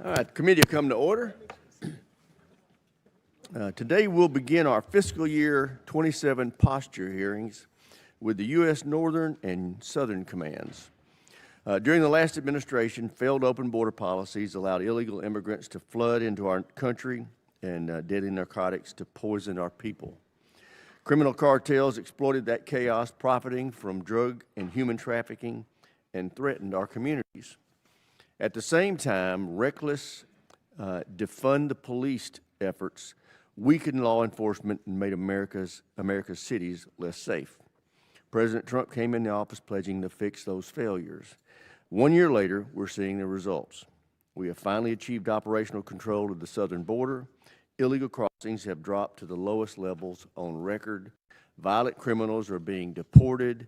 All right, the committee will come to order. Today we'll begin our fiscal year 27 posture hearings with the U.S. Northern and Southern Commands. During the last administration, failed open border policies allowed illegal immigrants to flood into our country and deadly narcotics to poison our people. Criminal cartels exploited that chaos, profiting from drug and human trafficking, and threatened our communities. At the same time, reckless defund the police efforts weakened law enforcement and made America's cities less safe. President Trump came into office pledging to fix those failures. 1 year later, we're seeing the results. We have finally achieved operational control of the southern border. Illegal crossings have dropped to the lowest levels on record. Violent criminals are being deported.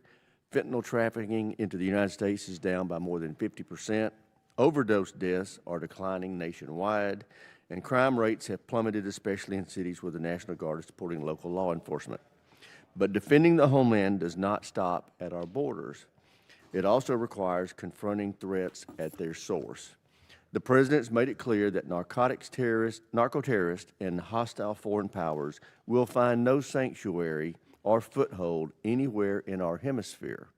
Fentanyl trafficking into the United States is down by more than 50%. Overdose deaths are declining nationwide, and crime rates have plummeted, especially in cities where the National Guard is supporting local law enforcement. But defending the homeland does not stop at our borders. It also requires confronting threats at their source. The President's made it clear that narco-terrorists, and hostile foreign powers will find no sanctuary or foothold anywhere in our hemisphere.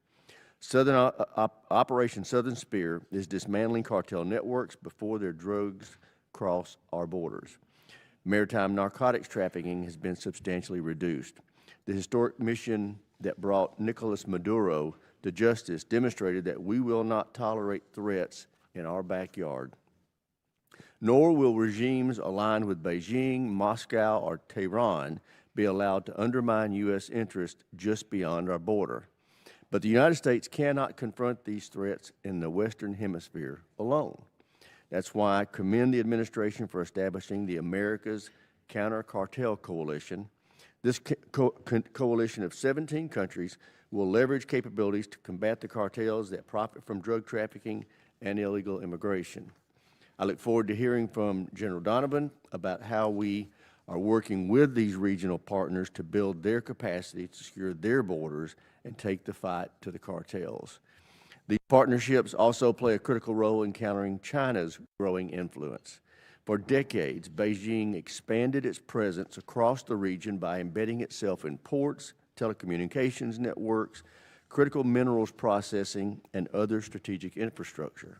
Operation Southern Spear is dismantling cartel networks before their drugs cross our borders. Maritime narcotics trafficking has been substantially reduced. The historic mission that brought Nicolas Maduro to justice demonstrated that we will not tolerate threats in our backyard. Nor will regimes aligned with Beijing, Moscow, or Tehran be allowed to undermine U.S. interests just beyond our border. But the United States cannot confront these threats in the Western Hemisphere alone. That's why I commend the administration for establishing the America's Counter-Cartel Coalition. This coalition of 17 countries will leverage capabilities to combat the cartels that profit from drug trafficking and illegal immigration. I look forward to hearing from General Donovan about how we are working with these regional partners to build their capacity to secure their borders and take the fight to the cartels. These partnerships also play a critical role in countering China's growing influence. For decades, Beijing expanded its presence across the region by embedding itself in ports, telecommunications networks, critical minerals processing, and other strategic infrastructure.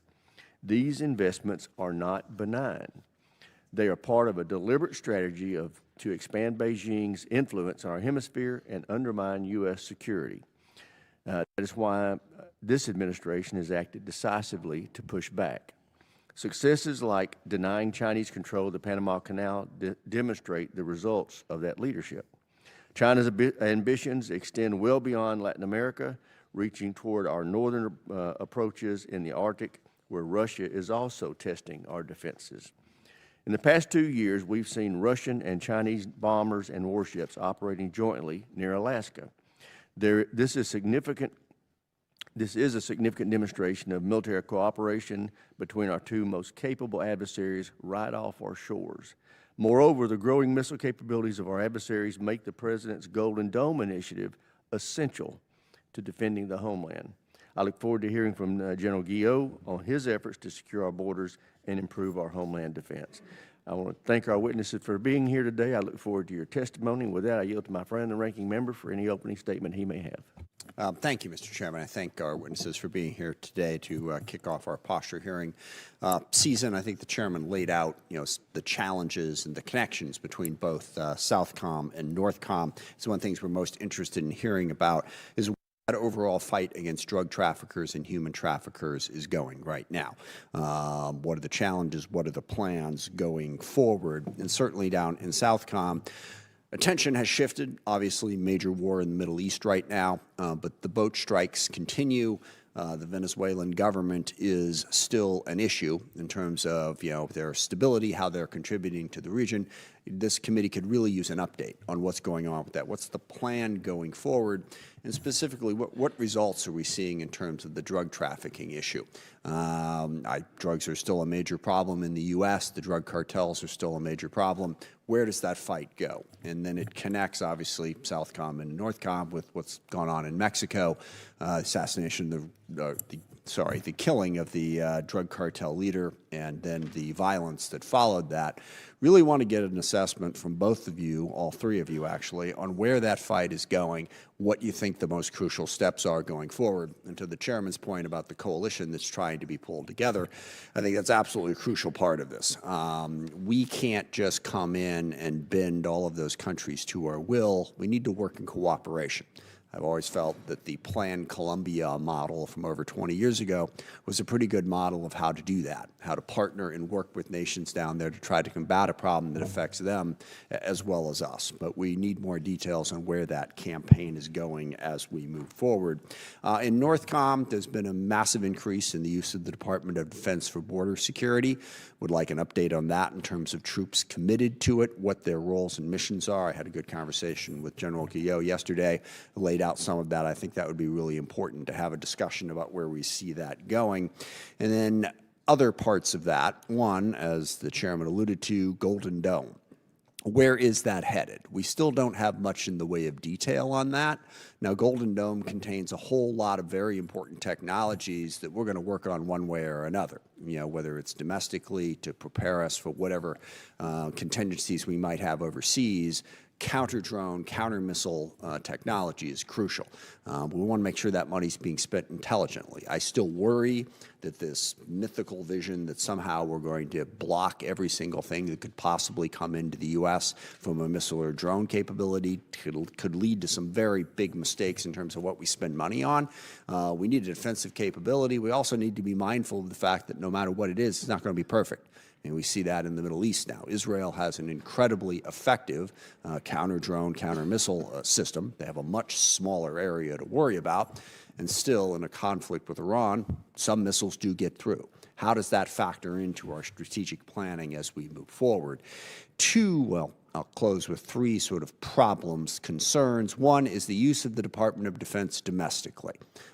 These investments are not benign. They are part of a deliberate strategy to expand Beijing's influence in our hemisphere and undermine U.S. security. That is why this administration has acted decisively to push back. Successes like denying Chinese control of the Panama Canal demonstrate the results of that leadership. China's ambitions extend well beyond Latin America, reaching toward our northern approaches in the Arctic, where Russia is also testing our defenses. In the past 2 years, we've seen Russian and Chinese bombers and warships operating jointly near Alaska. This is a significant demonstration of military cooperation between our two most capable adversaries right off our shores. Moreover, the growing missile capabilities of our adversaries make the President's Golden Dome initiative essential to defending the homeland. I look forward to hearing from General Guillot on his efforts to secure our borders and improve our homeland defense. I want to thank our witnesses for being here today. I look forward to your testimony. With that, I yield to my friend, the ranking member, for any opening statement he may have. Thank you, Mr. Chairman. I thank our witnesses for being here today to kick off our posture hearing season. I think the chairman laid out, the challenges and the connections between both Southcom and Northcom. It's one of the things we're most interested in hearing about is that overall fight against drug traffickers and human traffickers is going right now. What are the challenges? What are the plans going forward? And certainly down in Southcom, attention has shifted. Obviously, major war in the Middle East right now, but the boat strikes continue. The Venezuelan government is still an issue in terms of, their stability, how they're contributing to the region. This committee could really use an update on what's going on with that. What's the plan going forward? And specifically, what results are we seeing in terms of the drug trafficking issue? Drugs are still a major problem in the U.S. The drug cartels are still a major problem. Where does that fight go? And then it connects, obviously, Southcom and Northcom with what's gone on in Mexico, assassination of the the killing of the drug cartel leader and then the violence that followed that. Really want to get an assessment from both of you, all three of you actually, on where that fight is going, what you think the most crucial steps are going forward. And to the chairman's point about the coalition that's trying to be pulled together, I think that's absolutely a crucial part of this. We can't just come in and bend all of those countries to our will. We need to work in cooperation. I've always felt that the Plan Colombia model from over 20 years ago was a pretty good model of how to do that, how to partner and work with nations down there to try to combat a problem that affects them as well as us. But we need more details on where that campaign is going as we move forward. In NORTHCOM, there's been a massive increase in the use of the Department of Defense for border security. Would like an update on that in terms of troops committed to it, what their roles and missions are. I had a good conversation with General Guillot yesterday, laid out some of that. I think that would be really important to have a discussion about where we see that going. And then other parts of that, one, as the chairman alluded to, Golden Dome. Where is that headed? We still don't have much in the way of detail on that. Now, Golden Dome contains a whole lot of very important technologies that we're going to work on one way or another, whether it's domestically to prepare us for whatever contingencies we might have overseas. Counter-drone, counter-missile technology is crucial. We want to make sure that money's being spent intelligently. I still worry that this mythical vision that somehow we're going to block every single thing that could possibly come into the U.S. from a missile or drone capability could lead to some very big mistakes in terms of what we spend money on. We need a defensive capability. We also need to be mindful of the fact that no matter what it is, it's not going to be perfect. And we see that in the Middle East now. Israel has an incredibly effective counter-drone, counter-missile system. They have a much smaller area to worry about. And still, in a conflict with Iran, some missiles do get through. How does that factor into our strategic planning as we move forward? I'll close with three sort of problems, concerns. One is the use of the Department of Defense domestically.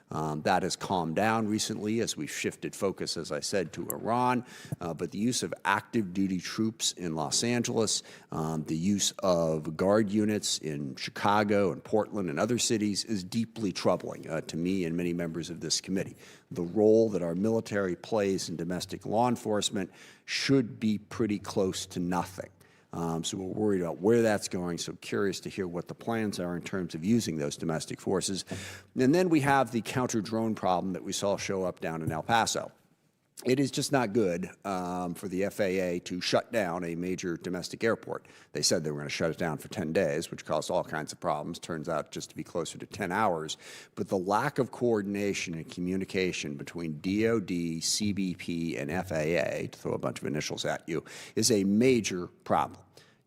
That has calmed down recently as we've shifted focus, as I said, to Iran. But the use of active duty troops in Los Angeles, the use of guard units in Chicago and Portland and other cities is deeply troubling to me and many members of this committee. The role that our military plays in domestic law enforcement should be pretty close to nothing. So we're worried about where that's going, so curious to hear what the plans are in terms of using those domestic forces. And then we have the counter-drone problem that we saw show up down in El Paso. It is just not good for the FAA to shut down a major domestic airport. They said they were going to shut it down for 10 days, which caused all kinds of problems. Turns out just to be closer to 10 hours. But the lack of coordination and communication between DOD, CBP, and FAA, to throw a bunch of initials at you, is a major problem.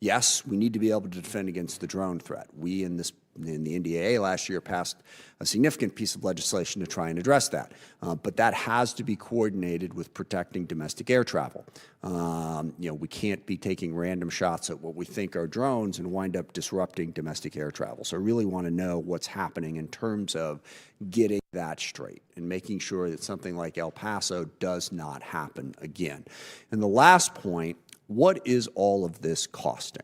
Yes, we need to be able to defend against the drone threat. We in the NDAA last year passed a significant piece of legislation to try and address that. But that has to be coordinated with protecting domestic air travel. We can't be taking random shots at what we think are drones and wind up disrupting domestic air travel. So I really want to know what's happening in terms of getting that straight and making sure that something like El Paso does not happen again. And the last point, what is all of this costing?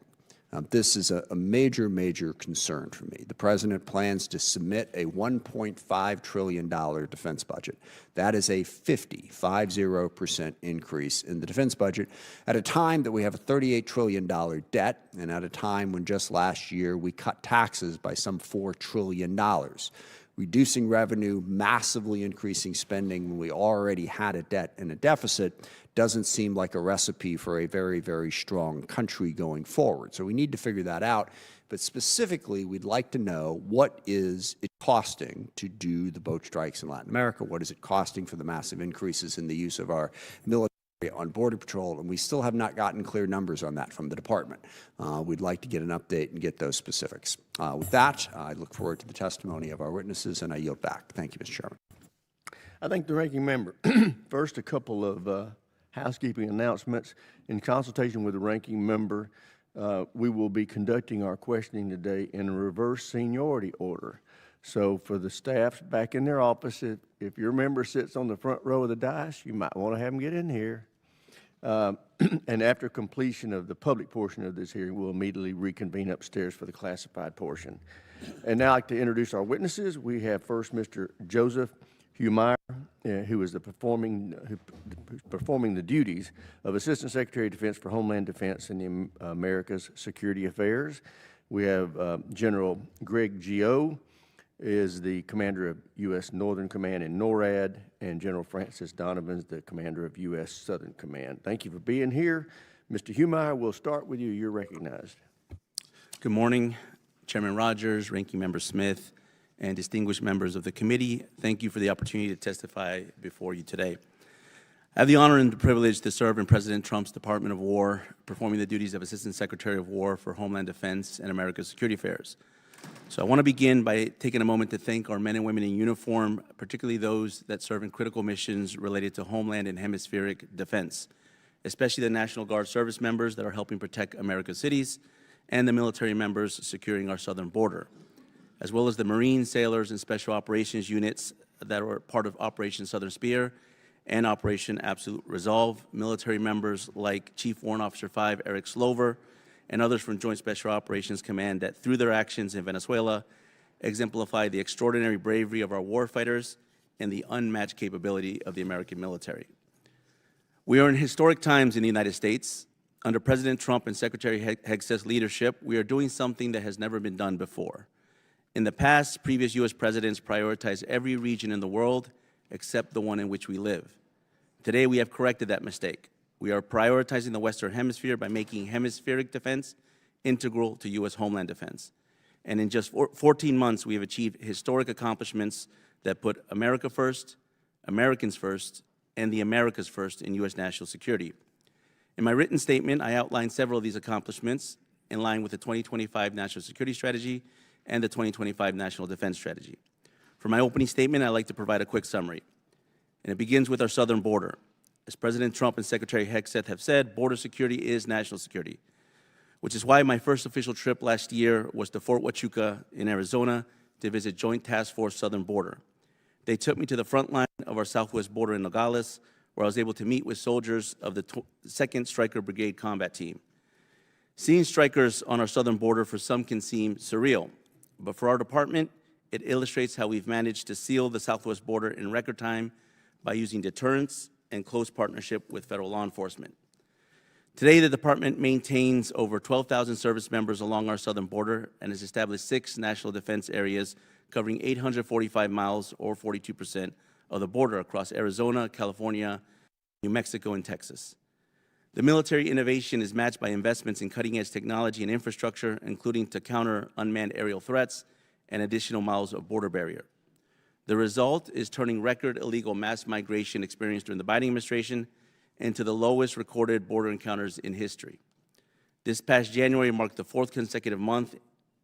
This is a major, major concern for me. The president plans to submit a $1.5 trillion defense budget. That is a 50% increase in the defense budget at a time that we have a $38 trillion debt and at a time when just last year we cut taxes by some $4 trillion. Reducing revenue, massively increasing spending when we already had a debt and a deficit doesn't seem like a recipe for a very, very strong country going forward. So we need to figure that out. But specifically, we'd like to know what is it costing to do the boat strikes in Latin America? What is it costing for the massive increases in the use of our military on Border Patrol? And we still have not gotten clear numbers on that from the department. We'd like to get an update and get those specifics. With that, I look forward to the testimony of our witnesses, and I yield back. Thank you, Mr. Chairman. I thank the ranking member. First, a couple of housekeeping announcements. In consultation with the ranking member, we will be conducting our questioning today in a reverse seniority order. So for the staff back in their office, if your member sits on the front row of the dais, you might want to have them get in here. And after completion of the public portion of this hearing, we'll immediately reconvene upstairs for the classified portion. And now I'd like to introduce our witnesses. We have first Mr. Joseph Humeyer, who is performing the duties of Assistant Secretary of Defense for Homeland Defense in the Americas Security Affairs. We have General Greg Gio is the commander of U.S. Northern Command in NORAD, and General Francis Donovan is the commander of U.S. Southern Command. Thank you for being here. Mr. Humeyer, we'll start with you. You're recognized. Good morning, Chairman Rogers, Ranking Member Smith, and distinguished members of the committee. Thank you for the opportunity to testify before you today. I have the honor and the privilege to serve in President Trump's Department of War, performing the duties of Assistant Secretary of War for Homeland Defense and America's Security Affairs. So I want to begin by taking a moment to thank our men and women in uniform, particularly those that serve in critical missions related to homeland and hemispheric defense, especially the National Guard service members that are helping protect America's cities and the military members securing our southern border, as well as the Marine, sailors, and special operations units that are part of Operation Southern Spear and Operation Absolute Resolve, military members like Chief Warrant Officer 5 Eric Slover, and others from Joint Special Operations Command that, through their actions in Venezuela, exemplify the extraordinary bravery of our warfighters and the unmatched capability of the American military. We are in historic times in the United States. Under President Trump and Secretary Hegseth's leadership, we are doing something that has never been done before. In the past, previous U.S. presidents prioritized every region in the world except the one in which we live. Today, we have corrected that mistake. We are prioritizing the Western Hemisphere by making hemispheric defense integral to U.S. homeland defense. And in just 14 months, we have achieved historic accomplishments that put America first, Americans first, and the Americas first in U.S. national security. In my written statement, I outlined several of these accomplishments in line with the 2025 National Security Strategy and the 2025 National Defense Strategy. For my opening statement, I'd like to provide a quick summary. And it begins with our southern border. As President Trump and Secretary Hegseth have said, border security is national security, which is why my first official trip last year was to Fort Huachuca in Arizona to visit Joint Task Force Southern Border. They took me to the front line of our southwest border in Nogales, where I was able to meet with soldiers of the 2nd Stryker Brigade Combat Team. Seeing strikers on our southern border for some can seem surreal, but for our department, it illustrates how we've managed to seal the southwest border in record time by using deterrence and close partnership with federal law enforcement. Today, the department maintains over 12,000 service members along our southern border and has established 6 national defense areas covering 845 miles, or 42% of the border across Arizona, California, New Mexico, and Texas. The military innovation is matched by investments in cutting-edge technology and infrastructure, including to counter unmanned aerial threats and additional miles of border barrier. The result is turning record illegal mass migration experienced during the Biden administration into the lowest recorded border encounters in history. This past January marked the 4th consecutive month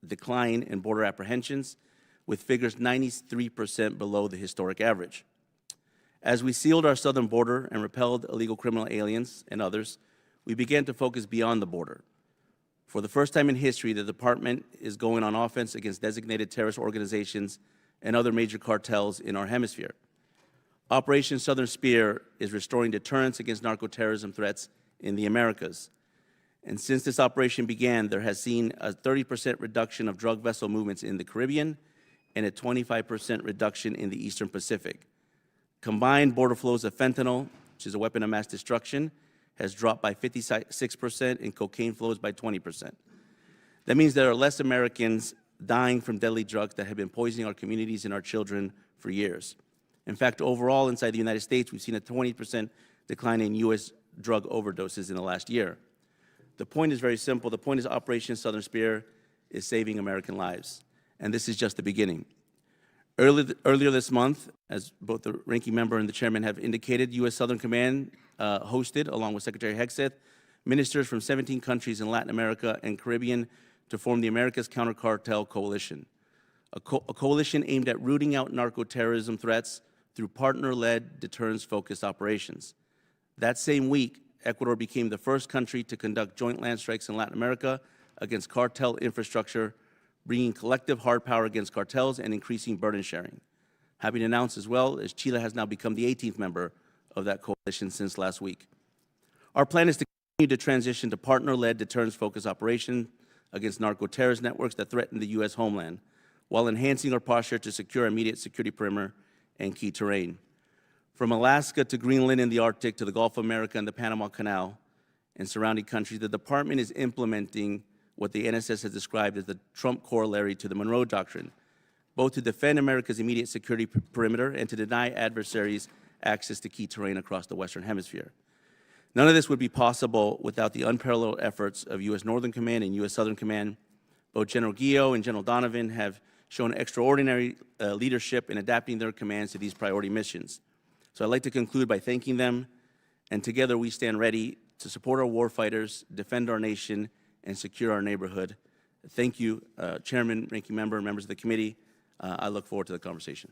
decline in border apprehensions, with figures 93% below the historic average. As we sealed our southern border and repelled illegal criminal aliens and others, we began to focus beyond the border. For the first time in history, the department is going on offense against designated terrorist organizations and other major cartels in our hemisphere. Operation Southern Spear is restoring deterrence against narco-terrorism threats in the Americas. And since this operation began, there has seen a 30% reduction of drug vessel movements in the Caribbean and a 25% reduction in the Eastern Pacific. Combined border flows of fentanyl, which is a weapon of mass destruction, has dropped by 56% and cocaine flows by 20%. That means there are less Americans dying from deadly drugs that have been poisoning our communities and our children for years. In fact, overall, inside the United States, we've seen a 20% decline in U.S. drug overdoses in the last year. The point is very simple. The point is Operation Southern Spear is saving American lives, and this is just the beginning. Earlier this month, as both the ranking member and the chairman have indicated, U.S. Southern Command hosted, along with Secretary Hegseth, ministers from 17 countries in Latin America and Caribbean to form the America's Counter-Cartel Coalition, a coalition aimed at rooting out narco-terrorism threats through partner-led, deterrence-focused operations. That same week, Ecuador became the first country to conduct joint land strikes in Latin America against cartel infrastructure, bringing collective hard power against cartels and increasing burden sharing. Happy to announce as well, as Chile has now become the 18th member of that coalition since last week. Our plan is to continue to transition to partner-led deterrence-focused operations against narco-terrorist networks that threaten the U.S. homeland, while enhancing our posture to secure immediate security perimeter and key terrain. From Alaska to Greenland and the Arctic to the Gulf of America and the Panama Canal and surrounding countries, the Department is implementing what the NSS has described as the Trump corollary to the Monroe Doctrine, both to defend America's immediate security perimeter and to deny adversaries access to key terrain across the Western Hemisphere. None of this would be possible without the unparalleled efforts of U.S. Northern Command and U.S. Southern Command. Both General Guillot and General Donovan have shown extraordinary leadership in adapting their commands to these priority missions. So I'd like to conclude by thanking them, and together we stand ready to support our warfighters, defend our nation, and secure our neighborhood. Thank you, Chairman, Ranking Member, and members of the committee. I look forward to the conversation.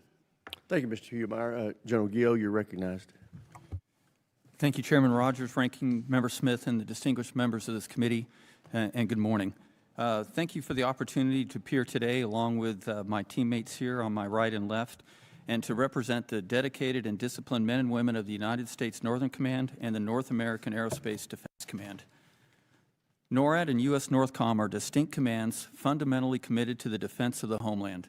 Thank you, Mr. Humeyer. General Guillot, you're recognized. Thank you, Chairman Rogers, Ranking Member Smith, and the distinguished members of this committee, and good morning. Thank you for the opportunity to appear today along with my teammates here on my right and left, and to represent the dedicated and disciplined men and women of the United States Northern Command and the North American Aerospace Defense Command. NORAD and U.S. NORTHCOM are distinct commands fundamentally committed to the defense of the homeland.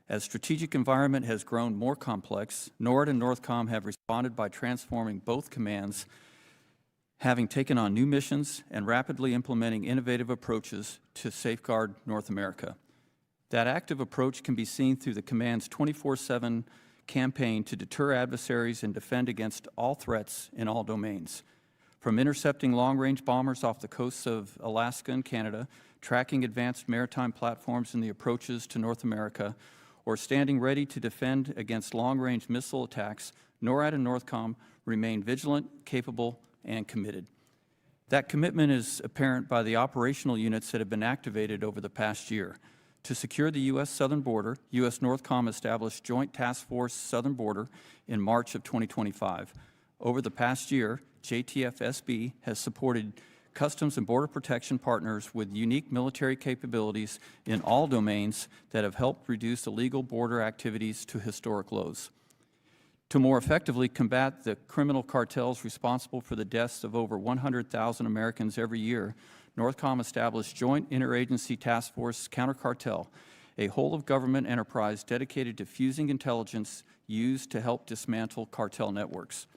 As strategic environment has grown more complex, NORAD and NORTHCOM have responded by transforming both commands, having taken on new missions and rapidly implementing innovative approaches to safeguard North America. That active approach can be seen through the command's 24/7 campaign to deter adversaries and defend against all threats in all domains. From intercepting long-range bombers off the coasts of Alaska and Canada, tracking advanced maritime platforms in the approaches to North America, or standing ready to defend against long-range missile attacks, NORAD and NORTHCOM remain vigilant, capable, and committed. That commitment is apparent by the operational units that have been activated over the past year. To secure the U.S. southern border, U.S. NORTHCOM established Joint Task Force Southern Border in March of 2025. Over the past year, JTF-SB has supported Customs and Border Protection partners with unique military capabilities in all domains that have helped reduce illegal border activities to historic lows. To more effectively combat the criminal cartels responsible for the deaths of over 100,000 Americans every year, NORTHCOM established Joint Interagency Task Force Counter-Cartel, a whole-of-government enterprise dedicated to fusing intelligence used to help dismantle cartel networks.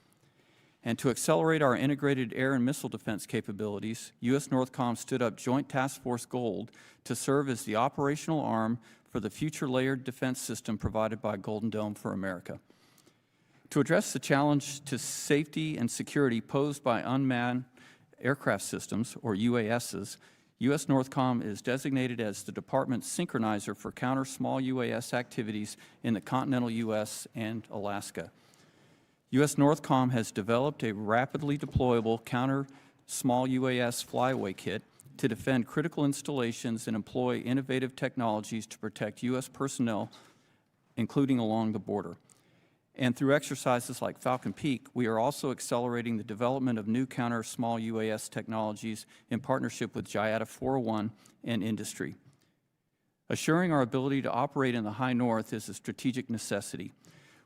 And to accelerate our integrated air and missile defense capabilities, U.S. NORTHCOM stood up Joint Task Force Gold to serve as the operational arm for the future layered defense system provided by Golden Dome for America. To address the challenge to safety and security posed by unmanned aircraft systems, or UASs, U.S. NORTHCOM is designated as the department's synchronizer for counter small UAS activities in the continental U.S. and Alaska. U.S. NORTHCOM has developed a rapidly deployable counter small UAS flyaway kit to defend critical installations and employ innovative technologies to protect U.S. personnel, including along the border. And through exercises like Falcon Peak, we are also accelerating the development of new counter small UAS technologies in partnership with JIATA 401 and industry. Assuring our ability to operate in the high north is a strategic necessity.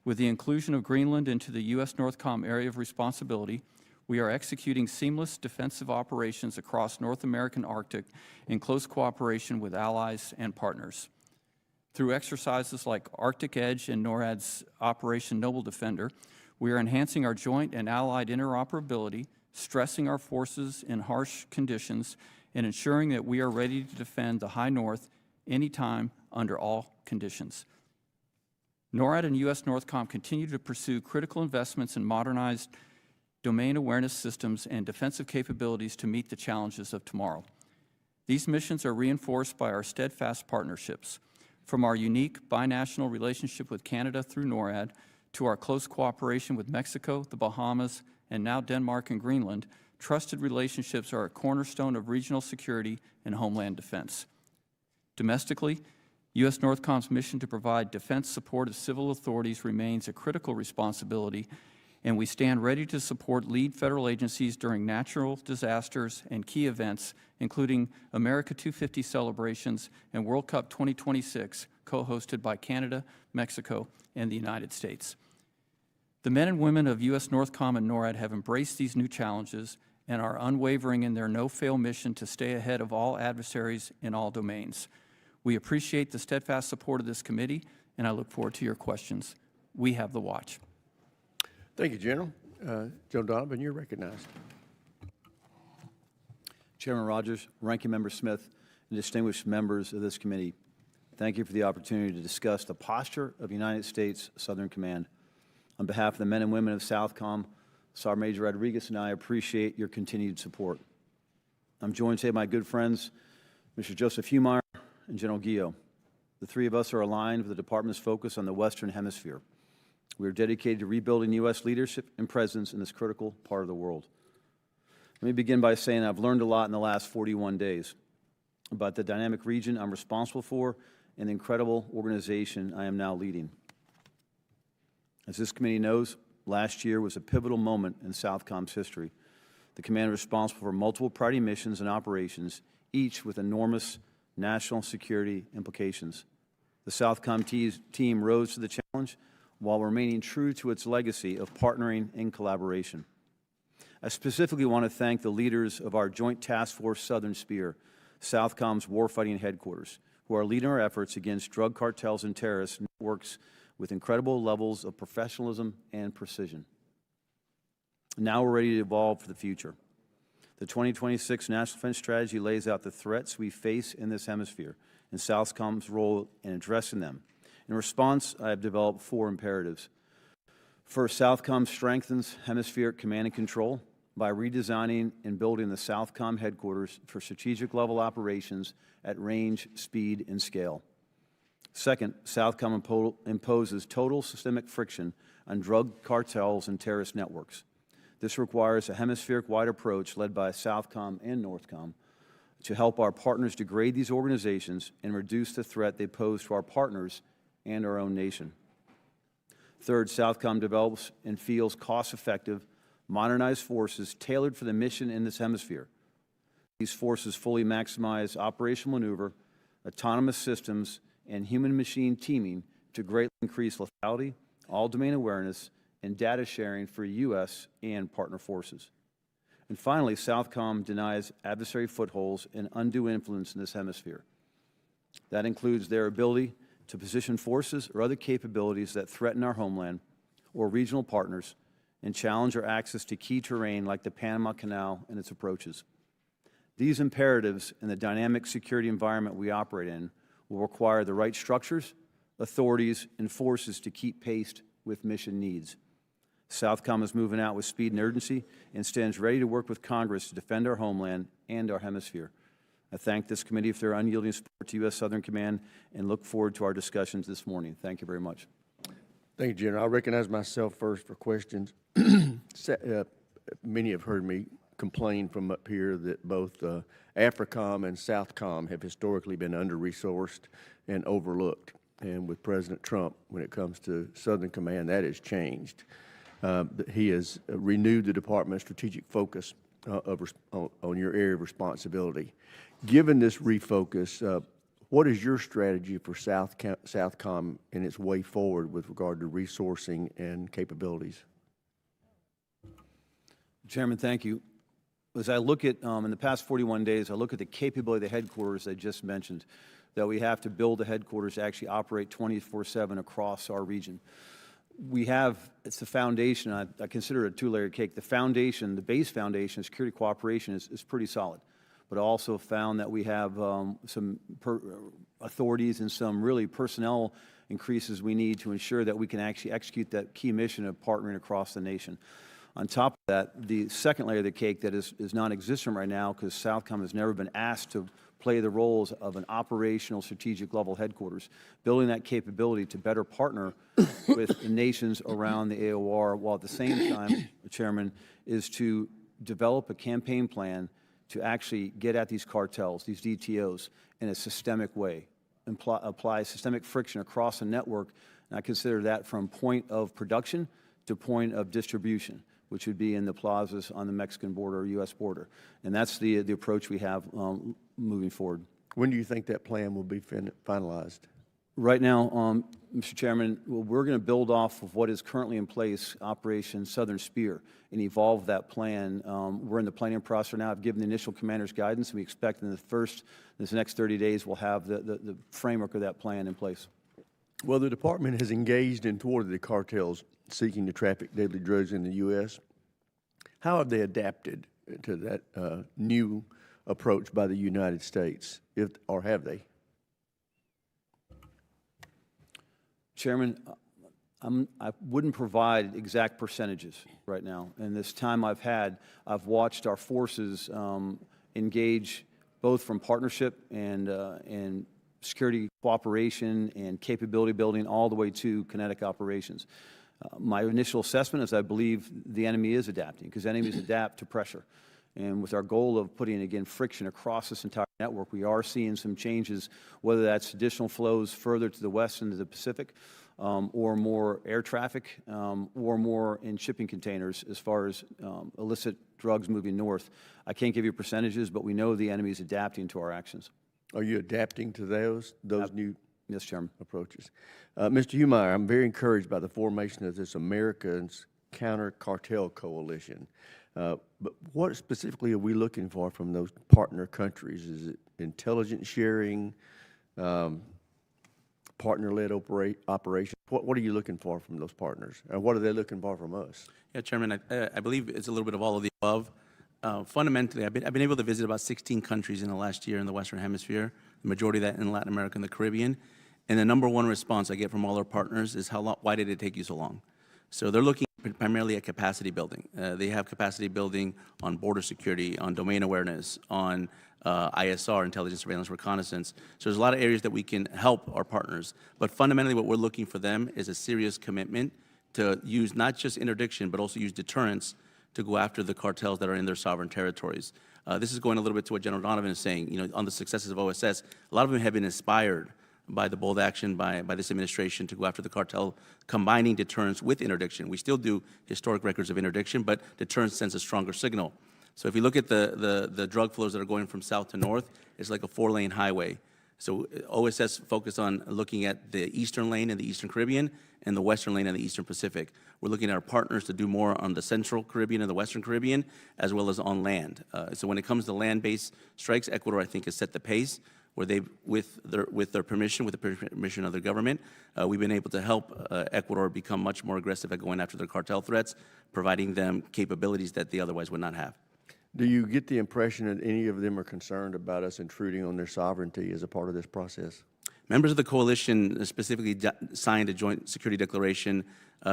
With the inclusion of Greenland into the U.S. NORTHCOM area of responsibility, we are executing seamless defensive operations across North American Arctic in close cooperation with allies and partners. Through exercises like Arctic Edge and NORAD's Operation Noble Defender, we are enhancing our joint and allied interoperability, stressing our forces in harsh conditions, and ensuring that we are ready to defend the high north anytime under all conditions. NORAD and U.S. NORTHCOM continue to pursue critical investments in modernized domain awareness systems and defensive capabilities to meet the challenges of tomorrow. These missions are reinforced by our steadfast partnerships, from our unique binational relationship with Canada through NORAD to our close cooperation with Mexico, the Bahamas, and now Denmark and Greenland. Trusted relationships are a cornerstone of regional security and homeland defense. Domestically, U.S. NORTHCOM's mission to provide defense support of civil authorities remains a critical responsibility, and we stand ready to support lead federal agencies during natural disasters and key events, including America 250 celebrations and World Cup 2026, co-hosted by Canada, Mexico, and the United States. The men and women of U.S. NORTHCOM and NORAD have embraced these new challenges and are unwavering in their no-fail mission to stay ahead of all adversaries in all domains. We appreciate the steadfast support of this committee, and I look forward to your questions. we have the watch. Thank you, General. Joe Donovan, you're recognized. Chairman Rogers, Ranking Member Smith, and distinguished members of this committee, thank you for the opportunity to discuss the posture of United States Southern Command. On behalf of the men and women of Southcom, Sergeant Major Rodriguez and I appreciate your continued support. I'm joined today by my good friends, Mr. Joseph Humeyer and General Guillot. The three of us are aligned with the Department's focus on the Western Hemisphere. We are dedicated to rebuilding U.S. leadership and presence in this critical part of the world. Let me begin by saying I've learned a lot in the last 41 days about the dynamic region I'm responsible for and the incredible organization I am now leading. As this committee knows, last year was a pivotal moment in Southcom's history. The command was responsible for multiple priority missions and operations, each with enormous national security implications. The Southcom team rose to the challenge while remaining true to its legacy of partnering and collaboration. I specifically want to thank the leaders of our Joint Task Force Southern Spear, Southcom's warfighting headquarters, who are leading our efforts against drug cartels and terrorist networks with incredible levels of professionalism and precision. Now we're ready to evolve for the future. The 2026 National Defense Strategy lays out the threats we face in this hemisphere and Southcom's role in addressing them. In response, I have developed 4 imperatives. First, Southcom strengthens hemispheric command and control by redesigning and building the Southcom headquarters for strategic-level operations at range, speed, and scale. Second, Southcom imposes total systemic friction on drug cartels and terrorist networks. This requires a hemispheric-wide approach led by Southcom and Northcom to help our partners degrade these organizations and reduce the threat they pose to our partners and our own nation. Third, Southcom develops and fields cost-effective, modernized forces tailored for the mission in this hemisphere. These forces fully maximize operational maneuver, autonomous systems, and human-machine teaming to greatly increase lethality, all-domain awareness, and data sharing for U.S. and partner forces. And finally, Southcom denies adversary footholds and undue influence in this hemisphere. That includes their ability to position forces or other capabilities that threaten our homeland or regional partners and challenge our access to key terrain like the Panama Canal and its approaches. These imperatives in the dynamic security environment we operate in will require the right structures, authorities, and forces to keep pace with mission needs. Southcom is moving out with speed and urgency and stands ready to work with Congress to defend our homeland and our hemisphere. I thank this committee for their unyielding support to U.S. Southern Command and look forward to our discussions this morning. Thank you very much. Thank you, General. I recognize myself first for questions. Many have heard me complain from up here that both AFRICOM and Southcom have historically been under-resourced and overlooked. And with President Trump, when it comes to Southern Command, that has changed. He has renewed the Department's strategic focus on your area of responsibility. Given this refocus, what is your strategy for Southcom and its way forward with regard to resourcing and capabilities? Chairman, thank you. As I look at, in the past 41 days, I look at the capability of the headquarters I just mentioned, that we have to build the headquarters to actually operate 24/7 across our region. We have, it's the foundation, I consider it a two-layered cake. The foundation, the base foundation, security cooperation is pretty solid. But I also found that we have some authorities and some really personnel increases we need to ensure that we can actually execute that key mission of partnering across the nation. On top of that, the second layer of the cake that is non-existent right now, because Southcom has never been asked to play the roles of an operational strategic level headquarters, building that capability to better partner with the nations around the AOR, while at the same time, Chairman, is to develop a campaign plan to actually get at these cartels, these DTOs, in a systemic way, apply systemic friction across the network, and I consider that from point of production to point of distribution, which would be in the plazas on the Mexican border or U.S. border. And that's the approach we have moving forward. When do you think that plan will be finalized? Right now, Mr. Chairman, we're going to build off of what is currently in place, Operation Southern Spear, and evolve that plan. We're in the planning process now. I've given the initial commander's guidance, and we expect in this next 30 days, we'll have the framework of that plan in place. Well, the department has engaged and thwarted the cartels seeking to traffic deadly drugs in the U.S. How have they adapted to that new approach by the United States, or have they? Chairman, I wouldn't provide exact percentages right now. In this time I've watched our forces engage both from partnership and security cooperation and capability building all the way to kinetic operations. My initial assessment is I believe the enemy is adapting, because enemies adapt to pressure. And with our goal of putting, again, friction across this entire network, we are seeing some changes, whether that's additional flows further to the west into the Pacific, or more air traffic, or more in shipping containers as far as illicit drugs moving north. I can't give you percentages, but we know the enemy is adapting to our actions. Are you adapting to those new Yes, Chairman. approaches? Mr. Humeyer, I'm very encouraged by the formation of this Americans Counter-Cartel Coalition. But what specifically are we looking for from those partner countries? Is it intelligence sharing, partner-led operation? What are you looking for from those partners? And what are they looking for from us? Yeah, Chairman, I believe it's a little bit of all of the above. Fundamentally, I've been able to visit about 16 countries in the last year in the Western Hemisphere, the majority of that in Latin America and the Caribbean. And the number one response I get from all our partners is, why did it take you so long? So they're looking primarily at capacity building. They have capacity building on border security, on domain awareness, on ISR, intelligence, surveillance, reconnaissance. So there's a lot of areas that we can help our partners. But fundamentally, what we're looking for them is a serious commitment to use not just interdiction, but also use deterrence to go after the cartels that are in their sovereign territories. This is going a little bit to what General Donovan is saying. You know, on the successes of OSS, a lot of them have been inspired by the bold action by this administration to go after the cartel, combining deterrence with interdiction. We still do historic records of interdiction, but deterrence sends a stronger signal. So if you look at the drug flows that are going from south to north, it's like a 4-lane highway. So OSS focused on looking at the eastern lane in the Eastern Caribbean and the western lane in the Eastern Pacific. We're looking at our partners to do more on the Central Caribbean and the Western Caribbean, as well as on land. So when it comes to land-based strikes, Ecuador, I think, has set the pace, where they, with their permission, with the permission of their government, we've been able to help Ecuador become much more aggressive at going after their cartel threats, providing them capabilities that they otherwise would not have. Do you get the impression that any of them are concerned about us intruding on their sovereignty as a part of this process? Members of the coalition specifically signed a joint security declaration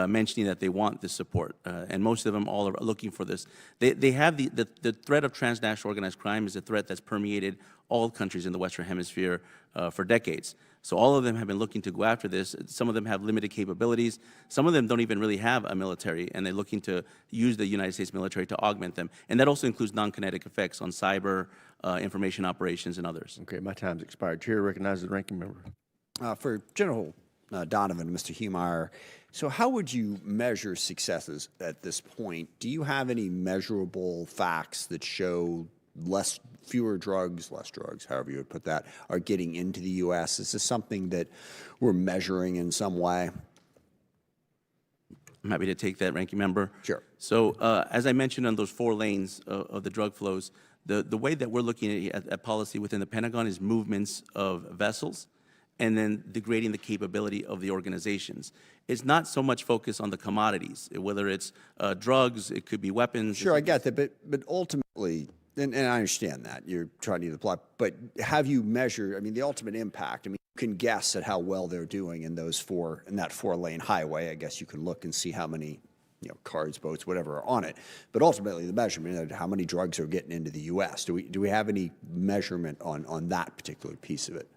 mentioning that they want this support, and most of them all are looking for this. They have the threat of transnational organized crime is a threat that's permeated all countries in the Western Hemisphere for decades. So all of them have been looking to go after this. Some of them have limited capabilities. Some of them don't even really have a military, and they're looking to use the United States military to augment them. And that also includes non-kinetic effects on cyber, information operations, and others. Okay, my time's expired. Chair recognizes the ranking member. For General Donovan and Mr. Humeyer, so how would you measure successes at this point? Do you have any measurable facts that show fewer drugs, less drugs, however you would put that, are getting into the U.S.? Is this something that we're measuring in some way? I'm happy to take that, Ranking Member. Sure. So as I mentioned on those 4 lanes of the drug flows, the way that we're looking at policy within the Pentagon is movements of vessels and then degrading the capability of the organizations. It's not so much focused on the commodities, whether it's drugs, it could be weapons. Sure, I get that, but ultimately, and I understand that, you're trying to do the plot, but have you measured, I mean, the ultimate impact? I mean, you can guess at how well they're doing in that 4-lane highway. I guess you can look and see how many, cars, boats, whatever are on it. But ultimately, the measurement of how many drugs are getting into the U.S. Do we have any measurement on that particular piece of it?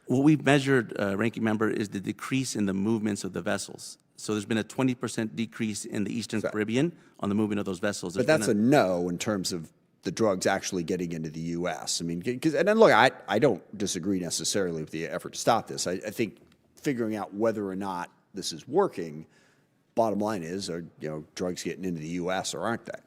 What we've measured, Ranking Member, is the decrease in the movements of the vessels. So there's been a 20% decrease in the Eastern Caribbean on the movement of those vessels. But that's a no in terms of the drugs actually getting into the U.S. I mean, and then look, I don't disagree necessarily with the effort to stop this. I think figuring out whether or not this is working, bottom line is, are drugs getting into the U.S. or aren't they?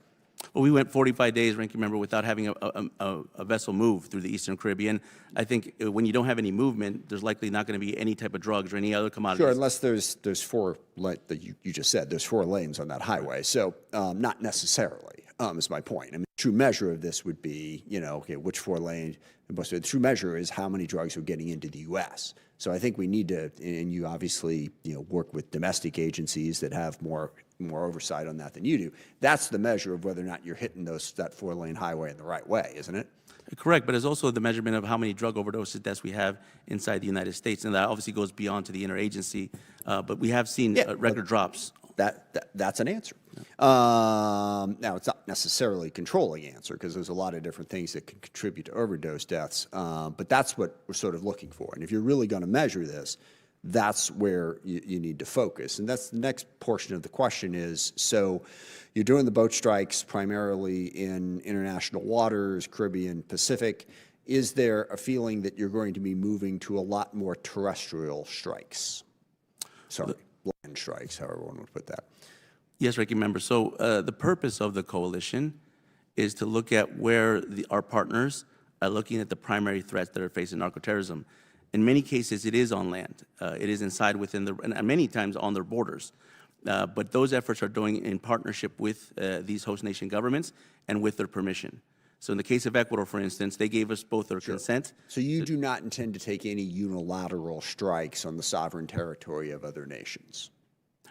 Well, we went 45 days, Ranking Member, without having a vessel move through the Eastern Caribbean. I think when you don't have any movement, there's likely not going to be any type of drugs or any other commodities. Sure, unless there's 4, like you just said, there's 4 lanes on that highway. So not necessarily. is my point. I mean, the true measure of this would be, okay, which 4 lanes. The true measure is how many drugs are getting into the U.S. So I think we need to, and you obviously, work with domestic agencies that have more oversight on that than you do. That's the measure of whether or not you're hitting that 4-lane highway in the right way, isn't it? Correct, but it's also the measurement of how many drug overdoses deaths we have inside the United States, and that obviously goes beyond to the interagency. But we have seen record drops. That's an answer. Now, it's not necessarily a controlling answer because there's a lot of different things that can contribute to overdose deaths, but that's what we're sort of looking for. And if you're really going to measure this, that's where you need to focus. And that's the next portion of the question is, so you're doing the boat strikes primarily in international waters, Caribbean, Pacific. Is there a feeling that you're going to be moving to a lot more terrestrial strikes? Sorry, land strikes, however one would put that. Yes, Ranking Member. So the purpose of the coalition is to look at where our partners are looking at the primary threats that are facing narcoterrorism. In many cases, it is on land. It is inside within and many times on their borders. But those efforts are doing in partnership with these host nation governments and with their permission. So in the case of Ecuador, for instance, they gave us both their consent. So you do not intend to take any unilateral strikes on the sovereign territory of other nations?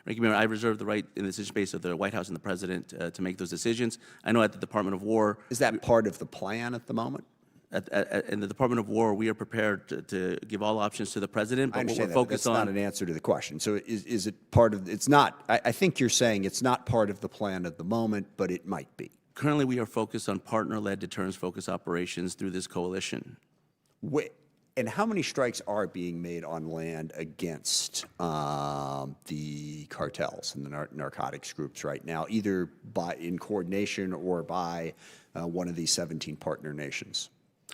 Ranking Member, I reserve the right in the decision space of the White House and the President to make those decisions. I know at the Department of War— Is that part of the plan at the moment? In the Department of War, we are prepared to give all options to the President, but what we're focused on— That's not an answer to the question. So is it part of— it's not— I think you're saying it's not part of the plan at the moment, but it might be. Currently, we are focused on partner-led deterrence-focused operations through this coalition. And how many strikes are being made on land against the cartels and the narcotics groups right now, either in coordination or by one of these 17 partner nations?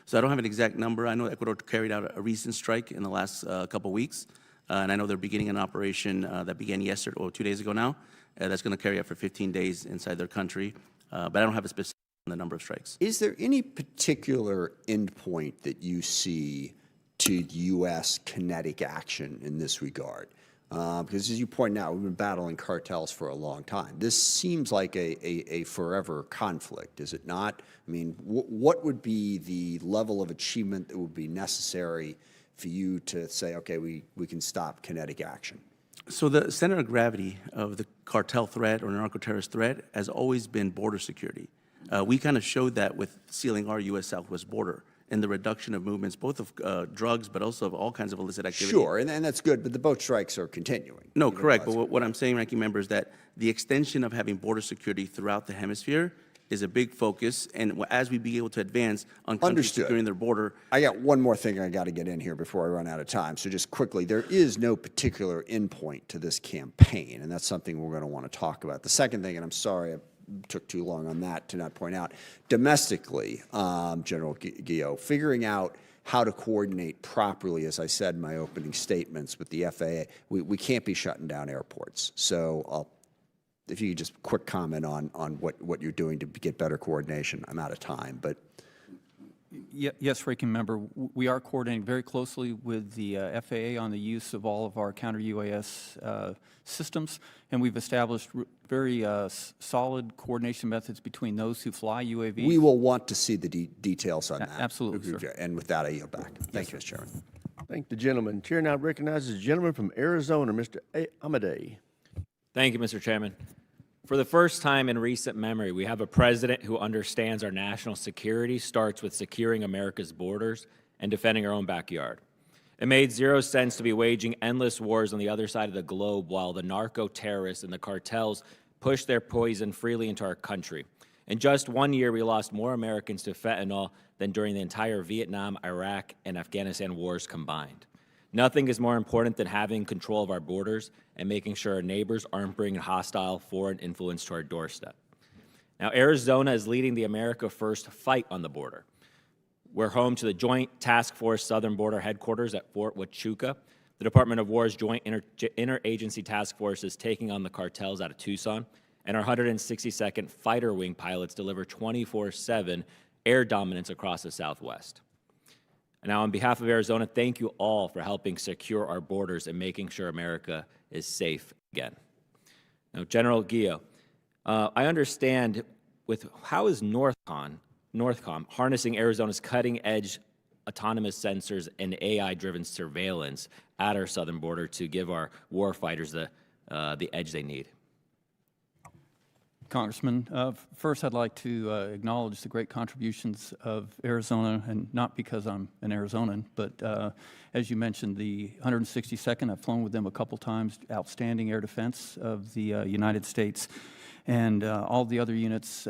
So I don't have an exact number. I know Ecuador carried out a recent strike in the last couple weeks, and I know they're beginning an operation that began yesterday, or 2 days ago now, that's going to carry out for 15 days inside their country. But I don't have a specific on the number of strikes. Is there any particular endpoint that you see to U.S. kinetic action in this regard? Because as you point out, we've been battling cartels for a long time. This seems like a forever conflict, is it not? I mean, what would be the level of achievement that would be necessary for you to say, okay, we can stop kinetic action? So the center of gravity of the cartel threat or narco-terrorist threat has always been border security. We kind of showed that with sealing our U.S. southwest border and the reduction of movements, both of drugs, but also of all kinds of illicit activity. Sure, and that's good, but the boat strikes are continuing. No, correct. But what I'm saying, Ranking Member, is that the extension of having border security throughout the hemisphere is a big focus, and as we be able to advance on countries securing their border— I got one more thing I got to get in here before I run out of time. So just quickly, there is no particular endpoint to this campaign, and that's something we're going to want to talk about. The second thing, and I'm sorry I took too long on that to not point out, domestically, General Guillot, figuring out how to coordinate properly, as I said in my opening statements with the FAA, we can't be shutting down airports. So if you could just quick comment on what you're doing to get better coordination. I'm out of time, but. Yes, Ranking Member, we are coordinating very closely with the FAA on the use of all of our counter-UAS systems, and we've established very solid coordination methods between those who fly UAVs. We will want to see the details on that. Absolutely, sir. And with that, I yield back. Thank you, Mr. Chairman. Thank the gentleman. Chair now recognizes the gentleman from Arizona, Mr. Amadei. Thank you, Mr. Chairman. For the first time in recent memory, we have a president who understands our national security starts with securing America's borders and defending our own backyard. It made zero sense to be waging endless wars on the other side of the globe while the narco-terrorists and the cartels push their poison freely into our country. In just 1 year, we lost more Americans to fentanyl than during the entire Vietnam, Iraq, and Afghanistan wars combined. Nothing is more important than having control of our borders and making sure our neighbors aren't bringing hostile foreign influence to our doorstep. Now, Arizona is leading the America First fight on the border. We're home to the Joint Task Force Southern Border Headquarters at Fort Huachuca. The Department of War's Joint Interagency Task Force is taking on the cartels out of Tucson, and our 162nd Fighter Wing pilots deliver 24/7 air dominance across the Southwest. And now, on behalf of Arizona, thank you all for helping secure our borders and making sure America is safe again. Now, General Guillot, I understand how is Northcom harnessing Arizona's cutting-edge autonomous sensors and AI-driven surveillance at our southern border to give our warfighters the edge they need? Congressman, first I'd like to acknowledge the great contributions of Arizona, and not because I'm an Arizonan, but as you mentioned, the 162nd, I've flown with them a couple times, outstanding air defense of the United States, and all the other units,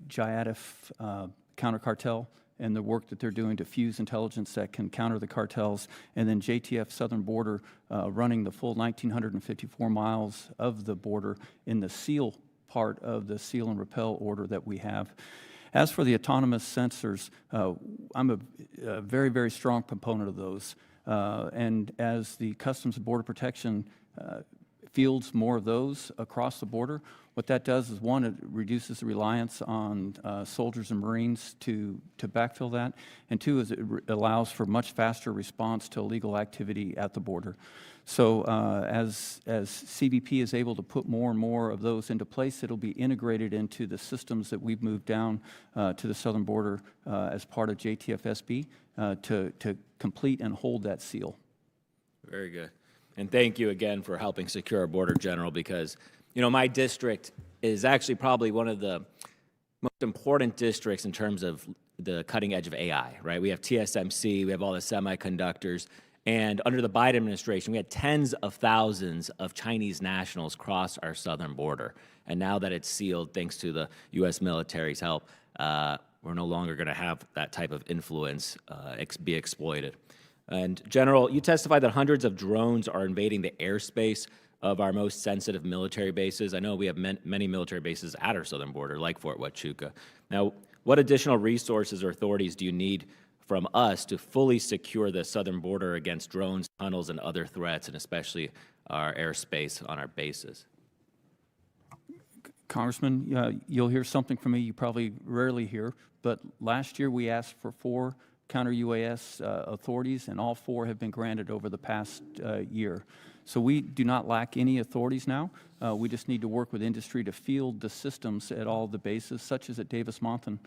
JIATF, counter cartel, and the work that they're doing to fuse intelligence that can counter the cartels, and then JTF Southern Border running the full 1,954 miles of the border in the SEAL part of the seal and repel order that we have. As for the autonomous sensors, I'm a very, very strong proponent of those. And as the Customs and Border Protection fields more of those across the border, what that does is, one, it reduces the reliance on soldiers and Marines to backfill that, and two, is it allows for much faster response to illegal activity at the border. So as CBP is able to put more and more of those into place, it'll be integrated into the systems that we've moved down to the southern border as part of JTF-SB to complete and hold that seal. Very good. And thank you again for helping secure our border, General, because, you know, my district is actually probably one of the most important districts in terms of the cutting edge of AI, right? We have TSMC, we have all the semiconductors, and under the Biden administration, we had tens of thousands of Chinese nationals cross our southern border. And now that it's sealed, thanks to the U.S. military's help, we're no longer going to have that type of influence be exploited. And General, you testified that hundreds of drones are invading the airspace of our most sensitive military bases. I know we have many military bases at our southern border, like Fort Huachuca. Now, what additional resources or authorities do you need from us to fully secure the southern border against drones, tunnels, and other threats, and especially our airspace on our bases? Congressman, you'll hear something from me you probably rarely hear, but last year we asked for 4 counter-UAS authorities, and all 4 have been granted over the past year. So we do not lack any authorities now. We just need to work with industry to field the systems at all the bases, such as at Davis-Monthan,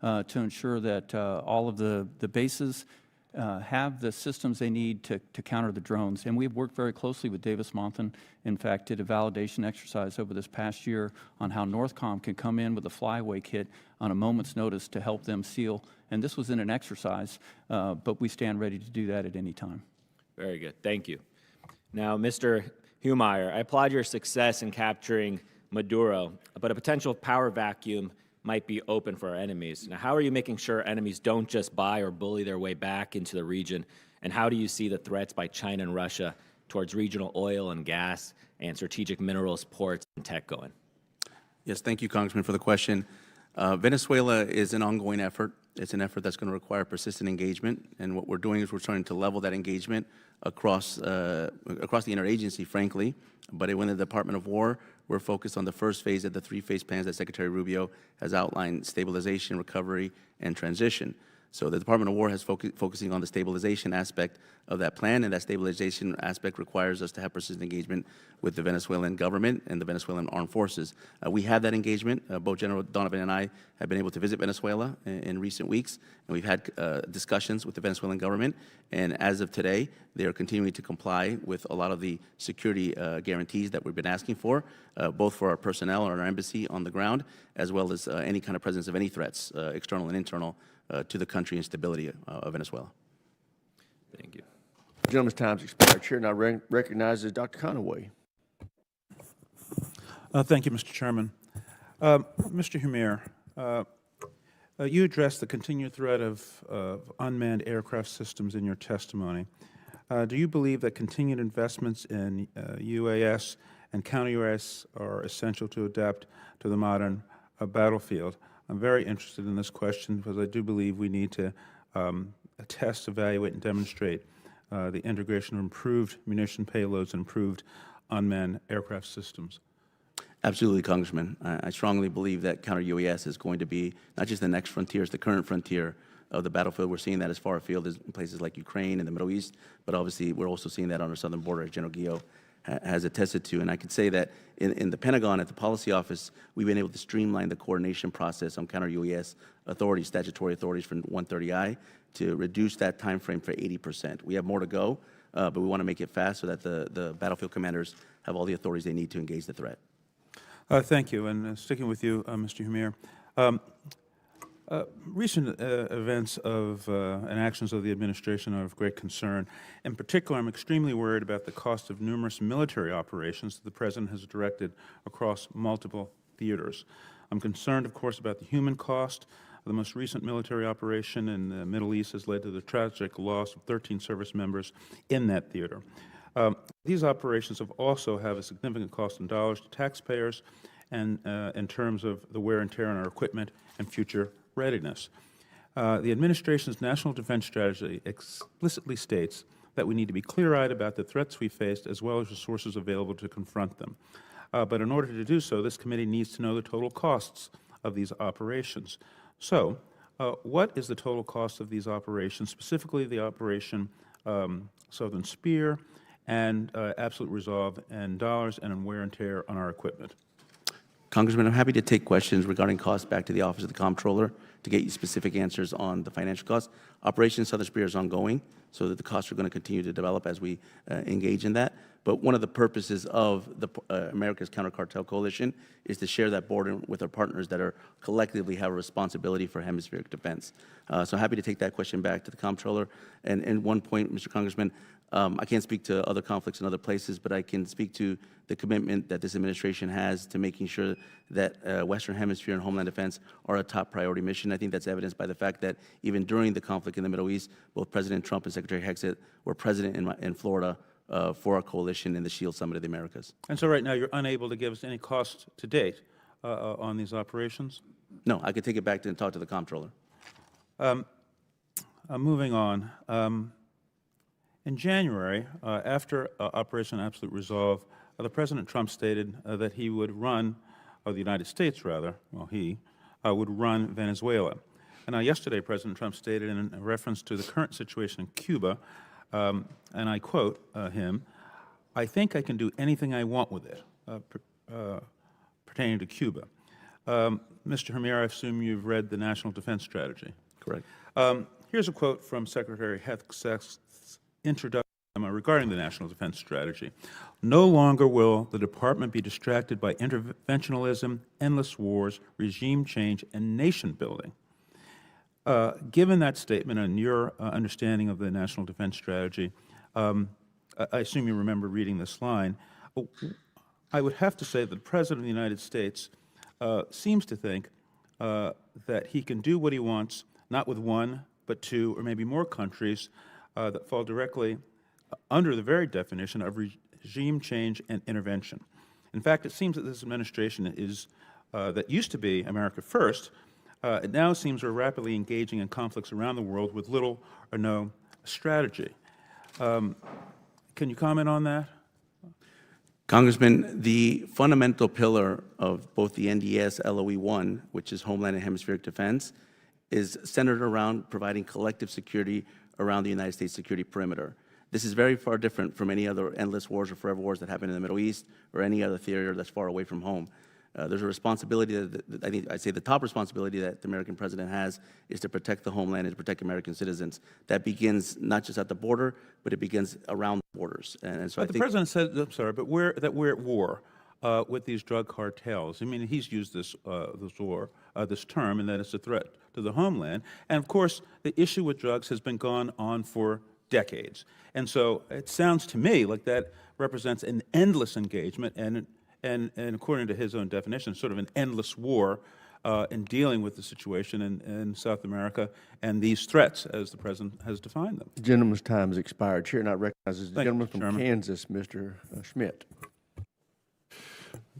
to ensure that all of the bases have the systems they need to counter the drones. And we've worked very closely with Davis-Monthan. In fact, did a validation exercise over this past year on how Northcom can come in with a flyaway kit on a moment's notice to help them seal. And this was in an exercise, but we stand ready to do that at any time. Very good. Thank you. Now, Mr. Humeyer, I applaud your success in capturing Maduro, but a potential power vacuum might be open for our enemies. Now, how are you making sure enemies don't just buy or bully their way back into the region? And how do you see the threats by China and Russia towards regional oil and gas and strategic minerals, ports, and tech going? Yes, thank you, Congressman, for the question. Venezuela is an ongoing effort. It's an effort that's going to require persistent engagement, and what we're doing is we're trying to level that engagement across the interagency, frankly. But within the Department of War, we're focused on the first phase of the 3-phase plans that Secretary Rubio has outlined: stabilization, recovery, and transition. So the Department of War has focusing on the stabilization aspect of that plan, and that stabilization aspect requires us to have persistent engagement with the Venezuelan government and the Venezuelan armed forces. We have that engagement. Both General Donovan and I have been able to visit Venezuela in recent weeks, and we've had discussions with the Venezuelan government. And as of today, they are continuing to comply with a lot of the security guarantees that we've been asking for, both for our personnel or our embassy on the ground, as well as any kind of presence of any threats, external and internal, to the country and stability of Venezuela. Thank you. The gentleman's time's expired. Chair now recognizes Dr. Conaway. Thank you, Mr. Chairman. Mr. Humeyer, you addressed the continued threat of unmanned aircraft systems in your testimony. Do you believe that continued investments in UAS and counter-UAS are essential to adapt to the modern battlefield? I'm very interested in this question because I do believe we need to test, evaluate, and demonstrate the integration of improved munition payloads and improved unmanned aircraft systems. Absolutely, Congressman. I strongly believe that counter-UAS is going to be not just the next frontier, it's the current frontier of the battlefield. We're seeing that as far afield as in places like Ukraine and the Middle East, but obviously we're also seeing that on our southern border, as General Guillo has attested to. And I could say that in the Pentagon, at the policy office, we've been able to streamline the coordination process on counter-UAS authorities, statutory authorities from 130I, to reduce that time frame for 80%. We have more to go, but we want to make it fast so that the battlefield commanders have all the authorities they need to engage the threat. Thank you. And sticking with you, Mr. Humir, recent events and actions of the administration are of great concern. In particular, I'm extremely worried about the cost of numerous military operations that the President has directed across multiple theaters. I'm concerned, of course, about the human cost. The most recent military operation in the Middle East has led to the tragic loss of 13 service members in that theater. These operations also have a significant cost in dollars to taxpayers and in terms of the wear and tear on our equipment and future readiness. The administration's national defense strategy explicitly states that we need to be clear-eyed about the threats we faced as well as resources available to confront them. But in order to do so, this committee needs to know the total costs of these operations. So, what is the total cost of these operations, specifically the Operation Southern Spear and Absolute Resolve in dollars and in wear and tear on our equipment? Congressman, I'm happy to take questions regarding costs back to the Office of the Comptroller to get you specific answers on the financial costs. Operation Southern Spear is ongoing, so that the costs are going to continue to develop as we engage in that. But one of the purposes of the America's Counter-Cartel Coalition is to share that burden with our partners that are collectively have a responsibility for hemispheric defense. So happy to take that question back to the Comptroller. And one point, Mr. Congressman, I can't speak to other conflicts in other places, but I can speak to the commitment that this administration has to making sure that Western Hemisphere and Homeland Defense are a top priority mission. I think that's evidenced by the fact that even during the conflict in the Middle East, both President Trump and Secretary Hexet were present in Florida for our coalition in the SHIELD Summit of the Americas. And so right now you're unable to give us any cost to date on these operations? No, I could take it back and talk to the Comptroller. Moving on. In January, after Operation Absolute Resolve, the President Trump stated that he would run, or the United States rather, well, he would run Venezuela. And yesterday, President Trump stated in reference to the current situation in Cuba, and I quote him, "I think I can do anything I want with it," pertaining to Cuba. Mr. Humir, I assume you've read the National Defense Strategy. Correct. Here's a quote from Secretary Hexet's introduction regarding the National Defense Strategy. "No longer will the Department be distracted by interventionism, endless wars, regime change, and nation building." Given that statement and your understanding of the National Defense Strategy, I assume you remember reading this line, I would have to say that the President of the United States seems to think that he can do what he wants, not with one, but two, or maybe more countries that fall directly under the very definition of regime change and intervention. In fact, it seems that this administration is, that used to be America First, it now seems we're rapidly engaging in conflicts around the world with little or no strategy. Can you comment on that? Congressman, the fundamental pillar of both the NDS LOE-1, which is Homeland and Hemispheric Defense, is centered around providing collective security around the United States security perimeter. This is very far different from any other endless wars or forever wars that happen in the Middle East or any other theater that's far away from home. There's a responsibility that I think I'd say the top responsibility that the American president has is to protect the homeland and to protect American citizens. That begins not just at the border, but it begins around the borders. And so but the president said, I'm sorry, but we're at war with these drug cartels. I mean, he's used this term, and that it's a threat to the homeland. And of course, the issue with drugs has been going on for decades. And so it sounds to me like that represents an endless engagement and according to his own definition, sort of an endless war in dealing with the situation in South America and these threats as the president has defined them. The gentleman's time has expired. Chair now recognizes the gentleman from Chairman. Kansas, Mr. Schmidt.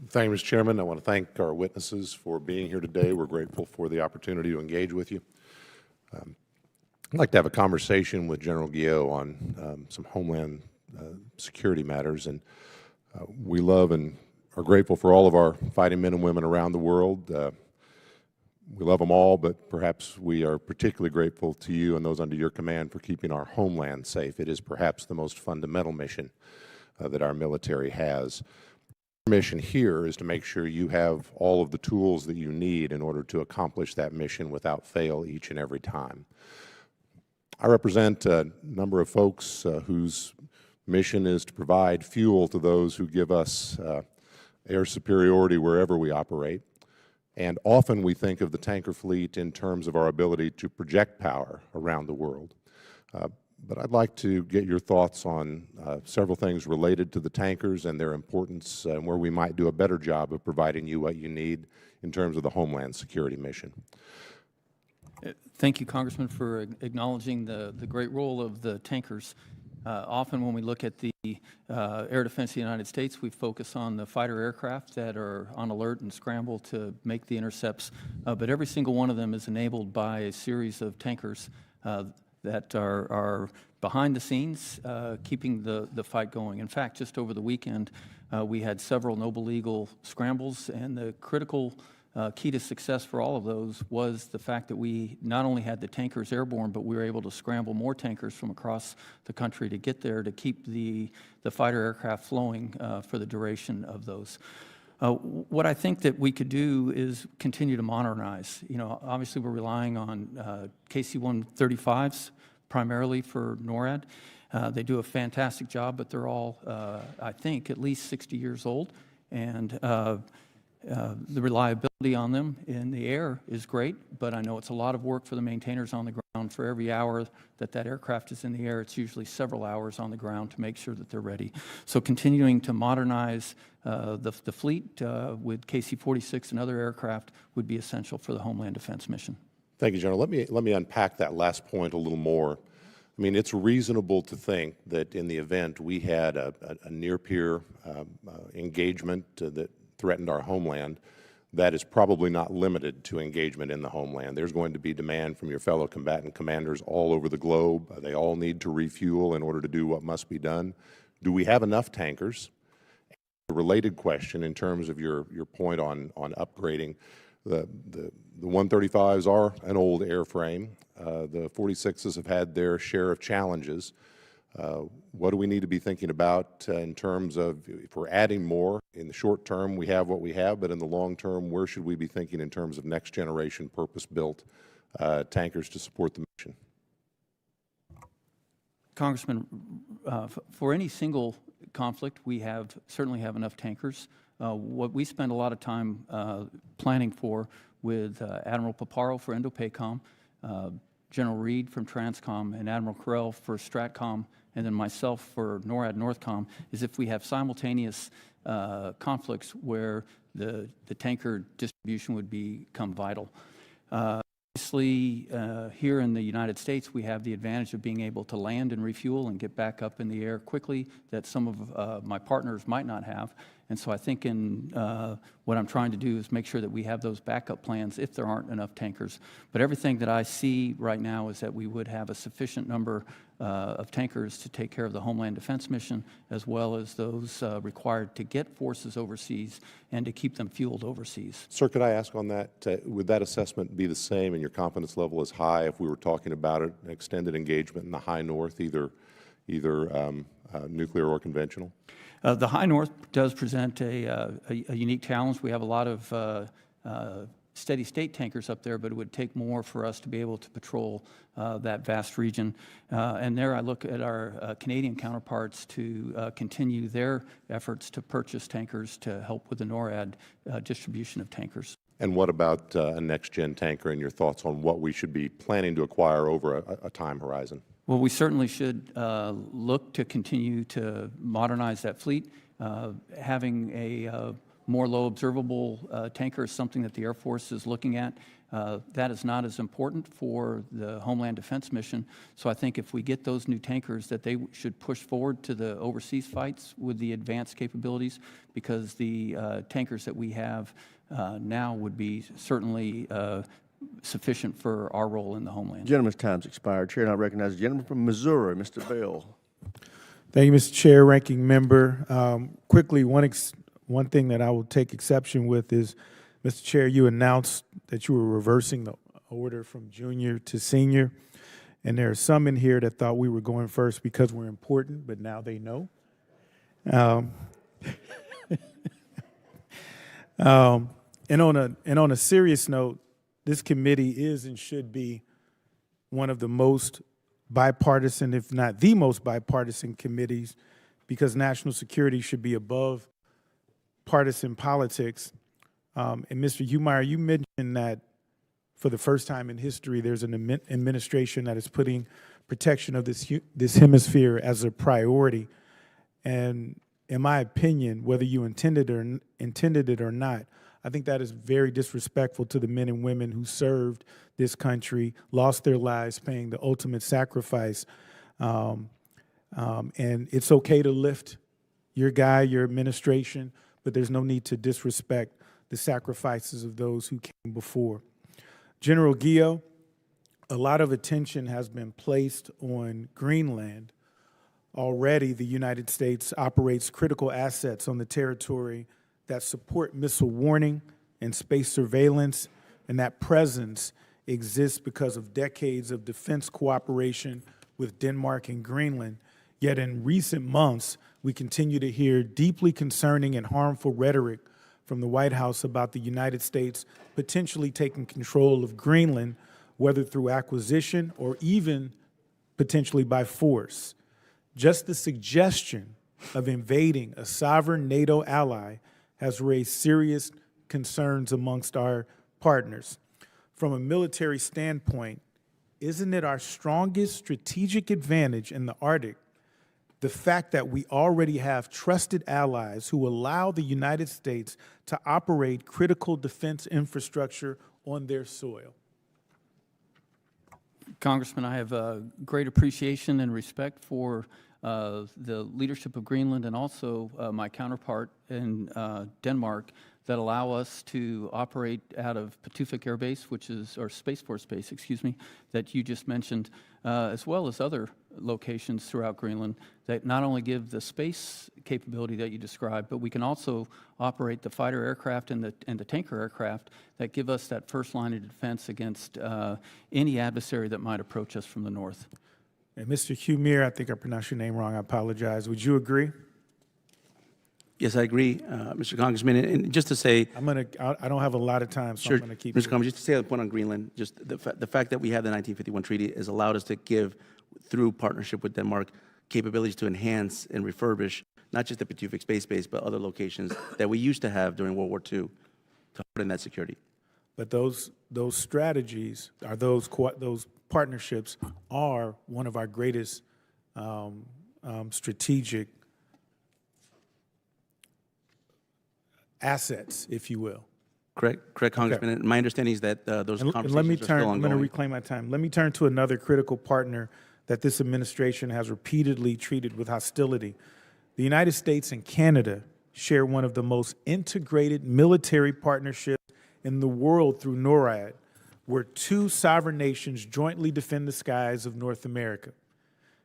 Thank you, Mr. Chairman. I want to thank our witnesses for being here today. We're grateful for the opportunity to engage with you. I'd like to have a conversation with General Guillot on some homeland security matters. And we love and are grateful for all of our fighting men and women around the world. We love them all, but perhaps we are particularly grateful to you and those under your command for keeping our homeland safe. It is perhaps the most fundamental mission that our military has. Our mission here is to make sure you have all of the tools that you need in order to accomplish that mission without fail each and every time. I represent a number of folks whose mission is to provide fuel to those who give us air superiority wherever we operate. And often we think of the tanker fleet in terms of our ability to project power around the world. But I'd like to get your thoughts on several things related to the tankers and their importance and where we might do a better job of providing you what you need in terms of the Homeland Security mission. Thank you, Congressman, for acknowledging the great role of the tankers. Often when we look at the air defense of the United States, we focus on the fighter aircraft that are on alert and scramble to make the intercepts, but every single one of them is enabled by a series of tankers that are behind the scenes, keeping the fight going. In fact, just over the weekend, we had several Noble Eagle scrambles, and the critical key to success for all of those was the fact that we not only had the tankers airborne, but we were able to scramble more tankers from across the country to get there to keep the fighter aircraft flowing for the duration of those. What I think that we could do is continue to modernize. You know, obviously we're relying on KC-135s primarily for NORAD. They do a fantastic job, but they're all, I think, at least 60 years old, and the reliability on them in the air is great, but I know it's a lot of work for the maintainers on the ground. For every hour that aircraft is in the air, it's usually several hours on the ground to make sure that they're ready. So continuing to modernize the fleet with KC-46 and other aircraft would be essential for the Homeland Defense mission. Thank you, General. Let me unpack that last point a little more. I mean, it's reasonable to think that in the event we had a near-peer engagement that threatened our homeland, that is probably not limited to engagement in the homeland. There's going to be demand from your fellow combatant commanders all over the globe. They all need to refuel in order to do what must be done. Do we have enough tankers? A related question in terms of your point on upgrading. The 135s are an old airframe. The 46s have had their share of challenges. What do we need to be thinking about in terms of if we're adding more? In the short term, we have what we have, but in the long term, where should we be thinking in terms of next generation purpose-built tankers to support the mission? Congressman, for any single conflict, we certainly have enough tankers. What we spend a lot of time planning for with Admiral Paparo for Indo-PACOM, General Reed from Transcom, and Admiral Carell for Stratcom, and then myself for NORAD Northcom, is if we have simultaneous conflicts where the tanker distribution would become vital. Obviously, here in the United States, we have the advantage of being able to land and refuel and get back up in the air quickly that some of my partners might not have. And so I think what I'm trying to do is make sure that we have those backup plans if there aren't enough tankers. But everything that I see right now is that we would have a sufficient number of tankers to take care of the Homeland Defense mission, as well as those required to get forces overseas and to keep them fueled overseas. Sir, could I ask on that, would that assessment be the same and your confidence level is high if we were talking about an extended engagement in the high north, either nuclear or conventional? The high north does present a unique challenge. We have a lot of steady state tankers up there, but it would take more for us to be able to patrol that vast region. And there I look at our Canadian counterparts to continue their efforts to purchase tankers to help with the NORAD distribution of tankers. And what about a next-gen tanker and your thoughts on what we should be planning to acquire over a time horizon? Well, we certainly should look to continue to modernize that fleet. Having a more low observable tanker is something that the Air Force is looking at. That is not as important for the Homeland Defense mission. So I think if we get those new tankers, that they should push forward to the overseas fights with the advanced capabilities, because the tankers that we have now would be certainly sufficient for our role in the homeland. Gentleman's time's expired. Chair now recognizes the gentleman from Missouri, Mr. Bell. Thank you, Mr. Chair, Ranking Member. Quickly, one thing that I will take exception with is, Mr. Chair, you announced that you were reversing the order from junior to senior, and there are some in here that thought we were going first because we're important, but now they know. Um, and on a serious note, this committee is and should be one of the most bipartisan, if not the most bipartisan committees, because national security should be above partisan politics. And Mr. Humeyer, you mentioned that for the first time in history, there's an administration that is putting protection of this hemisphere as a priority. And in my opinion, whether you intended it or not, I think that is very disrespectful to the men and women who served this country, lost their lives paying the ultimate sacrifice. And it's okay to lift your guy, your administration, but there's no need to disrespect the sacrifices of those who came before. General Guillot, a lot of attention has been placed on Greenland. Already, the United States operates critical assets on the territory that support missile warning and space surveillance, and that presence exists because of decades of defense cooperation with Denmark and Greenland. Yet in recent months, we continue to hear deeply concerning and harmful rhetoric from the White House about the United States potentially taking control of Greenland, whether through acquisition or even potentially by force. Just the suggestion of invading a sovereign NATO ally has raised serious concerns amongst our partners. From a military standpoint, isn't it our strongest strategic advantage in the Arctic the fact that we already have trusted allies who allow the United States to operate critical defense infrastructure on their soil? Congressman, I have great appreciation and respect for the leadership of Greenland and also my counterpart in Denmark that allow us to operate out of Patuxent Air Base, which is, or Space Force Base, excuse me, that you just mentioned, as well as other locations throughout Greenland that not only give the space capability that you described, but we can also operate the fighter aircraft and the tanker aircraft that give us that first line of defense against any adversary that might approach us from the north. And Mr. Humeyer, I think I pronounced your name wrong. I apologize. Would you agree? Yes, I agree, Mr. Congressman. And just to say, I don't have a lot of time, so sure, I'm going to keep Mr. Congressman, just to say the point on Greenland, just the fact that we have the 1951 treaty has allowed us to give, through partnership with Denmark, capabilities to enhance and refurbish not just the Patuxent Space Base, but other locations that we used to have during World War II to harden that security. But those strategies, are those partnerships are one of our greatest strategic assets, if you will. Correct, Congressman. Okay. And my understanding is that those conversations let me are still turn. ongoing. I'm going to reclaim my time. Let me turn to another critical partner that this administration has repeatedly treated with hostility. The United States and Canada share one of the most integrated military partnerships in the world through NORAD, where two sovereign nations jointly defend the skies of North America.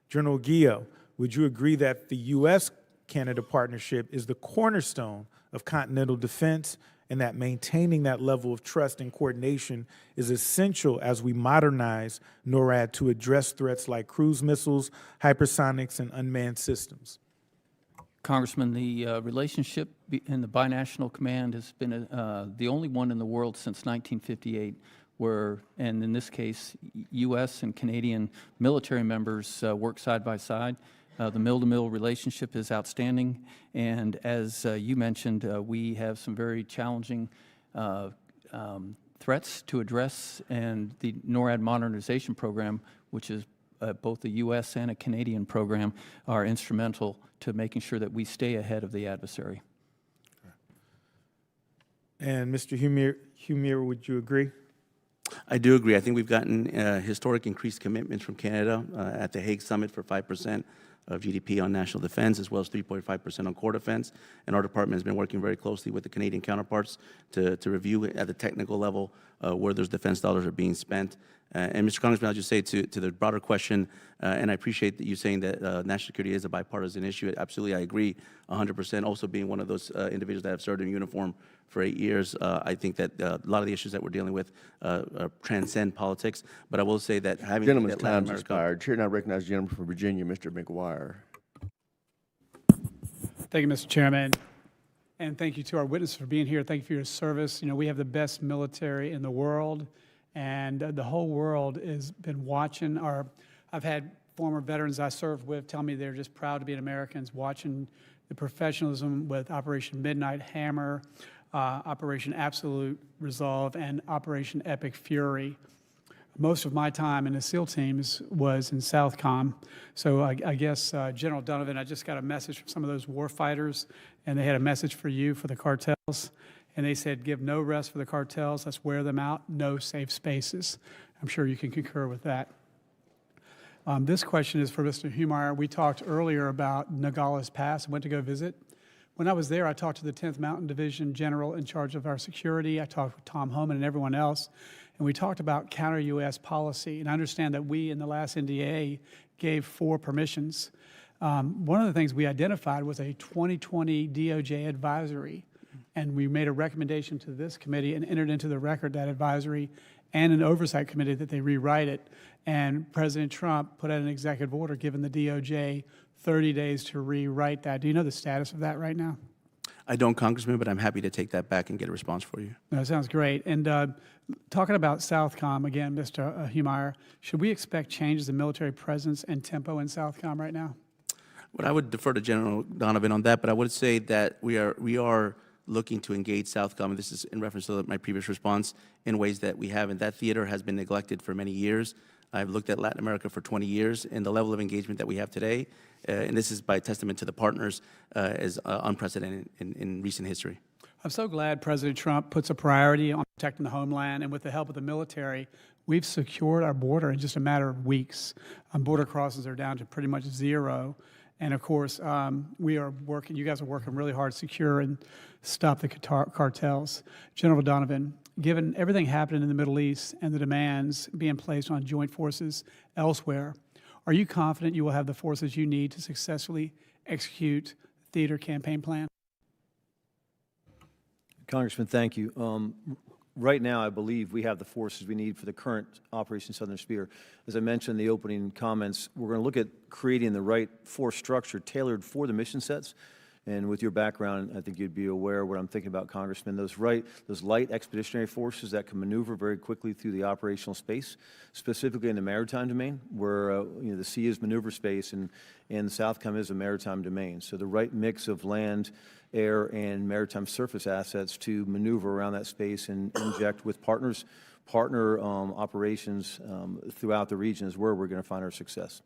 General Guillot, would you agree that the U.S.-Canada partnership is the cornerstone of continental defense and that maintaining that level of trust and coordination is essential as we modernize NORAD to address threats like cruise missiles, hypersonics, and unmanned systems? Congressman, the relationship in the binational command has been the only one in the world since 1958 where, and in this case, U.S. and Canadian military members work side by side. The mill-to-mill relationship is outstanding, and as you mentioned, we have some very challenging threats to address, and the NORAD modernization program, which is both a U.S. and a Canadian program, are instrumental to making sure that we stay ahead of the adversary. And Mr. Humeyer, would you agree? I do agree. I think we've gotten historic increased commitments from Canada at the Hague Summit for 5% of GDP on national defense, as well as 3.5% on core defense. And our department has been working very closely with the Canadian counterparts to review at the technical level where those defense dollars are being spent. And Mr. Congressman, I'll just say to the broader question, and I appreciate that you saying that national security is a bipartisan issue. Absolutely, I agree 100%. Also being one of those individuals that have served in uniform for 8 years, I think that a lot of the issues that we're dealing with transcend politics. But I will say that having Gentleman's that Latin time's America, expired. Chair now recognizes the gentleman from Virginia, Mr. McGuire. Thank you, Mr. Chairman. And thank you to our witnesses for being here. Thank you for your service. You know, we have the best military in the world, and the whole world has been watching I've had former veterans I served with tell me they're just proud to be Americans, watching the professionalism with Operation Midnight Hammer, Operation Absolute Resolve, and Operation Epic Fury. Most of my time in the SEAL teams was in Southcom. So I guess, General Donovan, I just got a message from some of those war fighters, and they had a message for you for the cartels. And they said, give no rest for the cartels. Let's wear them out. No safe spaces. I'm sure you can concur with that. This question is for Mr. Humeyer. We talked earlier about Nogales Pass. I went to go visit. When I was there, I talked to the 10th Mountain Division General in charge of our security. I talked with Tom Homan and everyone else. And we talked about counter-U.S. policy. And I understand that we, in the last NDA, gave 4 permissions. One of the things we identified was a 2020 DOJ advisory. And we made a recommendation to this committee and entered into the record that advisory and an oversight committee that they rewrite it. And President Trump put out an executive order giving the DOJ 30 days to rewrite that. Do you know the status of that right now? I don't, Congressman, but I'm happy to take that back and get a response for you. No, sounds great. And talking about Southcom, again, Mr. Humeyer, should we expect changes in military presence and tempo in Southcom right now? Well, I would defer to General Donovan on that, but I would say that we are looking to engage Southcom, and this is in reference to my previous response, in ways that we haven't. That theater has been neglected for many years. I've looked at Latin America for 20 years, and the level of engagement that we have today, and this is by testament to the partners, is unprecedented in recent history. I'm so glad President Trump puts a priority on protecting the homeland, and with the help of the military, we've secured our border in just a matter of weeks. Border crossings are down to pretty much 0. And of course, you guys are working really hard to secure and stop the cartels. General Donovan, given everything happening in the Middle East and the demands being placed on joint forces elsewhere, are you confident you will have the forces you need to successfully execute the theater campaign plan? Congressman, thank you. Right now, I believe we have the forces we need for the current Operation Southern Spear. As I mentioned in the opening comments, we're going to look at creating the right force structure tailored for the mission sets. And with your background, I think you'd be aware of what I'm thinking about, Congressman. Those light expeditionary forces that can maneuver very quickly through the operational space, specifically in the maritime domain, where the sea is maneuver space and Southcom is a maritime domain. So the right mix of land, air, and maritime surface assets to maneuver around that space and inject with partner operations throughout the region is where we're going to find our success.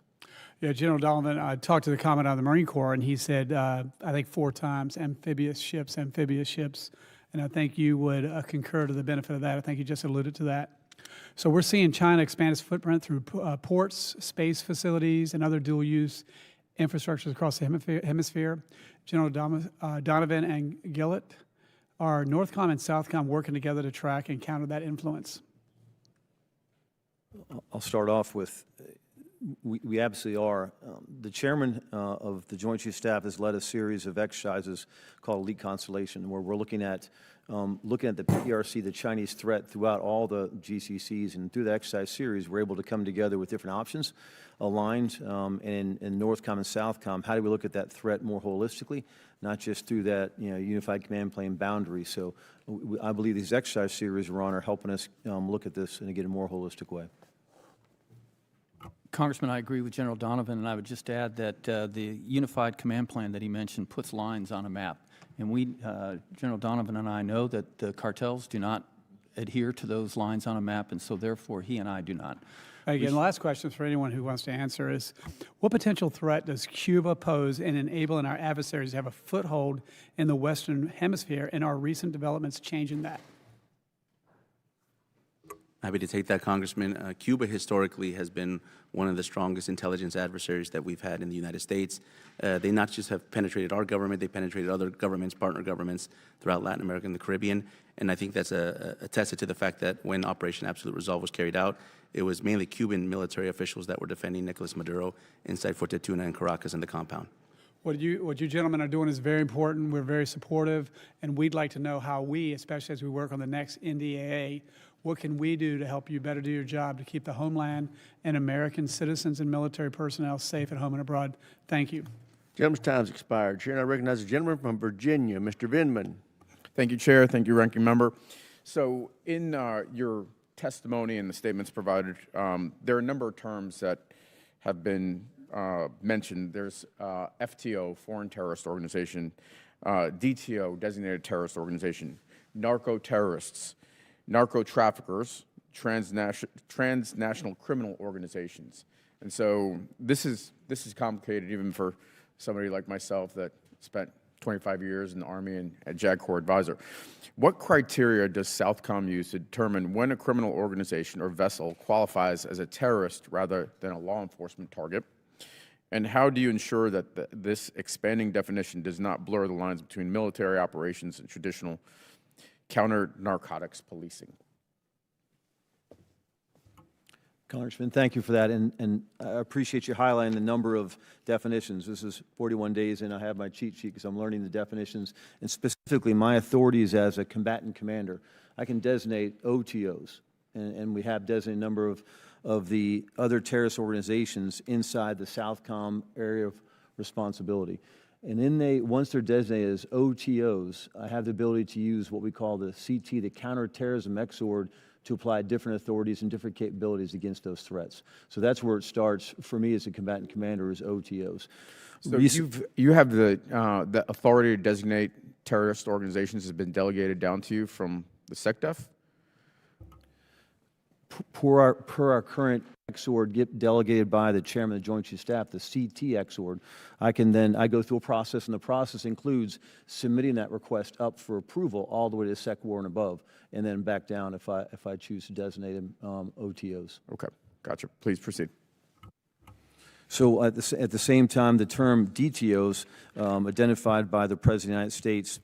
Yeah, General Donovan, I talked to the Commandant of the Marine Corps, and he said, I think 4 times, amphibious ships. And I think you would concur to the benefit of that. I think you just alluded to that. So we're seeing China expand its footprint through ports, space facilities, and other dual-use infrastructures across the hemisphere. General Donovan and Gillett, are NORTHCOM and SOUTHCOM working together to track and counter that influence? I'll start off with, we absolutely are. The chairman of the Joint Chiefs Staff has led a series of exercises called Elite Constellation, where we're looking at the PRC, the Chinese threat, throughout all the GCCs. And through the exercise series, we're able to come together with different options aligned. And in NORTHCOM and SOUTHCOM, how do we look at that threat more holistically, not just through that unified command plane boundary? So I believe these exercise series we're on are helping us look at this in a more holistic way. Congressman, I agree with General Donovan, and I would just add that the unified command plan that he mentioned puts lines on a map. And we, General Donovan and I know that the cartels do not adhere to those lines on a map, and so therefore he and I do not. Again, the last question for anyone who wants to answer is, what potential threat does Cuba pose in enabling our adversaries to have a foothold in the Western Hemisphere, and are recent developments changing that? Happy to take that, Congressman. Cuba historically has been one of the strongest intelligence adversaries that we've had in the United States. They not just have penetrated our government, they penetrated other governments, partner governments throughout Latin America and the Caribbean. And I think that's attested to the fact that when Operation Absolute Resolve was carried out, it was mainly Cuban military officials that were defending Nicolas Maduro inside Fort Tuna and Caracas and the compound. What you gentlemen are doing is very important. We're very supportive, and we'd like to know how we, especially as we work on the next NDAA, what can we do to help you better do your job to keep the homeland and American citizens and military personnel safe at home and abroad? Thank you. Gentleman's time's expired. Chair, I recognize the gentleman from Virginia, Mr. Vindman. Thank you, Chair. Thank you, Ranking Member. So in your testimony and the statements provided, there are a number of terms that have been mentioned. There's FTO, Foreign Terrorist Organization, DTO, Designated Terrorist Organization, narco-terrorists, narco-traffickers, transnational criminal organizations. And so this is complicated even for somebody like myself that spent 25 years in the Army and a JAG Corps advisor. What criteria does Southcom use to determine when a criminal organization or vessel qualifies as a terrorist rather than a law enforcement target? And how do you ensure that this expanding definition does not blur the lines between military operations and traditional counter-narcotics policing? Congressman, thank you for that, and I appreciate you highlighting the number of definitions. This is 41 days, and I have my cheat sheet because I'm learning the definitions, and specifically my authorities as a combatant commander. I can designate OTOs, and we have designated a number of the other terrorist organizations inside the Southcom area of responsibility. And once they're designated as OTOs, I have the ability to use what we call the CT, the Counterterrorism XORD, to apply different authorities and different capabilities against those threats. So that's where it starts for me as a combatant commander, is OTOs. So you have the authority to designate terrorist organizations has been delegated down to you from the SecDef? Per our current XORD delegated by the chairman of the Joint Chiefs of Staff, the CT XORD, I go through a process, and the process includes submitting that request up for approval all the way to SecWar and above, and then back down if I choose to designate them OTOs. Okay, gotcha. Please proceed. So at the same time, the term DTOs, identified by the President of the United States,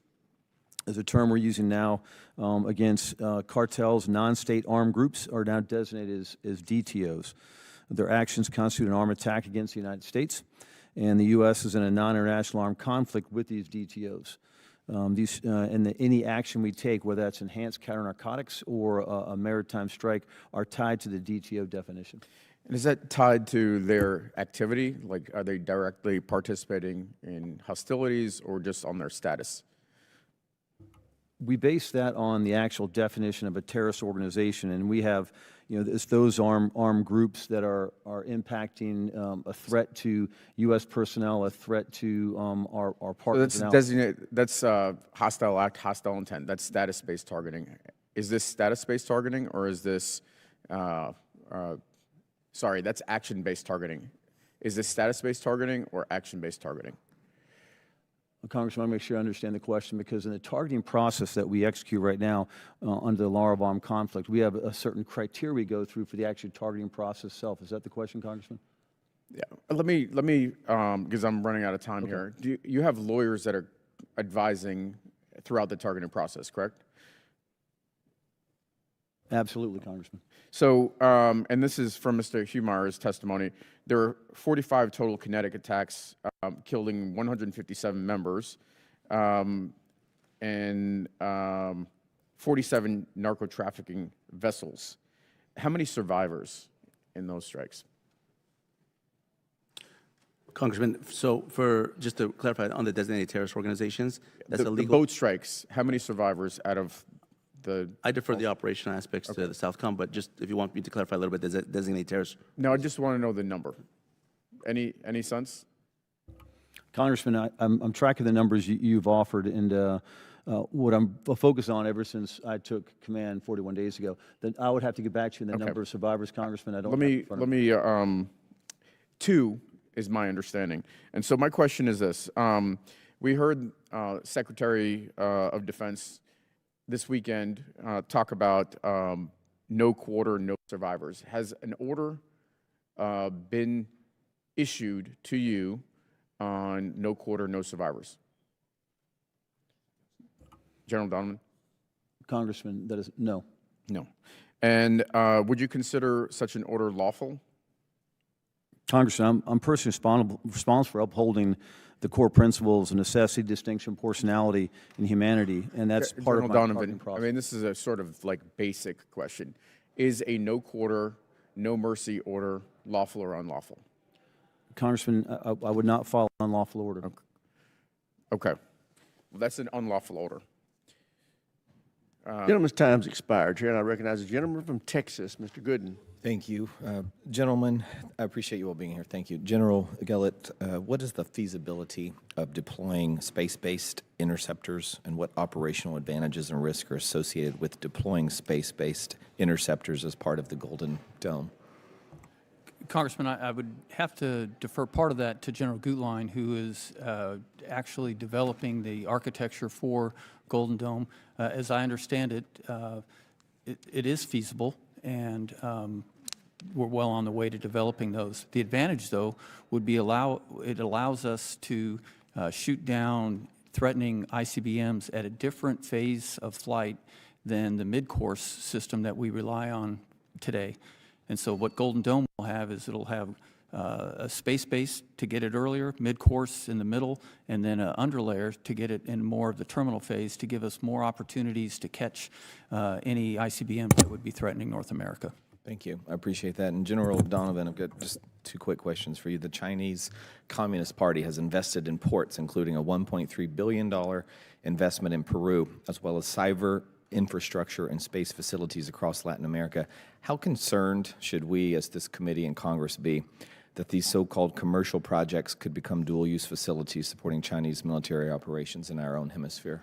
is a term we're using now against cartels. Non-state armed groups are now designated as DTOs. Their actions constitute an armed attack against the United States, and the U.S. is in a non-international armed conflict with these DTOs. Any action we take, whether that's enhanced counter-narcotics or a maritime strike, are tied to the DTO definition. And is that tied to their activity? Like, are they directly participating in hostilities or just on their status? We base that on the actual definition of a terrorist organization, and we have, it's those armed groups that are impacting a threat to U.S. personnel, a threat to our partners. So that's hostile act, hostile intent. That's status-based targeting. Is this status-based targeting, or is this? Sorry, that's action-based targeting. Is this status-based targeting or action-based targeting? Congressman, I want to make sure I understand the question, because in the targeting process that we execute right now under the law of armed conflict, we have a certain criteria we go through for the actual targeting process itself. Is that the question, Congressman? Yeah. Let me because I'm running out of time here. Do you have lawyers that are advising throughout the targeting process, correct? Absolutely, Congressman. So, and this is from Mr. Humeyer's testimony, there were 45 total kinetic attacks, killing 157 members, and 47 narco-trafficking vessels. How many survivors in those strikes? Congressman, so just to clarify, on the designated terrorist organizations, that's the illegal. boat strikes, how many survivors out of I defer the operational aspects to the Southcom, but just if you want me to clarify a little bit, the designated terrorist. No, I just want to know the number. Any sense? Congressman, I'm tracking the numbers you've offered, and what I'm focused on ever since I took command 41 days ago. Then I would have to get back to you in the number of survivors, Congressman. I don't. Let me. 2 is my understanding, and so my question is this: we heard Secretary of Defense this weekend talk about no quarter, no survivors. Has an order been issued to you on no quarter, no survivors? General Donovan? Congressman, that is no. No. And would you consider such an order lawful? Congressman, I'm personally responsible for upholding the core principles of necessity, distinction, proportionality, and humanity, and that's part of my targeting process. I mean, this is a sort of like basic question. Is a no quarter, no mercy order lawful or unlawful? Congressman, I would not follow unlawful order. Okay. Well, that's an unlawful order. Gentleman's time's expired, Chair, and I recognize the gentleman from Texas, Mr. Gooden. Thank you. Gentlemen, I appreciate you all being here. Thank you. General Gillett, what is the feasibility of deploying space-based interceptors, and what operational advantages and risks are associated with deploying space-based interceptors as part of the Golden Dome? Congressman, I would have to defer part of that to General Gutlein, who is actually developing the architecture for Golden Dome. As I understand it, it is feasible, and we're well on the way to developing those. The advantage, though, would be it allows us to shoot down threatening ICBMs at a different phase of flight than the mid-course system that we rely on today. And so what Golden Dome will have is it'll have a space base to get it earlier, mid-course in the middle, and then an underlayer to get it in more of the terminal phase to give us more opportunities to catch any ICBM that would be threatening North America. Thank you. I appreciate that. And General Donovan, I've got just two quick questions for you. The Chinese Communist Party has invested in ports, including a $1.3 billion investment in Peru, as well as cyber infrastructure and space facilities across Latin America. How concerned should we as this committee and Congress be that these so-called commercial projects could become dual-use facilities supporting Chinese military operations in our own hemisphere?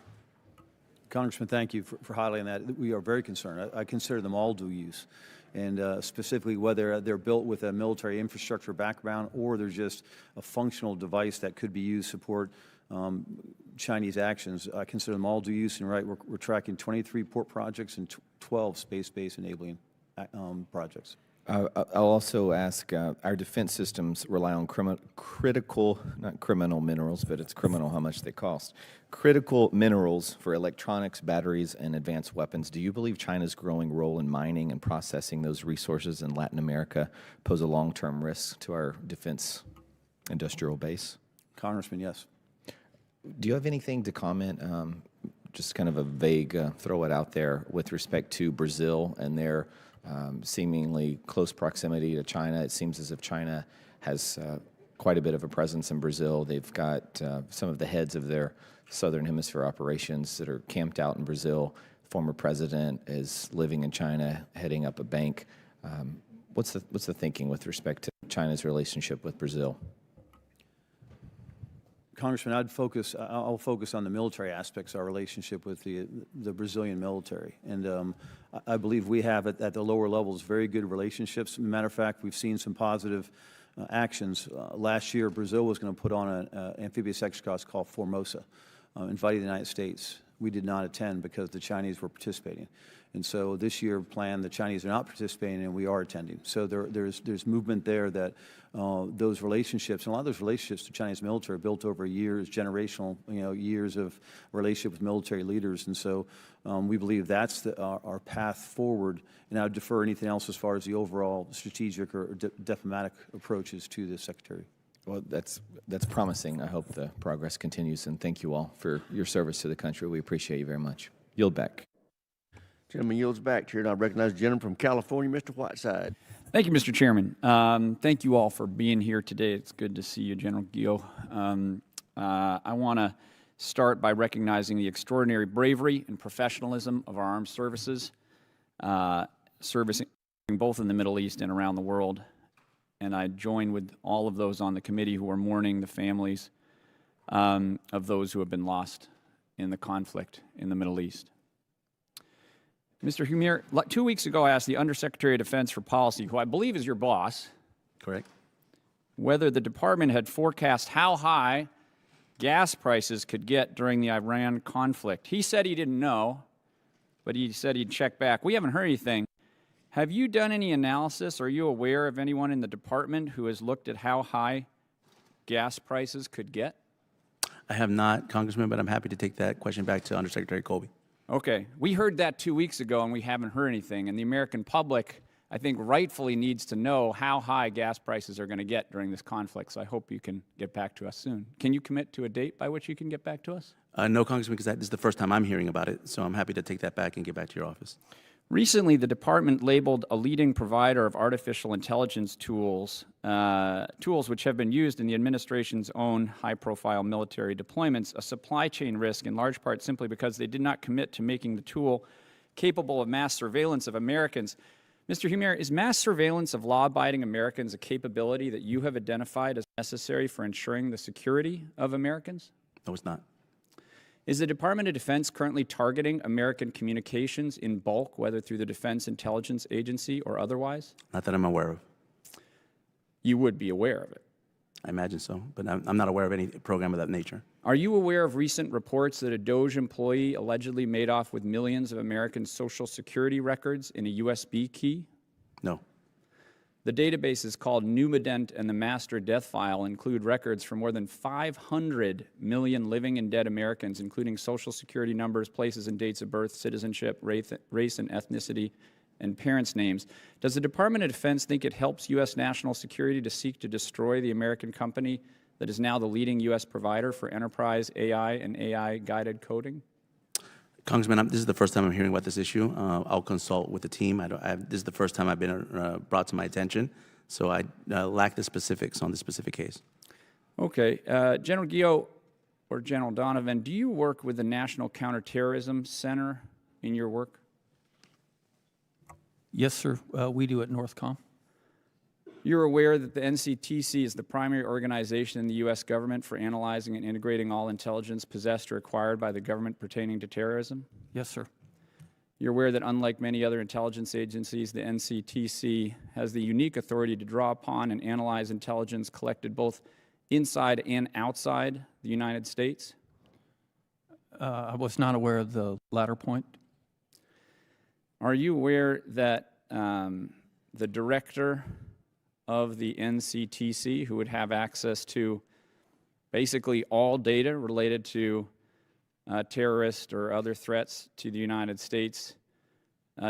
Congressman, thank you for highlighting that. We are very concerned. I consider them all dual use, and specifically whether they're built with a military infrastructure background or they're just a functional device that could be used to support Chinese actions. I consider them all dual use, and we're tracking 23 port projects and 12 space-based enabling projects. I'll also ask, our defense systems rely on critical, not criminal minerals, but it's criminal how much they cost, critical minerals for electronics, batteries, and advanced weapons. Do you believe China's growing role in mining and processing those resources in Latin America pose a long-term risk to our defense industrial base? Congressman, yes. Do you have anything to comment, just kind of a vague, throw it out there, with respect to Brazil and their seemingly close proximity to China? It seems as if China has quite a bit of a presence in Brazil. They've got some of the heads of their Southern Hemisphere operations that are camped out in Brazil. The former president is living in China, heading up a bank. What's the thinking with respect to China's relationship with Brazil? Congressman, I'll focus on the military aspects of our relationship with the Brazilian military. And I believe we have at the lower levels very good relationships. As a matter of fact, we've seen some positive actions. Last year, Brazil was going to put on an amphibious exercise called Formosa, inviting the United States. We did not attend because the Chinese were participating. And so this year planned, the Chinese are not participating and we are attending. So there's movement there that those relationships, and a lot of those relationships to Chinese military are built over years, generational, years of relationship with military leaders. And so we believe that's our path forward. And I would defer anything else as far as the overall strategic or diplomatic approaches to the Secretary. Well, that's promising. I hope the progress continues, and thank you all for your service to the country. We appreciate you very much. Yield back. Gentleman yields back, Chair, and I recognize the gentleman from California, Mr. Whiteside. Thank you, Mr. Chairman. Thank you all for being here today. It's good to see you, General Guillot. I want to start by recognizing the extraordinary bravery and professionalism of our armed services, servicing both in the Middle East and around the world. And I join with all of those on the committee who are mourning the families of those who have been lost in the conflict in the Middle East. Mr. Humir, 2 weeks ago I asked the Undersecretary of Defense for Policy, who I believe is your boss, Correct. whether the department had forecast how high gas prices could get during the Iran conflict. He said he didn't know, but he said he'd check back. We haven't heard anything. Have you done any analysis? Are you aware of anyone in the department who has looked at how high gas prices could get? I have not, Congressman, but I'm happy to take that question back to Undersecretary Colby. Okay. We heard that 2 weeks ago, and we haven't heard anything. And the American public, I think, rightfully needs to know how high gas prices are going to get during this conflict. So I hope you can get back to us soon. Can you commit to a date by which you can get back to us? No, Congressman, because this is the first time I'm hearing about it, so I'm happy to take that back and get back to your office. Recently, the department labeled a leading provider of artificial intelligence tools, tools which have been used in the administration's own high-profile military deployments, a supply chain risk in large part simply because they did not commit to making the tool capable of mass surveillance of Americans. Mr. Humir, is mass surveillance of law-abiding Americans a capability that you have identified as necessary for ensuring the security of Americans? No, it's not. Is the Department of Defense currently targeting American communications in bulk, whether through the Defense Intelligence Agency or otherwise? Not that I'm aware of. You would be aware of it. I imagine so, but I'm not aware of any program of that nature. Are you aware of recent reports that a DOJ employee allegedly made off with millions of American Social Security records in a USB key? No. The databases called Numident and the Master Death File include records for more than 500 million living and dead Americans, including Social Security numbers, places and dates of birth, citizenship, race and ethnicity, and parents' names. Does the Department of Defense think it helps U.S. national security to seek to destroy the American company that is now the leading U.S. provider for enterprise AI and AI-guided coding? Congressman, this is the first time I'm hearing about this issue. I'll consult with the team. This is the first time I've been brought to my attention, so I lack the specifics on this specific case. Okay. General Guillot or General Donovan, do you work with the National Counterterrorism Center in your work? Yes, sir. We do at Northcom. You're aware that the NCTC is the primary organization in the U.S. government for analyzing and integrating all intelligence possessed or acquired by the government pertaining to terrorism? Yes, sir. You're aware that unlike many other intelligence agencies, the NCTC has the unique authority to draw upon and analyze intelligence collected both inside and outside the United States? I was not aware of the latter point. Are you aware that the director of the NCTC, who would have access to basically all data related to terrorist or other threats to the United States,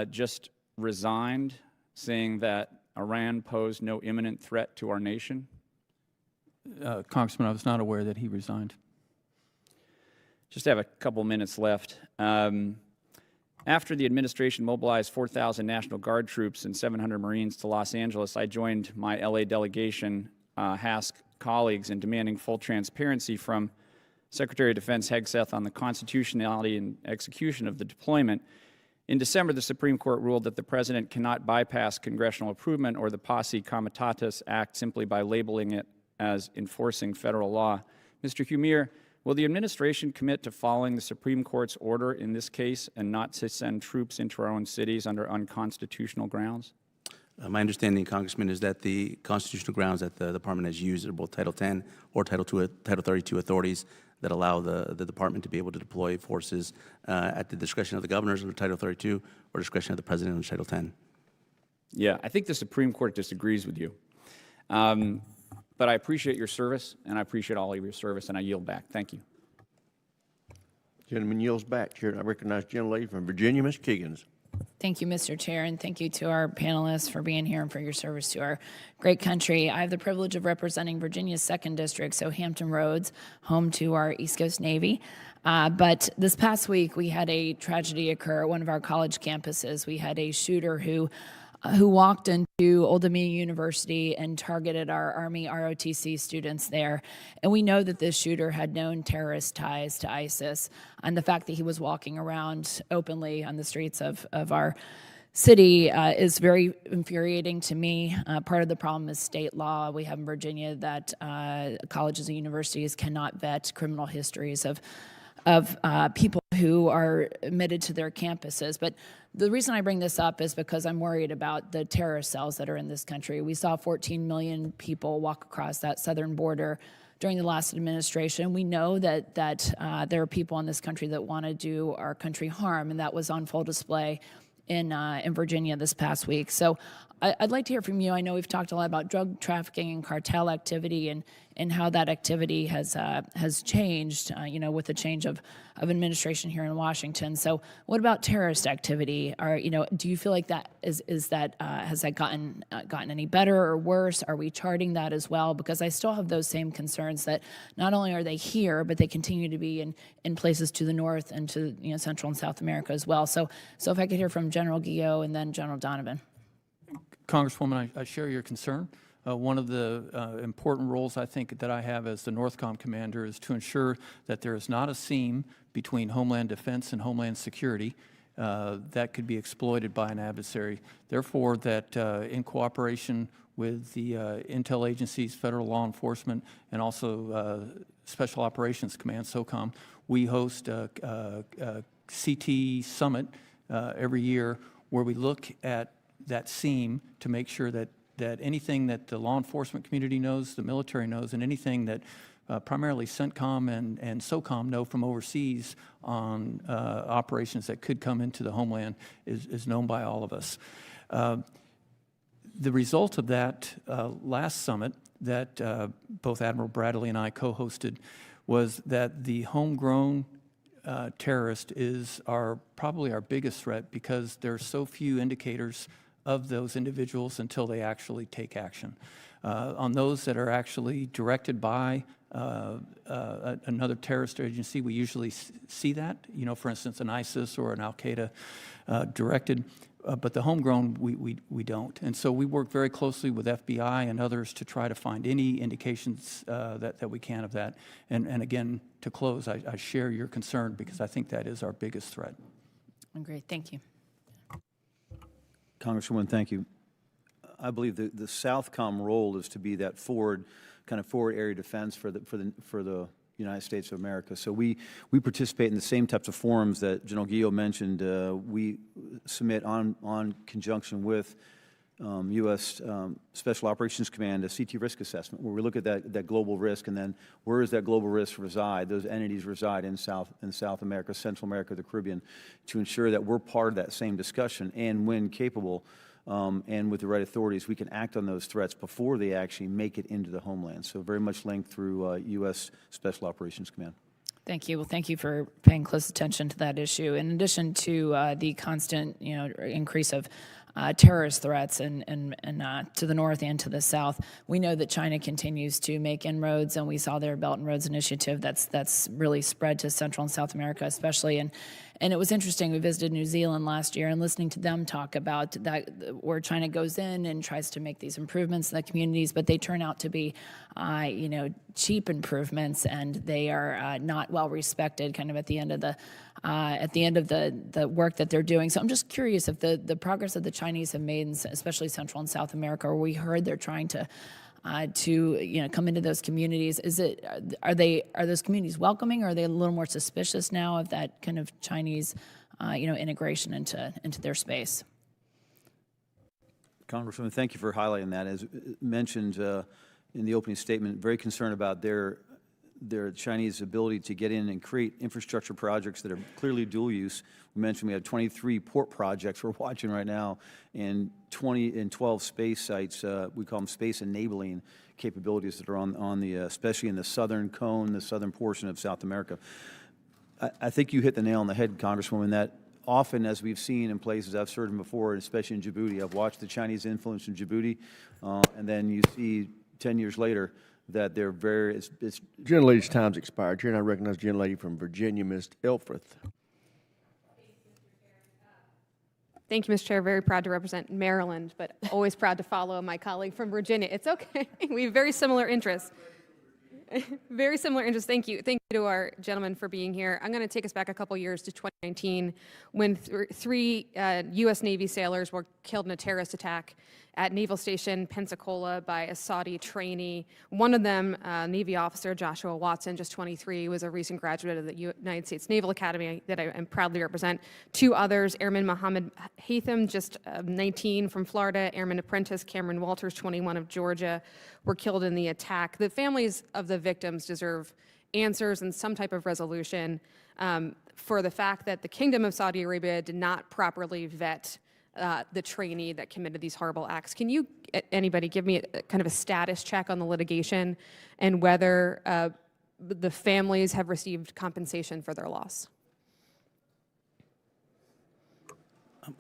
just resigned, saying that Iran posed no imminent threat to our nation? Congressman, I was not aware that he resigned. Just have a couple minutes left. After the administration mobilized 4,000 National Guard troops and 700 Marines to Los Angeles, I joined my LA delegation, HASC colleagues, in demanding full transparency from Secretary of Defense Hegseth on the constitutionality and execution of the deployment. In December, the Supreme Court ruled that the President cannot bypass congressional approval or the Posse Comitatus Act simply by labeling it as enforcing federal law. Mr. Humir, will the administration commit to following the Supreme Court's order in this case and not to send troops into our own cities under unconstitutional grounds? My understanding, Congressman, is that the constitutional grounds that the Department has used are both Title 10 or Title 32 authorities that allow the Department to be able to deploy forces at the discretion of the governors under Title 32 or discretion of the President under Title 10. Yeah, I think the Supreme Court disagrees with you. But I appreciate your service, and I appreciate all of your service, and I yield back. Thank you. Gentleman yields back. Chair, I recognize the gentlelady from Virginia, Ms. Kiggins. Thank you, Mr. Chair, and thank you to our panelists for being here and for your service to our great country. I have the privilege of representing Virginia's 2nd District, so Hampton Roads, home to our East Coast Navy. But this past week, we had a tragedy occur at one of our college campuses. We had a shooter who walked into Old Dominion University and targeted our Army ROTC students there. And we know that this shooter had known terrorist ties to ISIS. And the fact that he was walking around openly on the streets of our city is very infuriating to me. Part of the problem is state law. We have in Virginia that colleges and universities cannot vet criminal histories of people who are admitted to their campuses. But the reason I bring this up is because I'm worried about the terrorist cells that are in this country. We saw 14 million people walk across that southern border during the last administration. We know that there are people in this country that want to do our country harm, and that was on full display in Virginia this past week. So I'd like to hear from you. I know we've talked a lot about drug trafficking and cartel activity and how that activity has changed, with the change of administration here in Washington. So what about terrorist activity? Do you feel like that has that gotten any better or worse? Are we charting that as well? Because I still have those same concerns that not only are they here, but they continue to be in places to the north and to Central and South America as well. So if I could hear from General Guillot and then General Donovan. Congresswoman, I share your concern. One of the important roles I think that I have as the NORTHCOM commander is to ensure that there is not a seam between Homeland Defense and Homeland Security that could be exploited by an adversary. Therefore, that in cooperation with the intel agencies, federal law enforcement, and also Special Operations Command, SOCOM, we host a CT Summit every year where we look at that seam to make sure that anything that the law enforcement community knows, the military knows, and anything that primarily CENTCOM and SOCOM know from overseas on operations that could come into the homeland is known by all of us. The result of that last summit that both Admiral Bradley and I co-hosted was that the homegrown terrorist is probably our biggest threat because there are so few indicators of those individuals until they actually take action. On those that are actually directed by another terrorist agency, we usually see that, for instance, an ISIS or an Al-Qaeda directed, but the homegrown, we don't. And so we work very closely with FBI and others to try to find any indications that we can of that. And again, to close, I share your concern because I think that is our biggest threat. Great, thank you. Congresswoman, thank you. I believe the Southcom role is to be that forward area defense for the United States of America. So we participate in the same types of forums that General Guillot mentioned. We submit on conjunction with U.S. Special Operations Command a CT risk assessment where we look at that global risk and then where does that global risk reside, those entities reside in South America, Central America, the Caribbean, to ensure that we're part of that same discussion and when capable and with the right authorities, we can act on those threats before they actually make it into the homeland. So very much linked through U.S. Special Operations Command. Thank you. Well, thank you for paying close attention to that issue. In addition to the constant, increase of terrorist threats and to the north and to the south, we know that China continues to make inroads, and we saw their Belt and Roads Initiative that's really spread to Central and South America, especially. And it was interesting. We visited New Zealand last year, and listening to them talk about that, where China goes in and tries to make these improvements in the communities, but they turn out to be, cheap improvements, and they are not well respected. Kind of at the end of the work that they're doing. So I'm just curious if the progress that the Chinese have made, especially Central and South America, where we heard they're trying to come into those communities. Are those communities welcoming, or are they a little more suspicious now of that kind of Chinese, integration into their space? Congresswoman, thank you for highlighting that. As mentioned in the opening statement, very concerned about their Chinese ability to get in and create infrastructure projects that are clearly dual use. We mentioned we have 23 port projects we're watching right now, and 12 space sites. We call them space enabling capabilities that are on the, especially in the southern cone, the southern portion of South America. I think you hit the nail on the head, Congresswoman, that often, as we've seen in places I've served in before, especially in Djibouti, I've watched the Chinese influence in Djibouti, and then you see 10 years later that they're very, it's Gentlelady's time's expired. Chair, and I recognize the gentlelady from Virginia, Ms. Elfreth. Thank you, Mr. Chair. Very proud to represent Maryland, but always proud to follow my colleague from Virginia. It's okay. We have very similar interests. Very similar interests. Thank you. Thank you to our gentleman for being here. I'm going to take us back a couple years to 2019 when three U.S. Navy sailors were killed in a terrorist attack at Naval Station Pensacola by a Saudi trainee. One of them, Navy officer Joshua Watson, just 23, was a recent graduate of the United States Naval Academy that I proudly represent. Two others, Airman Mohammed Haitham, just 19 from Florida, Airman Apprentice Cameron Walters, 21 of Georgia, were killed in the attack. The families of the victims deserve answers and some type of resolution for the fact that the Kingdom of Saudi Arabia did not properly vet the trainee that committed these horrible acts. Can you, anybody, give me kind of a status check on the litigation and whether the families have received compensation for their loss?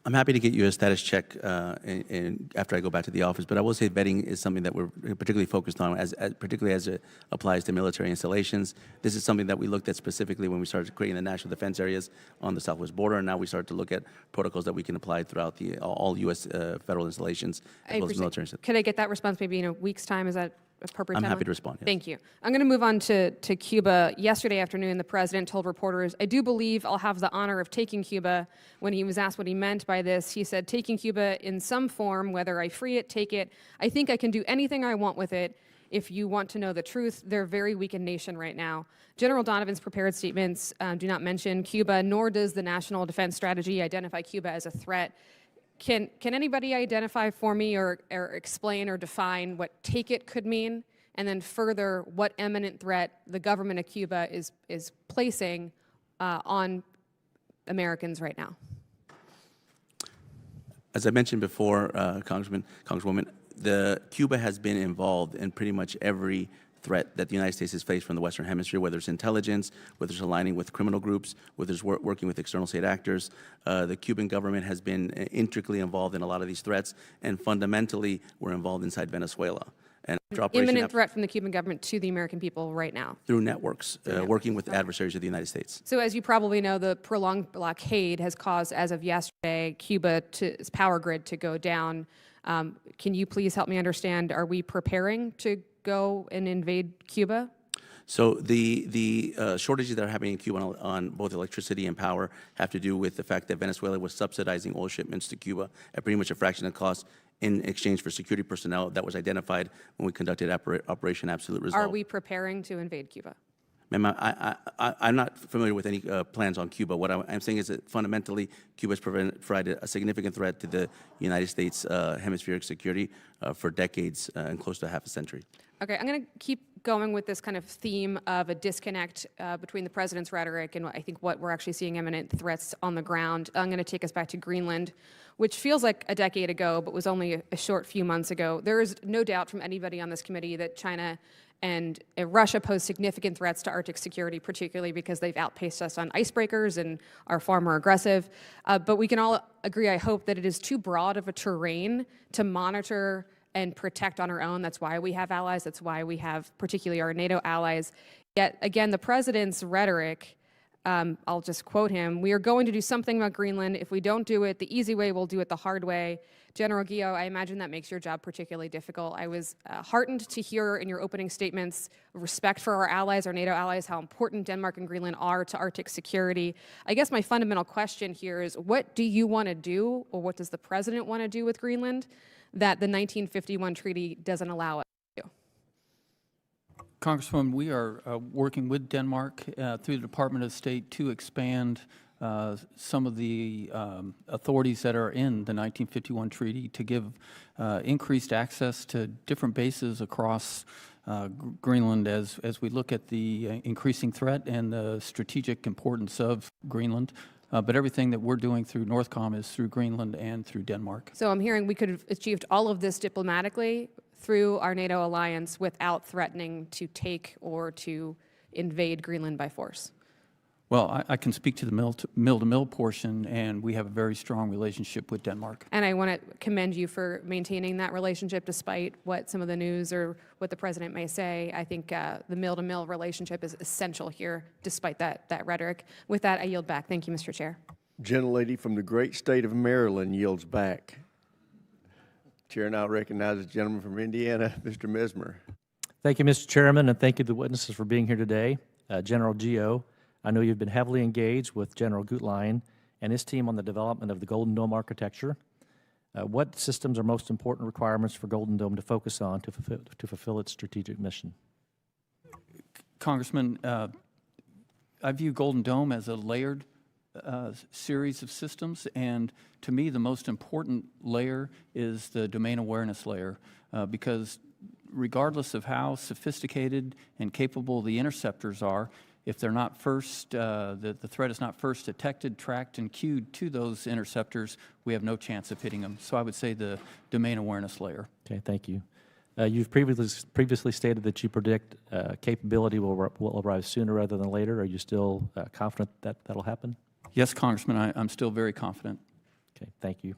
I'm happy to get you a status check after I go back to the office, but I will say vetting is something that we're particularly focused on, particularly as it applies to military installations. This is something that we looked at specifically when we started creating the national defense areas on the southwest border, and now we start to look at protocols that we can apply throughout all U.S. federal installations as well as military installations. Could I get that response maybe in a week's time? Is that appropriate? I'm timeline? happy to respond. Yes. Thank you. I'm going to move on to Cuba. Yesterday afternoon, the president told reporters, "I do believe I'll have the honor of taking Cuba." When he was asked what he meant by this, he said, "Taking Cuba in some form, whether I free it, take it. I think I can do anything I want with it. If you want to know the truth, they're a very weakened nation right now." General Donovan's prepared statements do not mention Cuba, nor does the National Defense Strategy identify Cuba as a threat. Can anybody identify for me or explain or define what take it could mean? And then further, what imminent threat the government of Cuba is placing on Americans right now? As I mentioned before, Congresswoman, Cuba has been involved in pretty much every threat that the United States has faced from the Western Hemisphere, whether it's intelligence, whether it's aligning with criminal groups, whether it's working with external state actors. The Cuban government has been intricately involved in a lot of these threats, and fundamentally, we're involved inside Venezuela. And Imminent threat from the Cuban government to the American people right now. Through networks, working with adversaries of the United States. So as you probably know, the prolonged blockade has caused, as of yesterday, Cuba's power grid to go down. Can you please help me understand, are we preparing to go and invade Cuba? So the shortages that are happening in Cuba on both electricity and power have to do with the fact that Venezuela was subsidizing oil shipments to Cuba at pretty much a fraction of the cost in exchange for security personnel that was identified when we conducted Operation Absolute Resolve. Are we preparing to invade Cuba? Ma'am, I'm not familiar with any plans on Cuba. What I'm saying is that fundamentally, Cuba has provided a significant threat to the United States hemispheric security for decades and close to half a century. Okay, I'm going to keep going with this kind of theme of a disconnect between the president's rhetoric and I think what we're actually seeing imminent threats on the ground. I'm going to take us back to Greenland, which feels like a decade ago, but was only a short few months ago. There is no doubt from anybody on this committee that China and Russia pose significant threats to Arctic security, particularly because they've outpaced us on icebreakers and are far more aggressive. But we can all agree, I hope, that it is too broad of a terrain to monitor and protect on our own. That's why we have allies. That's why we have particularly our NATO allies. Yet, again, the president's rhetoric, I'll just quote him, "We are going to do something about Greenland. If we don't do it the easy way, we'll do it the hard way." General Guillot, I imagine that makes your job particularly difficult. I was heartened to hear in your opening statements respect for our allies, our NATO allies, how important Denmark and Greenland are to Arctic security. I guess my fundamental question here is, what do you want to do, or what does the president want to do with Greenland that the 1951 treaty doesn't allow us to do? Congresswoman, we are working with Denmark through the Department of State to expand some of the authorities that are in the 1951 treaty to give increased access to different bases across Greenland as we look at the increasing threat and the strategic importance of Greenland. But everything that we're doing through NORTHCOM is through Greenland and through Denmark. So I'm hearing we could have achieved all of this diplomatically through our NATO alliance without threatening to take or to invade Greenland by force. Well, I can speak to the mill-to-mill portion, and we have a very strong relationship with Denmark. And I want to commend you for maintaining that relationship despite what some of the news or what the president may say. I think the mill-to-mill relationship is essential here, despite that rhetoric. With that, I yield back. Thank you, Mr. Chair. Gentlelady from the great state of Maryland yields back. Chair now recognizes the gentleman from Indiana, Mr. Mesmer. Thank you, Mr. Chairman, and thank you to the witnesses for being here today. General Guillot, I know you've been heavily engaged with General Gutlein and his team on the development of the Golden Dome architecture. What systems are most important requirements for Golden Dome to focus on to fulfill its strategic mission? Congressman, I view Golden Dome as a layered series of systems, and to me the most important layer is the domain awareness layer, because regardless of how sophisticated and capable the interceptors are, if they're not first, the threat is not first detected, tracked, and queued to those interceptors, we have no chance of hitting them. So I would say the domain awareness layer. Okay, thank you. You've previously stated that you predict capability will arrive sooner rather than later. Are you still confident that that'll happen? Yes, Congressman, I'm still very confident. Okay, thank you.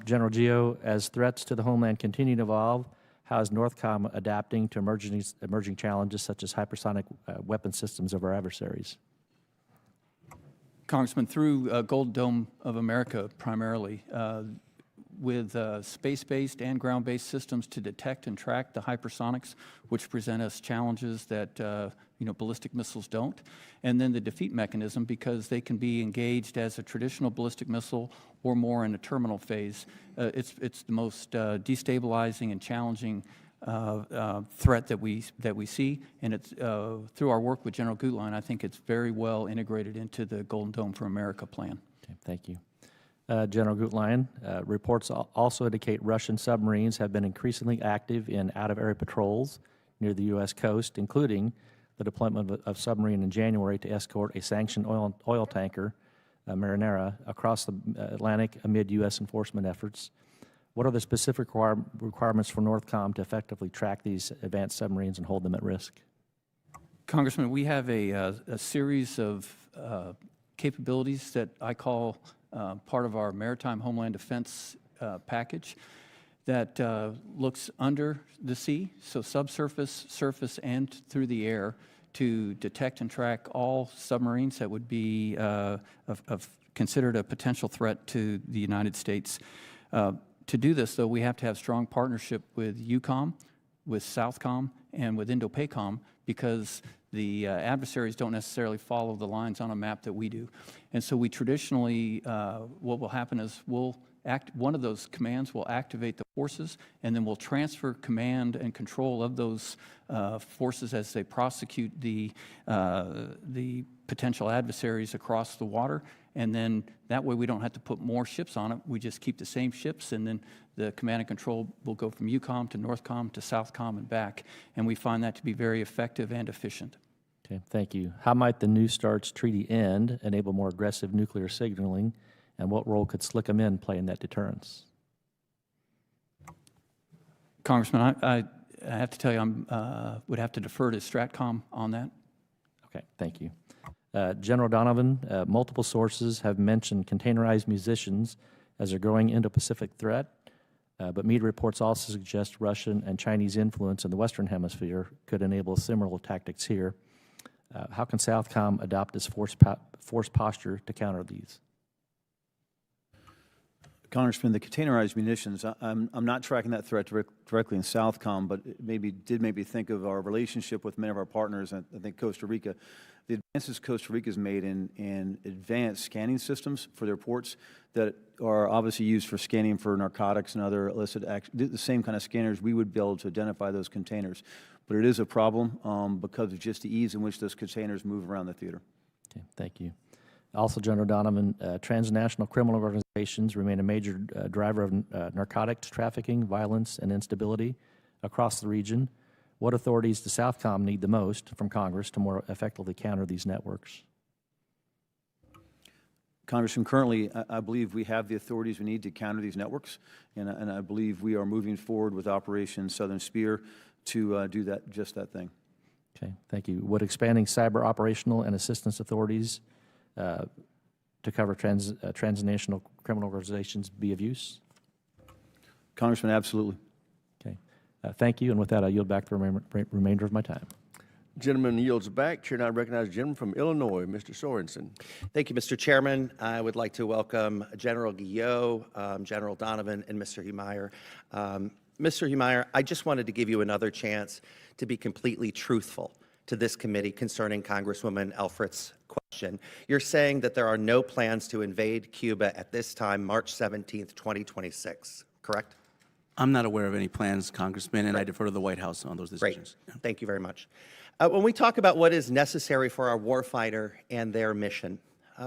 General Geo, as threats to the homeland continue to evolve, how is NORTHCOM adapting to emerging challenges such as hypersonic weapon systems of our adversaries? Congressman, through Golden Dome of America primarily, with space-based and ground-based systems to detect and track the hypersonics, which present us challenges that ballistic missiles don't, and then the defeat mechanism, because they can be engaged as a traditional ballistic missile or more in a terminal phase. It's the most destabilizing and challenging threat that we see, and it's through our work with General Gutlein, I think it's very well integrated into the Golden Dome for America plan. Okay, thank you. General Gutlein, reports also indicate Russian submarines have been increasingly active in out-of-area patrols near the U.S. coast, including the deployment of submarine in January to escort a sanctioned oil tanker, Marinera, across the Atlantic amid U.S. enforcement efforts. What are the specific requirements for NORTHCOM to effectively track these advanced submarines and hold them at risk? Congressman, we have a series of capabilities that I call part of our maritime homeland defense package that looks under the sea, so subsurface, surface, and through the air, to detect and track all submarines that would be considered a potential threat to the United States. To do this, though, we have to have strong partnership with EUCOM, with SOUTHCOM, and with INDOPACOM, because the adversaries don't necessarily follow the lines on a map that we do. And so we traditionally, what will happen is one of those commands will activate the forces, and then we'll transfer command and control of those forces as they prosecute the potential adversaries across the water. And then that way we don't have to put more ships on it. We just keep the same ships, and then the command and control will go from EUCOM to NORTHCOM to SOUTHCOM and back. And we find that to be very effective and efficient. Okay, thank you. How might the New START's treaty end enable more aggressive nuclear signaling, and what role could Slick 'em In play in that deterrence? Congressman, I have to tell you, I would have to defer to STRATCOM on that. Okay, thank you. General Donovan, multiple sources have mentioned containerized munitions as a growing Indo-Pacific threat, but media reports also suggest Russian and Chinese influence in the Western Hemisphere could enable similar tactics here. How can SOUTHCOM adopt this force posture to counter these? Congressman, the containerized munitions, I'm not tracking that threat directly in SOUTHCOM, but it did make me think of our relationship with many of our partners, I think Costa Rica. The advances Costa Rica's made in advanced scanning systems for their ports that are obviously used for scanning for narcotics and other illicit acts, the same kind of scanners we would be able to identify those containers. But it is a problem because of just the ease in which those containers move around the theater. Okay, thank you. Also, General Donovan, transnational criminal organizations remain a major driver of narcotics trafficking, violence, and instability across the region. What authorities does SOUTHCOM need the most from Congress to more effectively counter these networks? Congressman, currently, I believe we have the authorities we need to counter these networks, and I believe we are moving forward with Operation Southern Spear to do just that thing. Okay, thank you. Would expanding cyber operational and assistance authorities to cover transnational criminal organizations be of use? Congressman, absolutely. Okay, thank you. And with that, I yield back the remainder of my time. Gentleman yields back. Chair now recognizes the gentleman from Illinois, Mr. Sorensen. Thank you, Mr. Chairman. I would like to welcome General Guillot, General Donovan, and Mr. Humeyer. Mr. Humeyer, I just wanted to give you another chance to be completely truthful to this committee concerning Congresswoman Elfritz's question. You're saying that there are no plans to invade Cuba at this time, March 17th, 2026, correct? I'm not aware of any plans, Congressman, and I defer to the White House on those decisions. Great. Thank you very much. When we talk about what is necessary for our warfighter and their mission,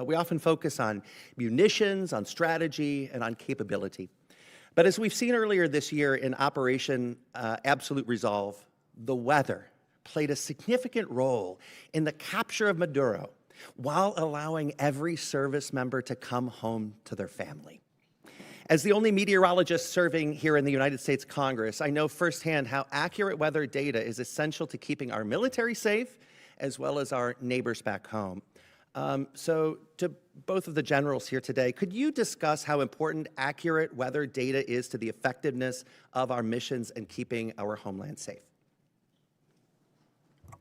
we often focus on munitions, on strategy, and on capability. But as we've seen earlier this year in Operation Absolute Resolve, the weather played a significant role in the capture of Maduro while allowing every service member to come home to their family. As the only meteorologist serving here in the United States Congress, I know firsthand how accurate weather data is essential to keeping our military safe as well as our neighbors back home. So to both of the generals here today, could you discuss how important accurate weather data is to the effectiveness of our missions and keeping our homeland safe?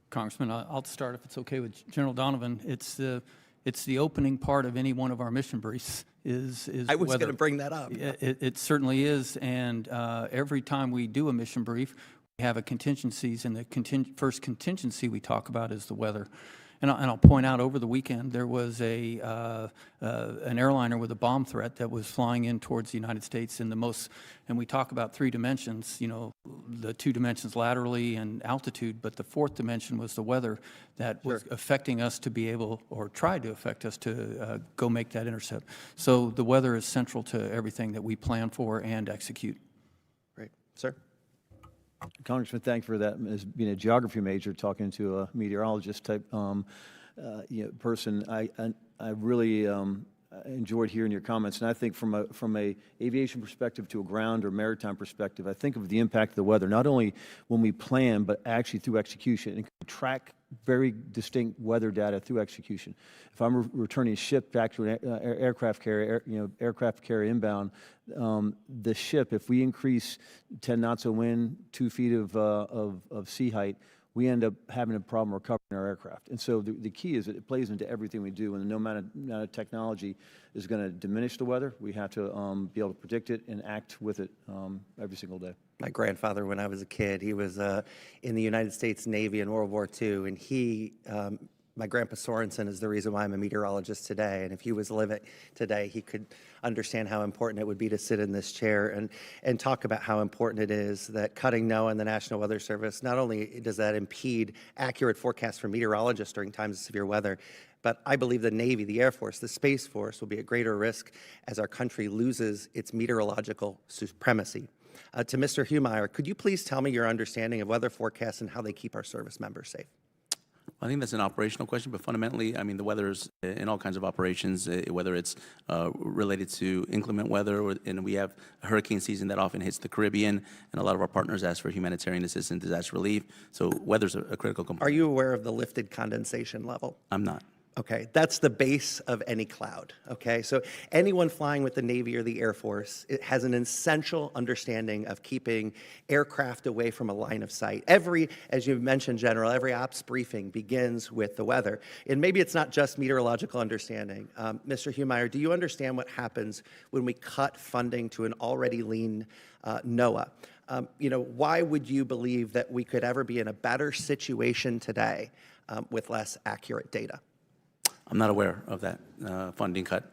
Congressman, I'll start if it's okay with General Donovan. It's the opening part of any one of our mission briefs is I was weather. going to bring that up. It certainly is, and every time we do a mission brief, we have a contingencies, and the first contingency we talk about is the weather. And I'll point out, over the weekend, there was an airliner with a bomb threat that was flying in towards the United States and we talk about 3 dimensions, you know, the 2 dimensions laterally and altitude, but the 4th dimension was the weather that was affecting us to be able, or tried to affect us to go make that intercept. So the weather is central to everything that we plan for and execute. Great. Sir? Congressman, thank you for that. As being a geography major, talking to a meteorologist type person, I really enjoyed hearing your comments. And I think from a aviation perspective to a ground or maritime perspective, I think of the impact of the weather, not only when we plan, but actually through execution, and track very distinct weather data through execution. If I'm returning a ship back to an aircraft carrier, aircraft carrier inbound, the ship, if we increase 10 knots of wind, 2 feet of sea height, we end up having a problem recovering our aircraft. And so the key is that it plays into everything we do, and no amount of technology is going to diminish the weather. We have to be able to predict it and act with it every single day. My grandfather, when I was a kid, he was in the United States Navy in World War II, and my grandpa Sorensen is the reason why I'm a meteorologist today. And if he was living today, he could understand how important it would be to sit in this chair and talk about how important it is that cutting NOAA and the National Weather Service, not only does that impede accurate forecasts for meteorologists during times of severe weather, but I believe the Navy, the Air Force, the Space Force will be at greater risk as our country loses its meteorological supremacy. To Mr. Humeyer, could you please tell me your understanding of weather forecasts and how they keep our service members safe? I think that's an operational question, but fundamentally, I mean, the weather is in all kinds of operations, whether it's related to inclement weather, and we have a hurricane season that often hits the Caribbean, and a lot of our partners ask for humanitarian assistance, disaster relief. So weather's a critical component. Are you aware of the lifted condensation level? I'm not. Okay, that's the base of any cloud, okay? So anyone flying with the Navy or the Air Force, it has an essential understanding of keeping aircraft away from a line of sight. As you mentioned, General, every ops briefing begins with the weather. And maybe it's not just meteorological understanding. Mr. Humeyer, do you understand what happens when we cut funding to an already lean NOAA? Why would you believe that we could ever be in a better situation today with less accurate data? I'm not aware of that funding cut.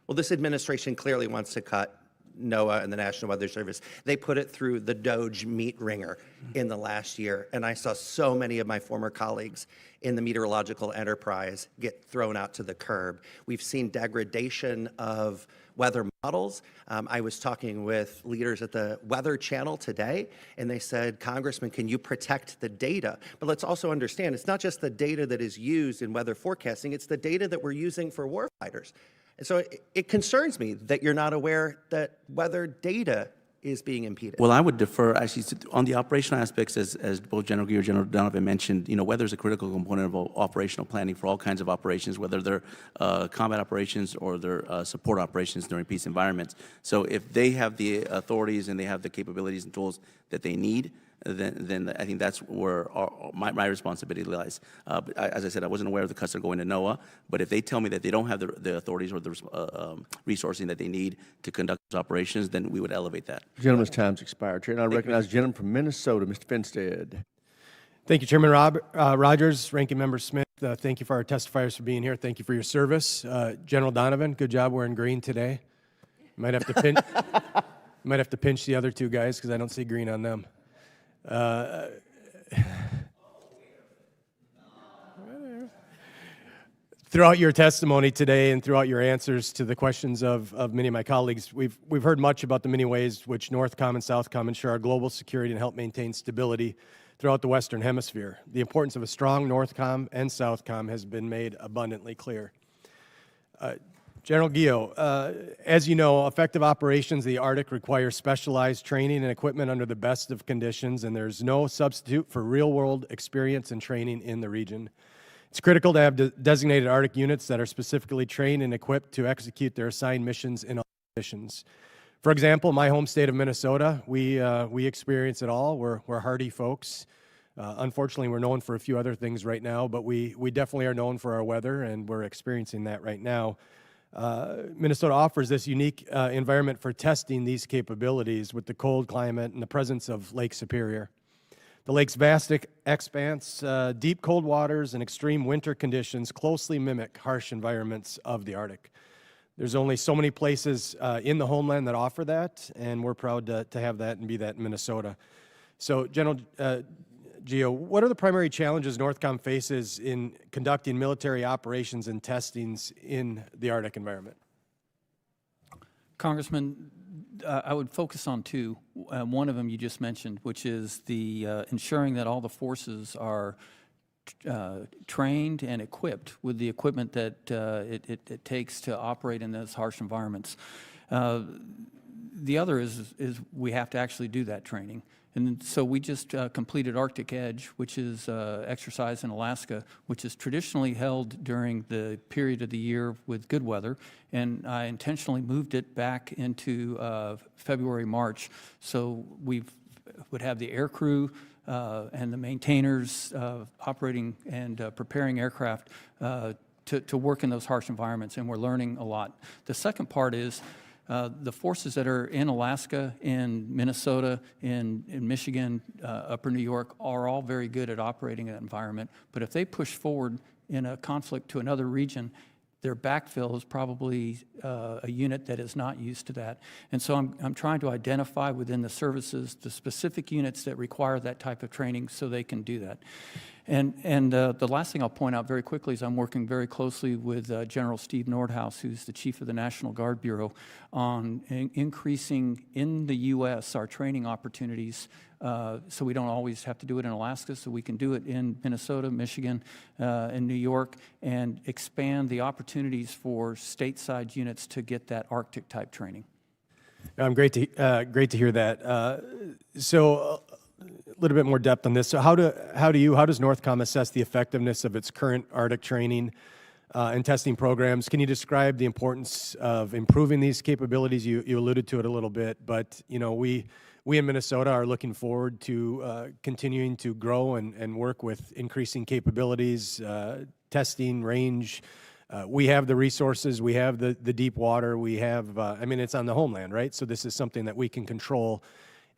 Well, this administration clearly wants to cut NOAA and the National Weather Service. They put it through the DOGE meat wringer in the last year, and I saw so many of my former colleagues in the meteorological enterprise get thrown out to the curb. We've seen degradation of weather models. I was talking with leaders at the Weather Channel today, and they said, Congressman, can you protect the data? But let's also understand, it's not just the data that is used in weather forecasting, it's the data that we're using for warfighters. And so it concerns me that you're not aware that weather data is being impeded. Well, I would defer actually on the operational aspects, as both General Geer and General Donovan mentioned. Weather is a critical component of operational planning for all kinds of operations, whether they're combat operations or they're support operations during peace environments. So if they have the authorities and they have the capabilities and tools that they need, then I think that's where my responsibility lies. But as I said, I wasn't aware of the cuts that are going to NOAA, but if they tell me that they don't have the authorities or the resourcing that they need to conduct those operations, then we would elevate that. Gentleman's time's expired. Chair, and I recognize the gentleman from Minnesota, Mr. Finstead. Thank you, Chairman Rogers, Ranking Member Smith. Thank you for our testifiers for being here. Thank you for your service. General Donovan, good job wearing green today. Might have to pinch the other two guys because I don't see green on them. Throughout your testimony today and throughout your answers to the questions of many of my colleagues, we've heard much about the many ways which NORTHCOM and SOUTHCOM ensure our global security and help maintain stability throughout the Western Hemisphere. The importance of a strong NORTHCOM and SOUTHCOM has been made abundantly clear. General Guillot, as you know, effective operations in the Arctic require specialized training and equipment under the best of conditions, and there's no substitute for real-world experience and training in the region. It's critical to have designated Arctic units that are specifically trained and equipped to execute their assigned missions in all conditions. For example, my home state of Minnesota, we experience it all. We're hardy folks. Unfortunately, we're known for a few other things right now, but we definitely are known for our weather, and we're experiencing that right now. Minnesota offers this unique environment for testing these capabilities with the cold climate and the presence of Lake Superior. The lake's vast expanse, deep cold waters, and extreme winter conditions closely mimic harsh environments of the Arctic. There's only so many places in the homeland that offer that, and we're proud to have that and be that in Minnesota. So, General Gio, what are the primary challenges NORTHCOM faces in conducting military operations and testings in the Arctic environment? Congressman, I would focus on two. One of them you just mentioned, which is the ensuring that all the forces are trained and equipped with the equipment that it takes to operate in those harsh environments. The other is we have to actually do that training. And so we just completed Arctic Edge, which is exercise in Alaska, which is traditionally held during the period of the year with good weather. And I intentionally moved it back into February, March. So we would have the air crew and the maintainers operating and preparing aircraft to work in those harsh environments, and we're learning a lot. The second part is the forces that are in Alaska, in Minnesota, in Michigan, Upper New York are all very good at operating in that environment. But if they push forward in a conflict to another region, their backfill is probably a unit that is not used to that. And so I'm trying to identify within the services the specific units that require that type of training so they can do that. And the last thing I'll point out very quickly is I'm working very closely with General Steve Nordhaus, who's the chief of the National Guard Bureau, on increasing in the U.S. our training opportunities so we don't always have to do it in Alaska, so we can do it in Minnesota, Michigan, and New York, and expand the opportunities for stateside units to get that Arctic-type training. Great to hear that. So a little bit more depth on this. So how does NORTHCOM assess the effectiveness of its current Arctic training and testing programs? Can you describe the importance of improving these capabilities? You alluded to it a little bit, but you know we in Minnesota are looking forward to continuing to grow and work with increasing capabilities, testing, range. We have the resources, we have the deep water, we have, I mean, it's on the homeland, right? So this is something that we can control.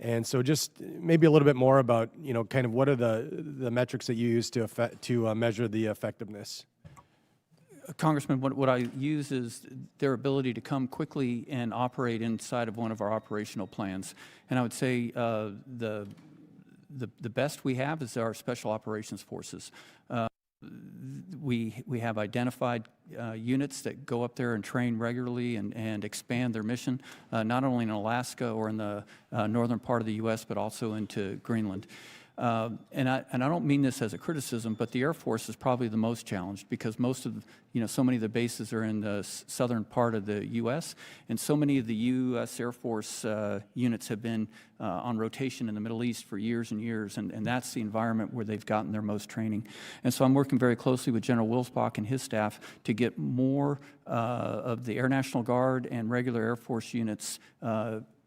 And so just maybe a little bit more about, you know, kind of what are the metrics that you use to measure the effectiveness? Congressman, what I use is their ability to come quickly and operate inside of one of our operational plans. And I would say the best we have is our Special Operations Forces. We have identified units that go up there and train regularly and expand their mission, not only in Alaska or in the northern part of the U.S., but also into Greenland. And I don't mean this as a criticism, but the Air Force is probably the most challenged because most of, so many of the bases are in the southern part of the U.S., and so many of the U.S. Air Force units have been on rotation in the Middle East for years and years, and that's the environment where they've gotten their most training. And so I'm working very closely with General Wilsbach and his staff to get more of the Air National Guard and regular Air Force units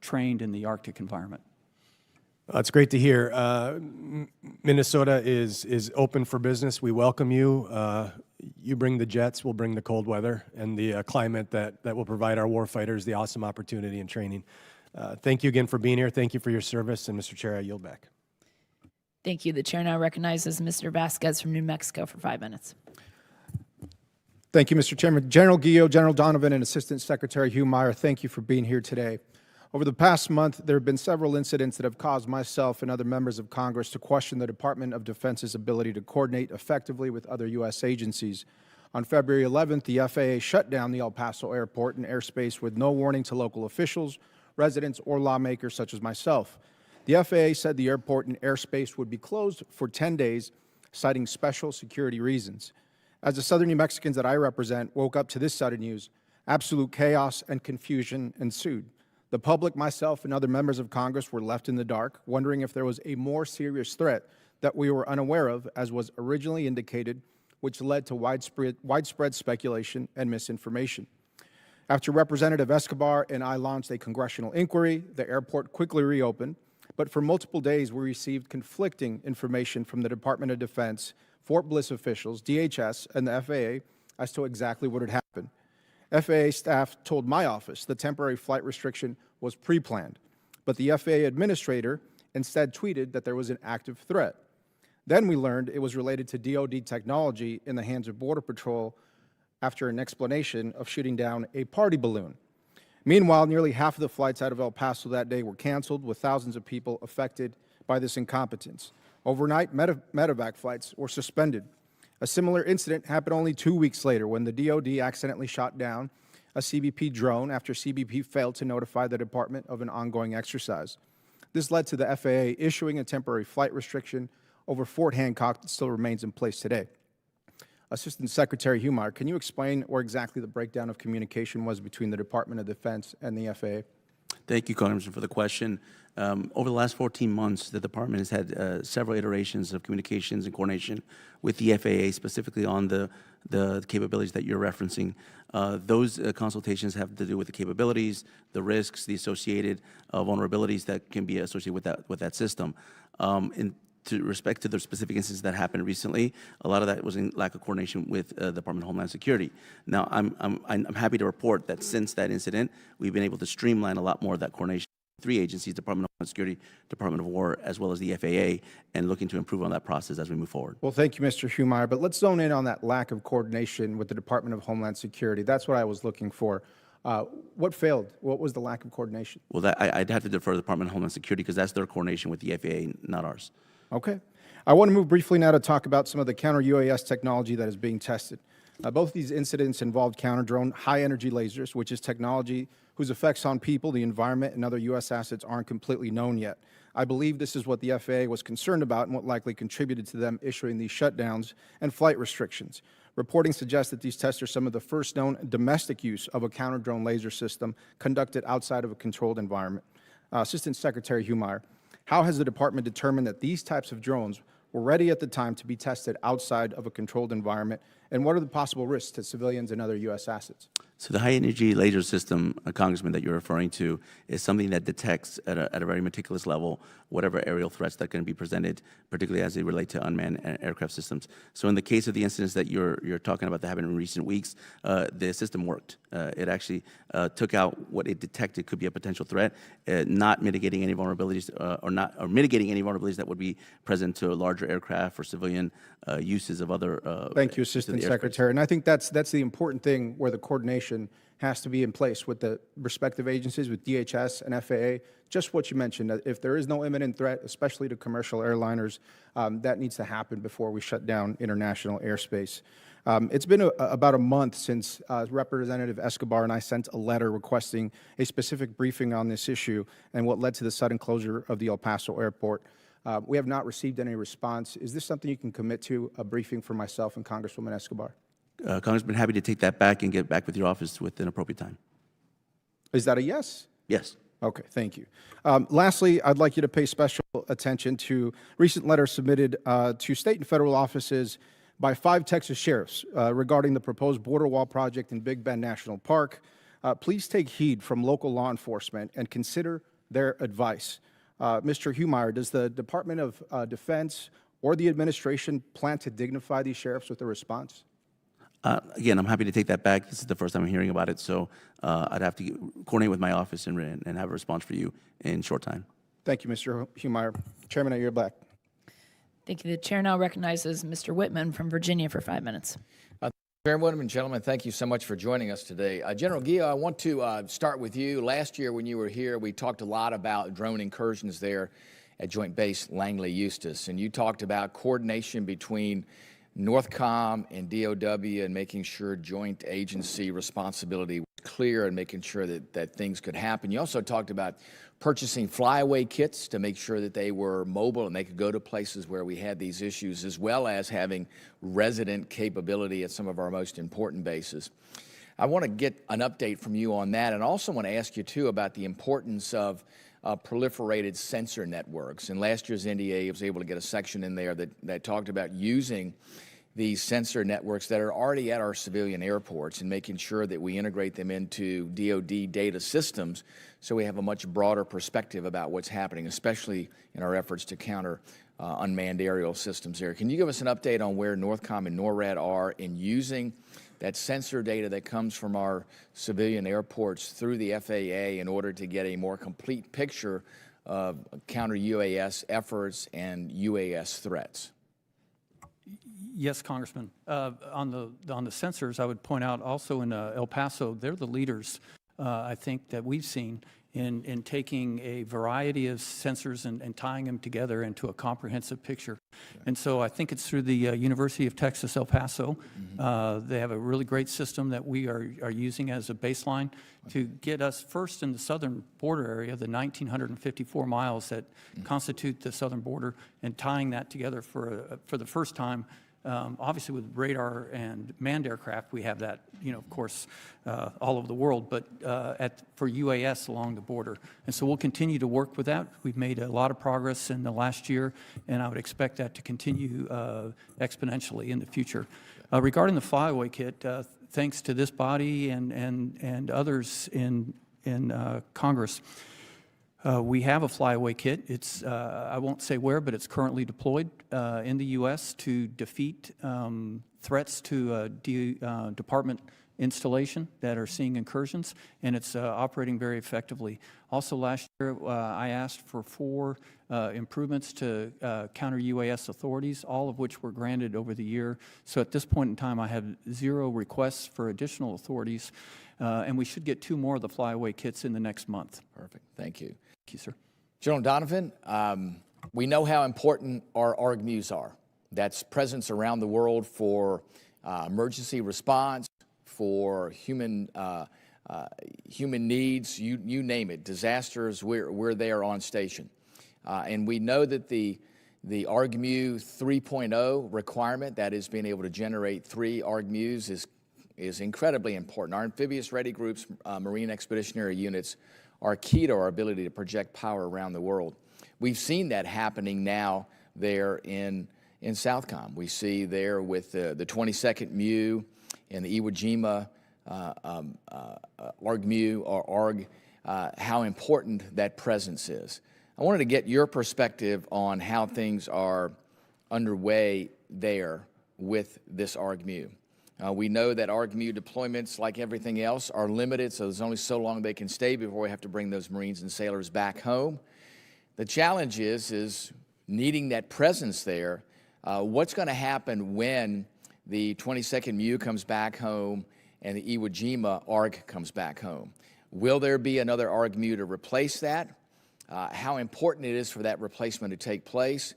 trained in the Arctic environment. That's great to hear. Minnesota is open for business. We welcome you. You bring the jets, we'll bring the cold weather and the climate that will provide our warfighters the awesome opportunity and training. Thank you again for being here. Thank you for your service. And Mr. Chair, I yield back. Thank you. The chair now recognizes Mr. Vasquez from New Mexico for 5 minutes. Thank you, Mr. Chairman. General Guillot, General Donovan, and Assistant Secretary Hugh Meyer, thank you for being here today. Over the past month, there have been several incidents that have caused myself and other members of Congress to question the Department of Defense's ability to coordinate effectively with other U.S. agencies. On February 11th, the FAA shut down the El Paso airport and airspace with no warning to local officials, residents, or lawmakers such as myself. The FAA said the airport and airspace would be closed for 10 days, citing special security reasons. As the Southern New Mexicans that I represent woke up to this sudden news, absolute chaos and confusion ensued. The public, myself, and other members of Congress were left in the dark, wondering if there was a more serious threat that we were unaware of, as was originally indicated, which led to widespread speculation and misinformation. After Representative Escobar and I launched a congressional inquiry, the airport quickly reopened, but for multiple days we received conflicting information from the Department of Defense, Fort Bliss officials, DHS, and the FAA as to exactly what had happened. FAA staff told my office the temporary flight restriction was pre-planned, but the FAA administrator instead tweeted that there was an active threat. Then we learned it was related to DoD technology in the hands of Border Patrol after an explanation of shooting down a party balloon. Meanwhile, nearly half of the flights out of El Paso that day were canceled, with thousands of people affected by this incompetence. Overnight, medevac flights were suspended. A similar incident happened only 2 weeks later when the DoD accidentally shot down a CBP drone after CBP failed to notify the department of an ongoing exercise. This led to the FAA issuing a temporary flight restriction over Fort Hancock that still remains in place today. Assistant Secretary Humeyer, can you explain where exactly the breakdown of communication was between the Department of Defense and the FAA? Thank you, Congressman, for the question. Over the last 14 months, the Department has had several iterations of communications and coordination with the FAA, specifically on the capabilities that you're referencing. Those consultations have to do with the capabilities, the risks, the associated vulnerabilities that can be associated with that system. To respect to the specific incidents that happened recently, a lot of that was in lack of coordination with the Department of Homeland Security. Now, I'm happy to report that since that incident, we've been able to streamline a lot more of that coordination. 3 agencies, Department of Homeland Security, Department of War, as well as the FAA, and looking to improve on that process as we move forward. Well, thank you, Mr. Humeyer, but let's zone in on that lack of coordination with the Department of Homeland Security. That's what I was looking for. What failed? What was the lack of coordination? Well, I'd have to defer to the Department of Homeland Security because that's their coordination with the FAA, not ours. Okay. I want to move briefly now to talk about some of the counter-UAS technology that is being tested. Both of these incidents involved counter-drone high-energy lasers, which is technology whose effects on people, the environment, and other U.S. assets aren't completely known yet. I believe this is what the FAA was concerned about and what likely contributed to them issuing these shutdowns and flight restrictions. Reporting suggests that these tests are some of the first known domestic use of a counter-drone laser system conducted outside of a controlled environment. Assistant Secretary Humeyer, how has the department determined that these types of drones were ready at the time to be tested outside of a controlled environment, and what are the possible risks to civilians and other U.S. assets? So the high-energy laser system, Congressman, that you're referring to is something that detects at a very meticulous level whatever aerial threats that can be presented, particularly as they relate to unmanned aircraft systems. So in the case of the incidents that you're talking about that happened in recent weeks, the system worked. It actually took out what it detected could be a potential threat, not mitigating any vulnerabilities or mitigating any vulnerabilities that would be present to larger aircraft or civilian uses of other. Thank you, Assistant Secretary. And I think that's the important thing where the coordination has to be in place with the respective agencies, with DHS and FAA. Just what you mentioned, that if there is no imminent threat, especially to commercial airliners, that needs to happen before we shut down international airspace. It's been about a month since Representative Escobar and I sent a letter requesting a specific briefing on this issue and what led to the sudden closure of the El Paso airport. We have not received any response. Is this something you can commit to, a briefing for myself and Congresswoman Escobar? Congressman, happy to take that back and get back with your office within appropriate time. Is that a yes? Yes. Okay, thank you. Lastly, I'd like you to pay special attention to recent letters submitted to state and federal offices by 5 Texas sheriffs regarding the proposed border wall project in Big Bend National Park. Please take heed from local law enforcement and consider their advice. Mr. Humeyer, does the Department of Defense or the administration plan to dignify these sheriffs with a response? Again, I'm happy to take that back. This is the first time I'm hearing about it, so I'd have to coordinate with my office and have a response for you in short time. Thank you, Mr. Humeyer. Chairman, I yield back. Thank you. The chair now recognizes Mr. Whitman from Virginia for 5 minutes. Chairman and gentlemen, thank you so much for joining us today. General Guillot, I want to start with you. Last year when you were here, we talked a lot about drone incursions there at Joint Base Langley-Eustis, and you talked about coordination between NORTHCOM and DOW and making sure joint agency responsibility was clear and making sure that things could happen. You also talked about purchasing flyaway kits to make sure that they were mobile and they could go to places where we had these issues, as well as having resident capability at some of our most important bases. I want to get an update from you on that, and also want to ask you, too, about the importance of proliferated sensor networks. In last year's NDA, I was able to get a section in there that talked about using these sensor networks that are already at our civilian airports and making sure that we integrate them into DoD data systems so we have a much broader perspective about what's happening, especially in our efforts to counter unmanned aerial systems there. Can you give us an update on where NORTHCOM and NORAD are in using that sensor data that comes from our civilian airports through the FAA in order to get a more complete picture of counter-UAS efforts and UAS threats? Yes, Congressman. On the sensors, I would point out also in El Paso, they're the leaders, I think, that we've seen in taking a variety of sensors and tying them together into a comprehensive picture. And so I think it's through the University of Texas, El Paso. They have a really great system that we are using as a baseline to get us first in the southern border area, the 1,954 miles that constitute the southern border, and tying that together for the first time. Obviously, with radar and manned aircraft, we have that, of course, all over the world, but for UAS along the border. And so we'll continue to work with that. We've made a lot of progress in the last year, and I would expect that to continue exponentially in the future. Regarding the flyaway kit, thanks to this body and others in Congress, we have a flyaway kit. It's, I won't say where, but it's currently deployed in the U.S. to defeat threats to department installation that are seeing incursions, and it's operating very effectively. Also last year, I asked for 4 improvements to counter-UAS authorities, all of which were granted over the year. So at this point in time, I have 0 requests for additional authorities, and we should get 2 more of the flyaway kits in the next month. Perfect. Thank you. Thank you, sir. General Donovan, we know how important our ARGMUs are. That's presence around the world for emergency response, for human needs, you name it, disasters, we're there on station. And we know that the ARGMU 3.0 requirement, that is being able to generate 3 ARGMUs, is incredibly important. Our amphibious ready groups, Marine Expeditionary Units, are key to our ability to project power around the world. We've seen that happening now there in Southcom. We see there with the 22nd MU and the Iwo Jima ARGMU or ARG, how important that presence is. I wanted to get your perspective on how things are underway there with this ARGMU. We know that ARGMU deployments, like everything else, are limited, so there's only so long they can stay before we have to bring those Marines and sailors back home. The challenge is needing that presence there. What's going to happen when the 22nd MU comes back home and the Iwo Jima ARG comes back home? Will there be another ARGMU to replace that? How important it is for that replacement to take place?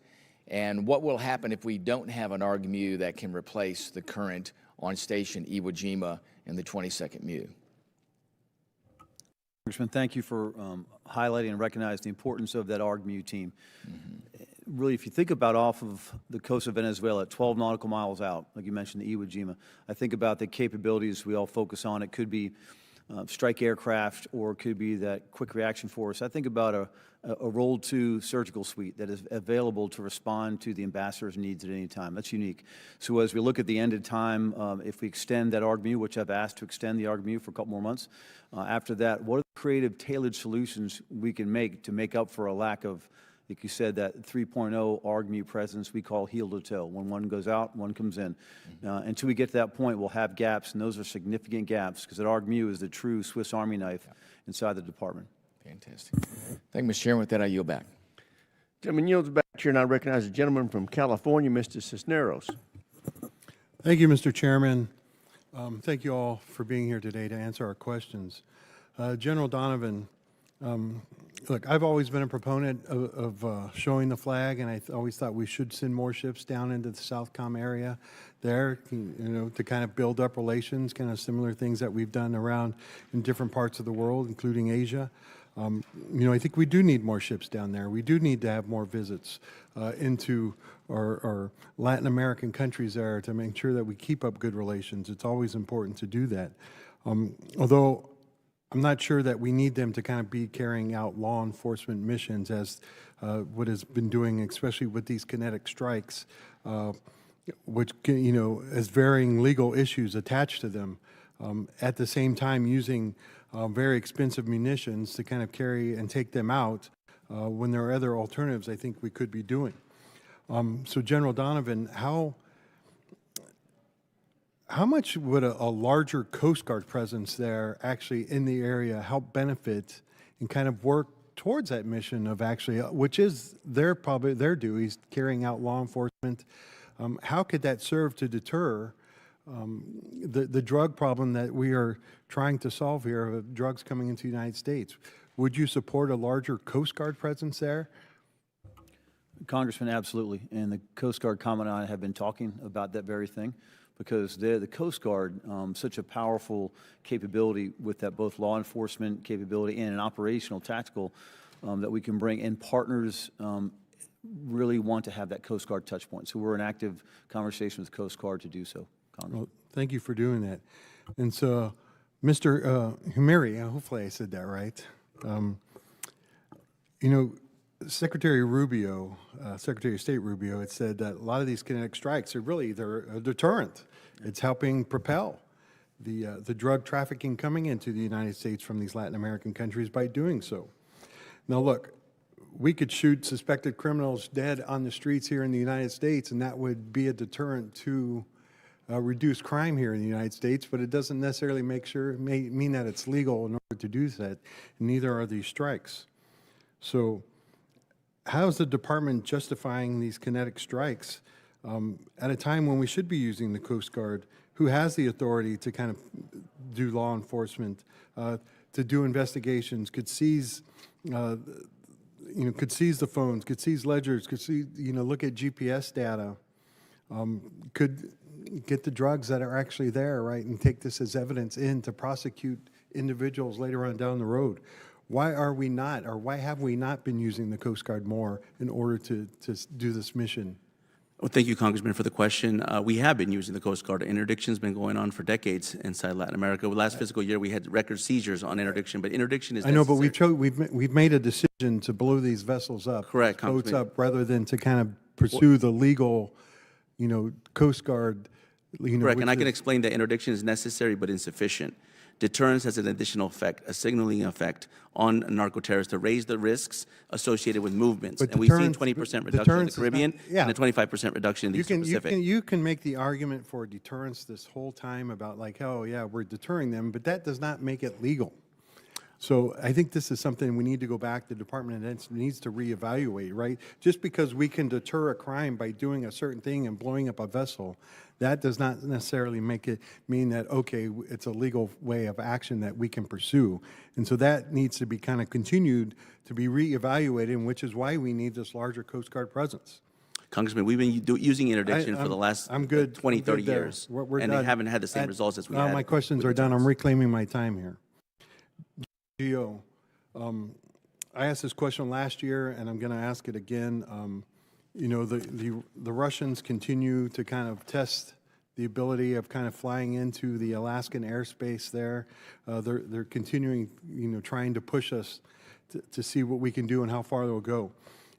And what will happen if we don't have an ARGMU that can replace the current on-station Iwo Jima and the 22nd MU? Congressman, thank you for highlighting and recognizing the importance of that ARGMU team. Really, if you think about off of the coast of Venezuela at 12 nautical miles out, like you mentioned, the Iwo Jima, I think about the capabilities we all focus on. It could be strike aircraft, or it could be that quick reaction force. I think about a Roll 2 surgical suite that is available to respond to the ambassador's needs at any time. That's unique. So as we look at the ended time, if we extend that ARGMU, which I've asked to extend the ARGMU for a couple more months, after that, what are the creative, tailored solutions we can make to make up for a lack of, like you said, that 3.0 ARGMU presence we call heel to toe. When one goes out, one comes in. Until we get to that point, we'll have gaps, and those are significant gaps, because that ARGMU is the true Swiss Army knife inside the department. Fantastic. Thank you, Mr. Chairman. With that, I yield back. Gentleman yields back here, and I recognize the gentleman from California, Mr. Cisneros. Thank you, Mr. Chairman. Thank you all for being here today to answer our questions. General Donovan, Look, I've always been a proponent of showing the flag, and I always thought we should send more ships down into the Southcom area there, to kind of build up relations, kind of similar things that we've done around in different parts of the world, including Asia. I think we do need more ships down there. We do need to have more visits into our Latin American countries there to make sure that we keep up good relations. It's always important to do that. Although I'm not sure that we need them to kind of be carrying out law enforcement missions as what has been doing, especially with these kinetic strikes, which, has varying legal issues attached to them. At the same time, using very expensive munitions to kind of carry and take them out when there are other alternatives I think we could be doing. So General Donovan, how much would a larger Coast Guard presence there actually in the area help benefit and kind of work towards that mission of actually, which is probably their duties, carrying out law enforcement? How could that serve to deter the drug problem that we are trying to solve here of drugs coming into the United States? Would you support a larger Coast Guard presence there? Congressman, absolutely. And the Coast Guard Commandant and I have been talking about that very thing, because the Coast Guard, such a powerful capability with that both law enforcement capability and an operational tactical that we can bring, and partners really want to have that Coast Guard touch point. So we're in active conversation with the Coast Guard to do so, Congressman. Well, thank you for doing that. And so, Mr. Humeri, hopefully I said that right. Secretary Rubio, Secretary of State Rubio, had said that a lot of these kinetic strikes they're a deterrent. It's helping propel the drug trafficking coming into the United States from these Latin American countries by doing so. Now look, we could shoot suspected criminals dead on the streets here in the United States, and that would be a deterrent to reduce crime here in the United States, but it doesn't necessarily mean that it's legal in order to do that, and neither are these strikes. So how is the department justifying these kinetic strikes at a time when we should be using the Coast Guard, who has the authority to kind of do law enforcement, to do investigations, could seize the phones, could seize ledgers, could look at GPS data, could get the drugs that are actually there, right, and take this as evidence in to prosecute individuals later on down the road. Why are we not, or why have we not been using the Coast Guard more in order to do this mission? Well, thank you, Congressman, for the question. We have been using the Coast Guard. Interdiction's been going on for decades inside Latin America. Last fiscal year, we had record seizures on interdiction, but interdiction is necessary. I know, but we've made a decision to blow these vessels up, correct, boats up, rather than to kind of pursue the legal, Coast Guard. Correct, and I can explain that interdiction is necessary but insufficient. Deterrence has an additional effect, a signaling effect on narco-terrorists to raise the risks associated with movements. But and we've seen 20% reduction in the Caribbean and a 25% reduction in the Eastern Pacific. You can make the argument for deterrence this whole time about like, oh yeah, we're deterring them, but that does not make it legal. So I think this is something we need to go back, the Department of Defense needs to reevaluate, right? Just because we can deter a crime by doing a certain thing and blowing up a vessel, that does not necessarily make it mean that, okay, it's a legal way of action that we can pursue. And so that needs to be kind of continued to be reevaluated, which is why we need this larger Coast Guard presence. Congressman, we've been using interdiction for the last 20, 30 years, and they haven't had the same results as we had. My questions are done. I'm reclaiming my time here. Gio, I asked this question last year, and I'm going to ask it again. The Russians continue to kind of test the ability of kind of flying into the Alaskan airspace there. They're continuing, trying to push us to see what we can do and how far they'll go.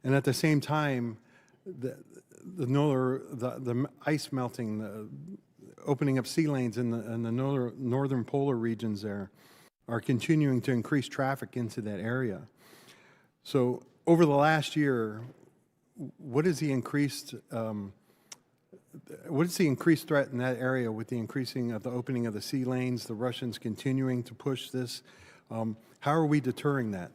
And at the same time, the ice melting, the opening up sea lanes in the northern polar regions there are continuing to increase traffic into that area. So over the last year, what is the increased threat in that area with the increasing of the opening of the sea lanes, the Russians continuing to push this? How are we deterring that?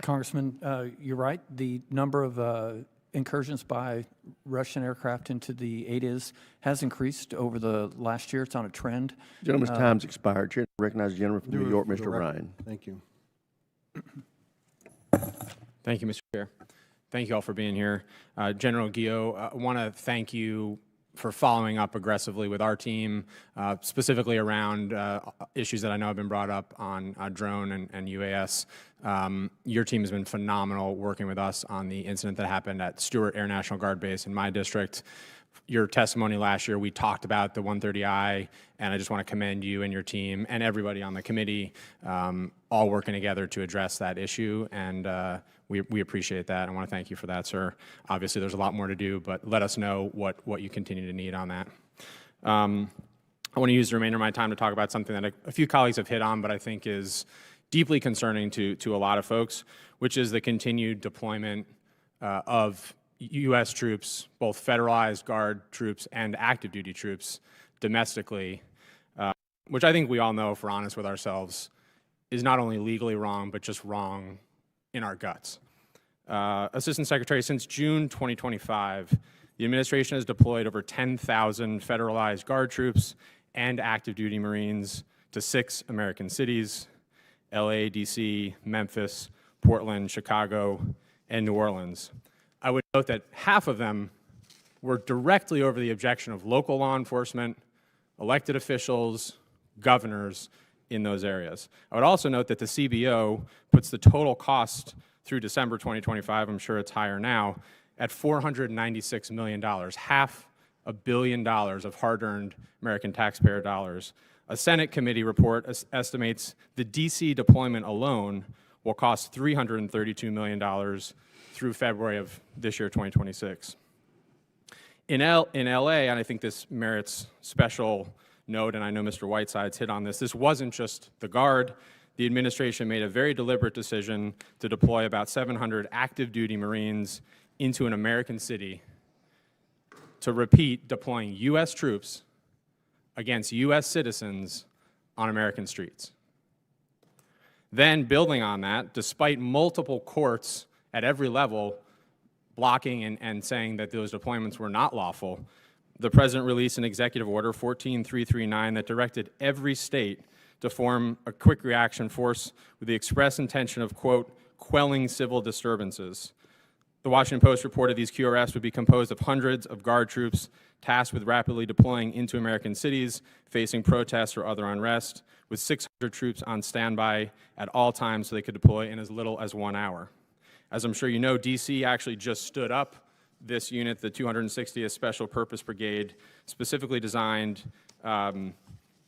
Congressman, you're right. The number of incursions by Russian aircraft into the ADIZ has increased over the last year. It's on a trend. Gentleman's time's expired. Chair, recognize the gentleman from New York, Mr. Ryan. Thank you. Thank you, Mr. Chair. Thank you all for being here. General Guillot, I want to thank you for following up aggressively with our team, specifically around issues that I know have been brought up on drone and UAS. Your team has been phenomenal working with us on the incident that happened at Stewart Air National Guard Base in my district. Your testimony last year, we talked about the 130I, and I just want to commend you and your team and everybody on the committee, all working together to address that issue, and we appreciate that. I want to thank you for that, sir. Obviously, there's a lot more to do, but let us know what you continue to need on that. I want to use the remainder of my time to talk about something that a few colleagues have hit on, but I think is deeply concerning to a lot of folks, which is the continued deployment of U.S. troops, both federalized Guard troops and active duty troops domestically, which I think we all know, if we're honest with ourselves, is not only legally wrong, but just wrong in our guts. Assistant Secretary, since June 2025, the administration has deployed over 10,000 federalized Guard troops and active duty Marines to 6 American cities: LA, DC, Memphis, Portland, Chicago, and New Orleans. I would note that half of them were directly over the objection of local law enforcement, elected officials, governors in those areas. I would also note that the CBO puts the total cost through December 2025, I'm sure it's higher now, at $496 million, $500 million of hard-earned American taxpayer dollars. A Senate committee report estimates the DC deployment alone will cost $332 million through February of this year, 2026. In LA, and I think this merits special note, and I know Mr. Whiteside's hit on this wasn't just the Guard. The administration made a very deliberate decision to deploy about 700 active duty Marines into an American city to repeat deploying U.S. troops against U.S. citizens on American streets. Then, building on that, despite multiple courts at every level blocking and saying that those deployments were not lawful, the President released an executive order, 14339, that directed every state to form a quick reaction force with the express intention of, quote, quelling civil disturbances. The Washington Post reported these QRFs would be composed of hundreds of Guard troops tasked with rapidly deploying into American cities, facing protests or other unrest, with 600 troops on standby at all times so they could deploy in as little as 1 hour. As I'm sure you know, DC actually just stood up this unit, the 260th Special Purpose Brigade, specifically designed to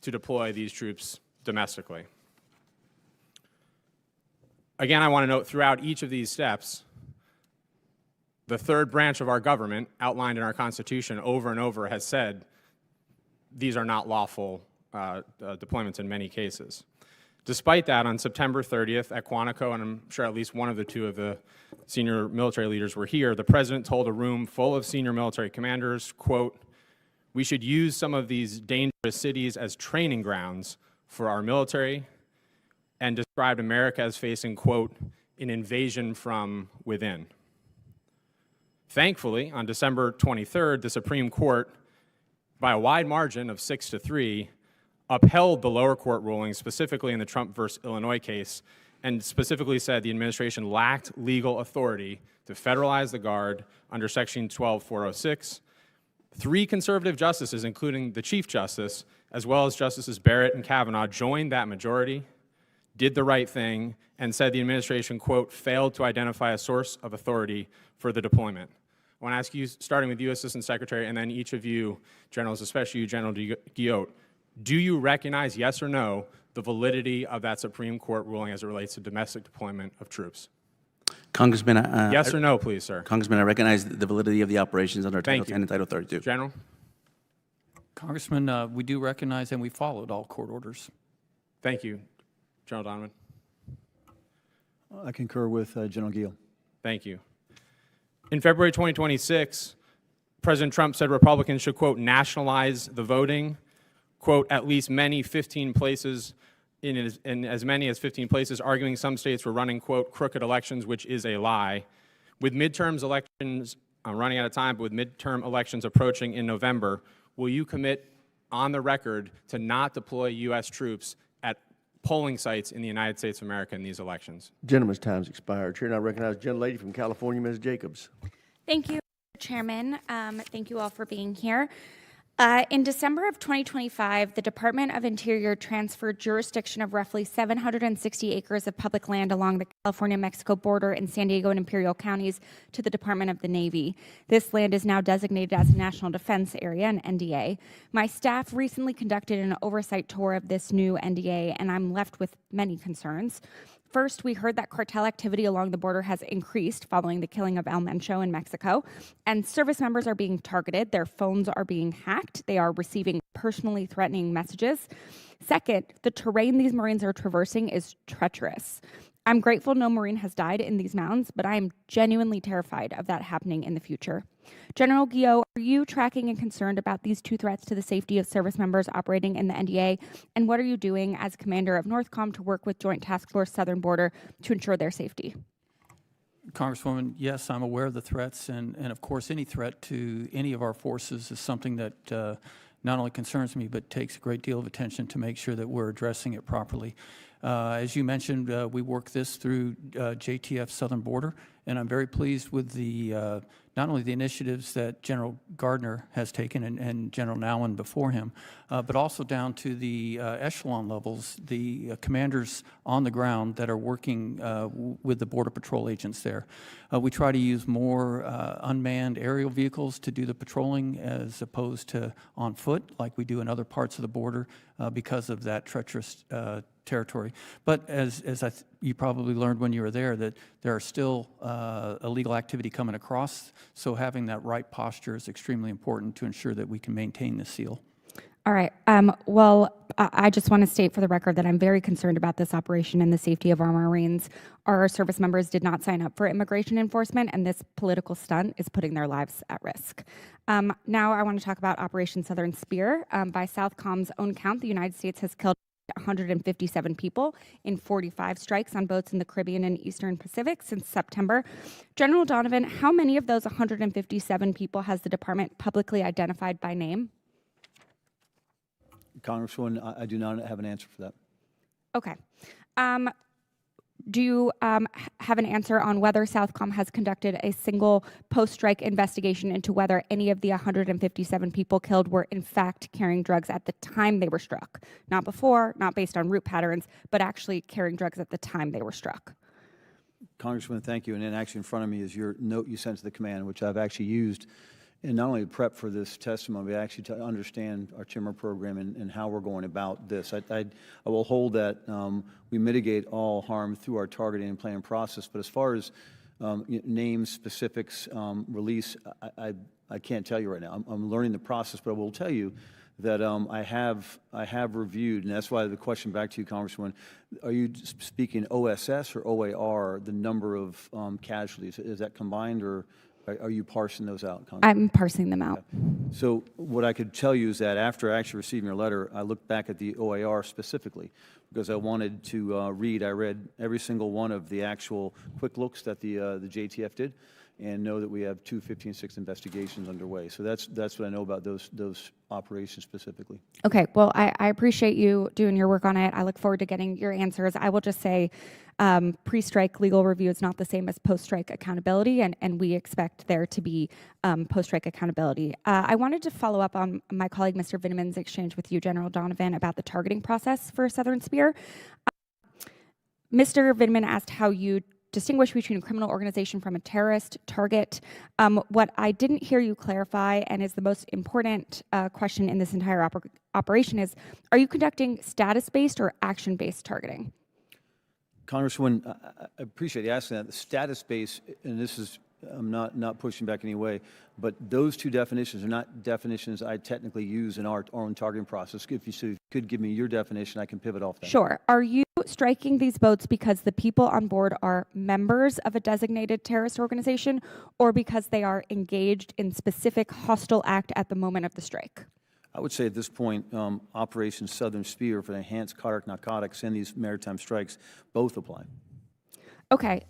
deploy these troops domestically. Again, I want to note throughout each of these steps, the third branch of our government, outlined in our Constitution over and over, has said these are not lawful deployments in many cases. Despite that, on September 30th at Quantico, and I'm sure at least one of the two of the senior military leaders were here, the President told a room full of senior military commanders, quote, "We should use some of these dangerous cities as training grounds for our military," and described America as facing, quote, "an invasion from within." Thankfully, on December 23rd, the Supreme Court, by a wide margin of 6-3, upheld the lower court ruling, specifically in the Trump versus Illinois case, and specifically said the administration lacked legal authority to federalize the Guard under Section 12406. 3 conservative justices, including the Chief Justice, as well as Justices Barrett and Kavanaugh, joined that majority, did the right thing, and said the administration, quote, failed to identify a source of authority for the deployment. I want to ask you, starting with you, Assistant Secretary, and then each of you, Generals, especially you, General Guillot, do you recognize, yes or no, the validity of that Supreme Court ruling as it relates to domestic deployment of troops? Congressman, yes or no, please, sir. Congressman, I recognize the validity of the operations under Title 10 and Title 32. General? Congressman, we do recognize and we followed all court orders. Thank you. General Donovan? I concur with General Guillot. Thank you. In February 2026, President Trump said Republicans should, quote, nationalize the voting, quote, at least many 15 places, in as many as 15 places, arguing some states were running, quote, crooked elections, which is a lie. With midterms elections, I'm running out of time, but with midterm elections approaching in November, will you commit on the record to not deploy U.S. troops at polling sites in the United States of America in these elections. Gentleman's time's expired. Chair now recognizes the gentlelady from California, Ms. Jacobs. Thank you, Chairman. Thank you all for being here. In December of 2025, the Department of Interior transferred jurisdiction of roughly 760 acres of public land along the California-Mexico border in San Diego and Imperial counties to the Department of the Navy. This land is now designated as a National Defense Area, an NDA. My staff recently conducted an oversight tour of this new NDA, and I'm left with many concerns. First, we heard that cartel activity along the border has increased following the killing of El Mencho in Mexico, and service members are being targeted. Their phones are being hacked. They are receiving personally threatening messages. Second, the terrain these Marines are traversing is treacherous. I'm grateful no Marine has died in these mountains, but I am genuinely terrified of that happening in the future. General Guillot, are you tracking and concerned about these two threats to the safety of service members operating in the NDA? And what are you doing as commander of NORTHCOM to work with Joint Task Force Southern Border to ensure their safety? Congresswoman, yes, I'm aware of the threats, and of course any threat to any of our forces is something that not only concerns me, but takes a great deal of attention to make sure that we're addressing it properly. As you mentioned, we work this through JTF Southern Border, and I'm very pleased with the not only the initiatives that General Gardner has taken and General Nowlan before him, but also down to the echelon levels, the commanders on the ground that are working with the Border Patrol agents there. We try to use more unmanned aerial vehicles to do the patrolling as opposed to on foot like we do in other parts of the border because of that treacherous territory. But as you probably learned when you were there, that there are still illegal activity coming across, so having that right posture is extremely important to ensure that we can maintain the seal. All right. Well, I just want to state for the record that I'm very concerned about this operation and the safety of our Marines. Our service members did not sign up for immigration enforcement, and this political stunt is putting their lives at risk. Now I want to talk about Operation Southern Spear. By Southcom's own count, the United States has killed 157 people in 45 strikes on boats in the Caribbean and Eastern Pacific since September. General Donovan, how many of those 157 people has the department publicly identified by name? Congresswoman, I do not have an answer for that. Okay. Do you have an answer on whether Southcom has conducted a single post-strike investigation into whether any of the 157 people killed were in fact carrying drugs at the time they were struck? Not before, not based on route patterns, but actually carrying drugs at the time they were struck. Congresswoman, thank you. And then actually in front of me is your note you sent to the command, which I've actually used in not only prep for this testimony, but actually to understand our Chimmer program and how we're going about this. I will hold that we mitigate all harm through our targeting and planning process. But as far as names, specifics, release, I can't tell you right now. I'm learning the process, but I will tell you that I have reviewed, and that's why the question back to you, Congresswoman, are you speaking OSS or OAR, the number of casualties? Is that combined, or are you parsing those out, Congresswoman? I'm parsing them out. So what I could tell you is that after actually receiving your letter, I looked back at the OAR specifically because I wanted to I read every single one of the actual quick looks that the JTF did, and know that we have 2 15-6 investigations underway. So that's what I know about those operations specifically. Okay, well, I appreciate you doing your work on it. I look forward to getting your answers. I will just say pre-strike legal review is not the same as post-strike accountability, and we expect there to be post-strike accountability. I wanted to follow up on my colleague Mr. Vinneman's exchange with you, General Donovan, about the targeting process for Southern Spear. Mr. Vinneman asked how you distinguish between a criminal organization from a terrorist target. What I didn't hear you clarify, and is the most important question in this entire operation, is, are you conducting status-based or action-based targeting? Congresswoman, I appreciate you asking that. The status-based, and this is, I'm not pushing back in any way, but those two definitions are not definitions I technically use in our own targeting process. If you could give me your definition, I can pivot off that. Sure. Are you striking these boats because the people on board are members of a designated terrorist organization, or because they are engaged in specific hostile act at the moment of the strike? I would say at this point, Operation Southern Spear for the enhanced cardiac narcotics and these maritime strikes both apply. Okay.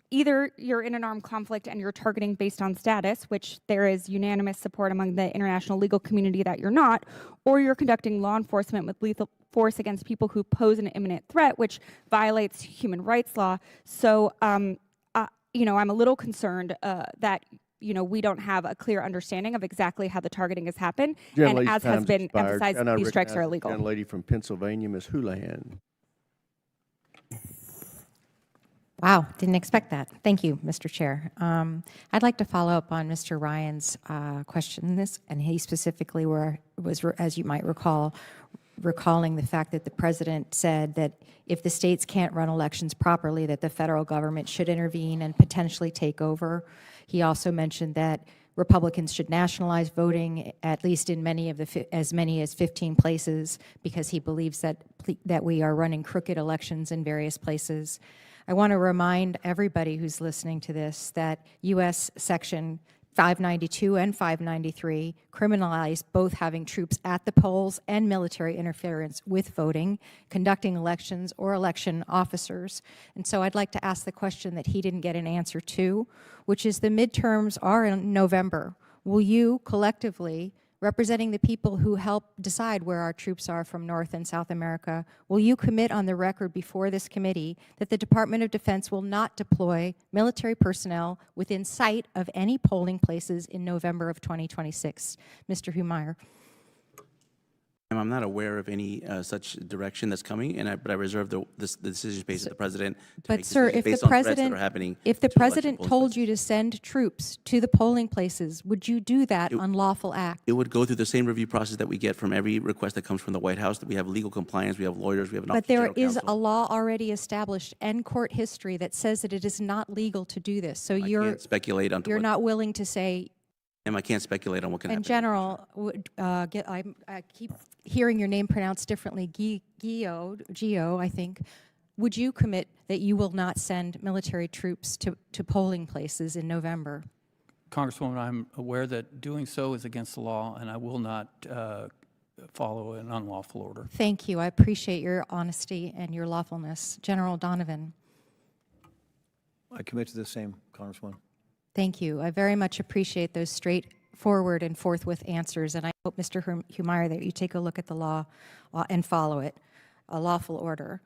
either you're in an armed conflict and you're targeting based on status, which there is unanimous support among the international legal community that you're not, or you're conducting law enforcement with lethal force against people who pose an imminent threat, which violates human rights law. So, you know, I'm a little concerned that, you know, we don't have a clear understanding of exactly how the targeting has happened. And as has been emphasized, these strikes are illegal. Young lady from Pennsylvania, Ms. Houlihan. Wow, didn't expect that. Thank you, Mr. Chair. I'd like to follow up on Mr. Ryan's question, and he specifically was, as you might recall, recalling the fact that the president said that if the states can't run elections properly, that the federal government should intervene and potentially take over. He also mentioned that Republicans should nationalize voting, at least in as many as 15 places, because he believes that we are running crooked elections in various places. I want to remind everybody who's listening to this that U.S. Section 592 and 593 criminalize both having troops at the polls and military interference with voting, conducting elections, or election officers. And so I'd like to ask the question that he didn't get an answer to, which is the midterms are in November. Will you collectively, representing the people who help decide where our troops are from North and South America, will you commit on the record before this committee that the Department of Defense will not deploy military personnel within sight of any polling places in November of 2026? Mr. Humeyer. I'm not aware of any such direction that's coming, but I reserve the decision based on the president. But sir, if the president told you to send troops to the polling places, would you do that unlawful act? It would go through the same review process that we get from every request that comes from the White House. That we have legal compliance, we have lawyers, we have an office of general counsel. But there is a law already established and court history that says that it is not legal to do this. So can't speculate on you're not willing to say. I can't speculate on what can happen. In general, I keep hearing your name pronounced differently, Gio, I think. Would you commit that you will not send military troops to polling places in November? Congresswoman, I'm aware that doing so is against the law, and I will not follow an unlawful order. Thank you. I appreciate your honesty and your lawfulness. General Donovan. I commit to the same, Congresswoman. Thank you. I very much appreciate those straightforward and forthwith answers, and I hope, Mr. Humeyer, that you take a look at the law and follow it, a lawful order.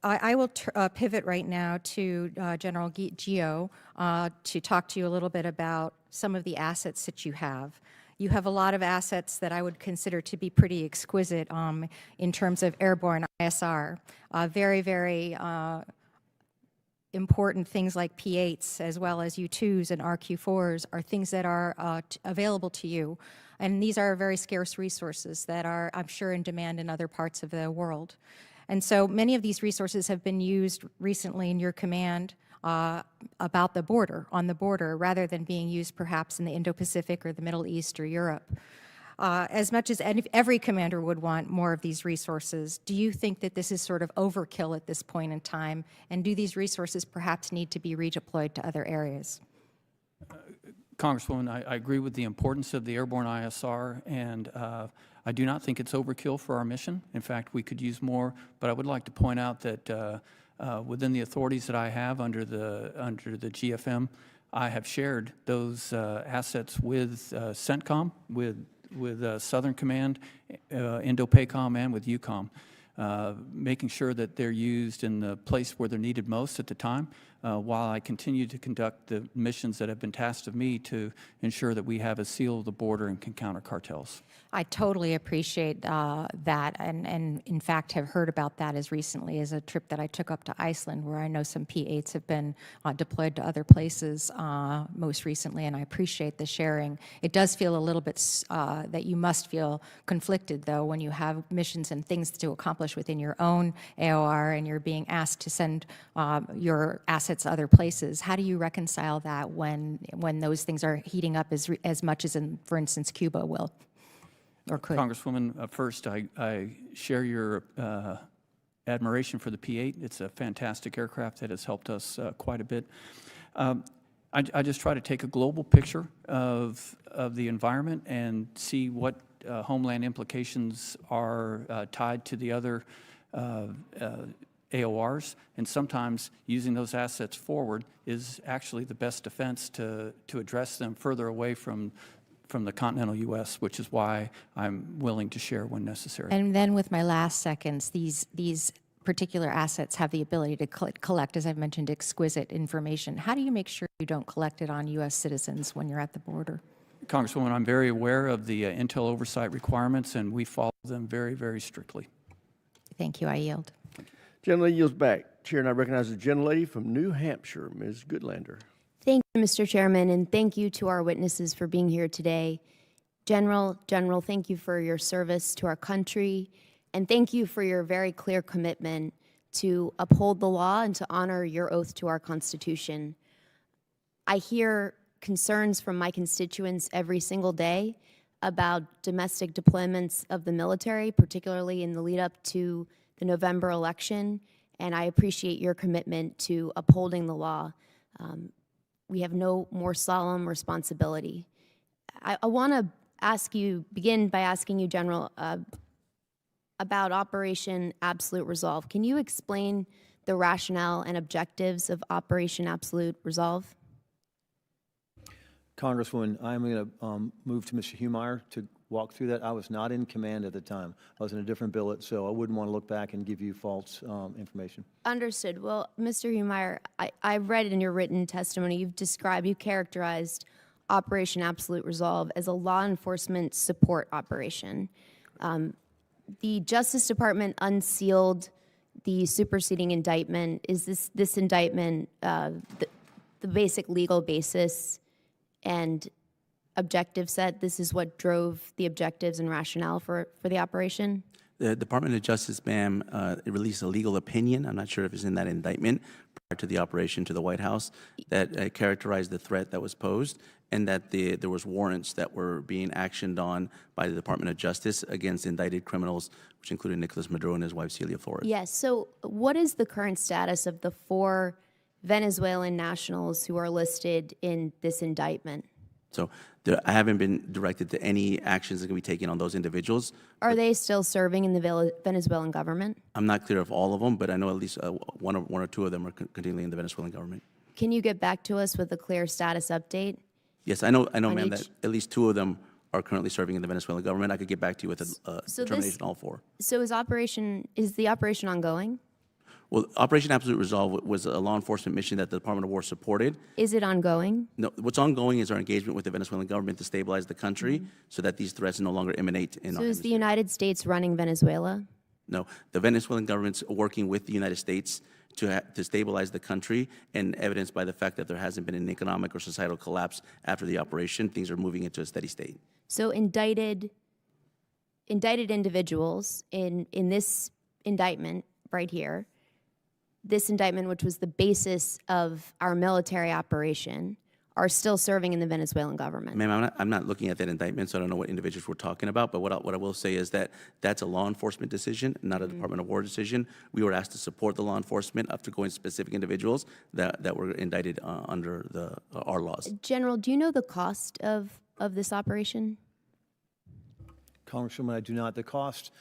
I will pivot right now to General Gio to talk to you a little bit about some of the assets that you have. You have a lot of assets that I would consider to be pretty exquisite in terms of airborne ISR. Very, very important things like P-8s as well as U-2s and RQ-4s are things that are available to you. And these are very scarce resources that are, I'm sure, in demand in other parts of the world. And so many of these resources have been used recently in your command about the border, on the border, rather than being used perhaps in the Indo-Pacific or the Middle East or Europe. As much as every commander would want more of these resources, do you think that this is sort of overkill at this point in time? And do these resources perhaps need to be redeployed to other areas? Congresswoman, I agree with the importance of the airborne ISR, and I do not think it's overkill for our mission. In fact, we could use more, but I would like to point out that within the authorities that I have under the GFM, I have shared those assets with CENTCOM, with Southern Command, Indo-PACOM, and with EUCOM, making sure that they're used in the place where they're needed most at the time, while I continue to conduct the missions that have been tasked of me to ensure that we have a seal of the border and can counter cartels. I totally appreciate that, and in fact have heard about that as recently as a trip that I took up to Iceland, where I know some P-8s have been deployed to other places most recently, and I appreciate the sharing. It does feel a little bit that you must feel conflicted, though, when you have missions and things to accomplish within your own AOR and you're being asked to send your assets to other places. How do you reconcile that when those things are heating up as much as, for instance, Cuba will? Or could. Congresswoman, first, I share your admiration for the P-8. It's a fantastic aircraft that has helped us quite a bit. I just try to take a global picture of the environment and see what homeland implications are tied to the other AORs, and sometimes using those assets forward is actually the best defense to address them further away from the continental U.S., which is why I'm willing to share when necessary. And then with my last seconds, these particular assets have the ability to collect, as I've mentioned, exquisite information. How do you make sure you don't collect it on U.S. citizens when you're at the border? Congresswoman, I'm very aware of the intel oversight requirements, and we follow them very, very strictly. Thank you. I yield. Gentlelady yields back. Chair, and I recognize the gentlelady from New Hampshire, Ms. Goodlander. Thank you, Mr. Chairman, and thank you to our witnesses for being here today. General, thank you for your service to our country, and thank you for your very clear commitment to uphold the law and to honor your oath to our Constitution. I hear concerns from my constituents every single day about domestic deployments of the military, particularly in the lead up to the November election, and I appreciate your commitment to upholding the law. We have no more solemn responsibility. I want to begin by asking you, General, about Operation Absolute Resolve. Can you explain the rationale and objectives of Operation Absolute Resolve? Congresswoman, I'm going to move to Mr. Humeyer to walk through that. I was not in command at the time. I was in a different billet, so I wouldn't want to look back and give you false information. Understood. Well, Mr. Humeyer, I've read in your written testimony, you've characterized Operation Absolute Resolve as a law enforcement support operation. The Justice Department unsealed the superseding indictment. Is this indictment the basic legal basis and objective set? This is what drove the objectives and rationale for the operation? The Department of Justice, ma'am, released a legal opinion. I'm not sure if it's in that indictment prior to the operation to the White House that characterized the threat that was posed, and that there was warrants that were being actioned on by the Department of Justice against indicted criminals, which included Nicolas Maduro and his wife Celia Flores. Yes. So what is the current status of the 4 Venezuelan nationals who are listed in this indictment? So I haven't been directed to any actions that can be taken on those individuals. Are they still serving in the Venezuelan government? I'm not clear of all of them, but I know at least one or two of them are continuing in the Venezuelan government. Can you get back to us with a clear status update? Yes, I know, ma'am, that at least 2 of them are currently serving in the Venezuelan government. I could get back to you with a determination on all 4. So is the operation ongoing? Well, Operation Absolute Resolve was a law enforcement mission that the Department of War supported. Is it ongoing? No, what's ongoing is our engagement with the Venezuelan government to stabilize the country so that these threats no longer emanate in our So is the United States running Venezuela? No, the Venezuelan government's working with the United States to stabilize the country, and evidenced by the fact that there hasn't been an economic or societal collapse after the operation. Things are moving into a steady state. So indicted individuals in this indictment right here, this indictment, which was the basis of our military operation, are still serving in the Venezuelan government. Ma'am, I'm not looking at that indictment, so I don't know what individuals we're talking about, but what I will say is that that's a law enforcement decision, not a Department of War decision. We were asked to support the law enforcement after going to specific individuals that were indicted under our laws. General, do you know the cost of this operation? Congresswoman, I do not. The cost,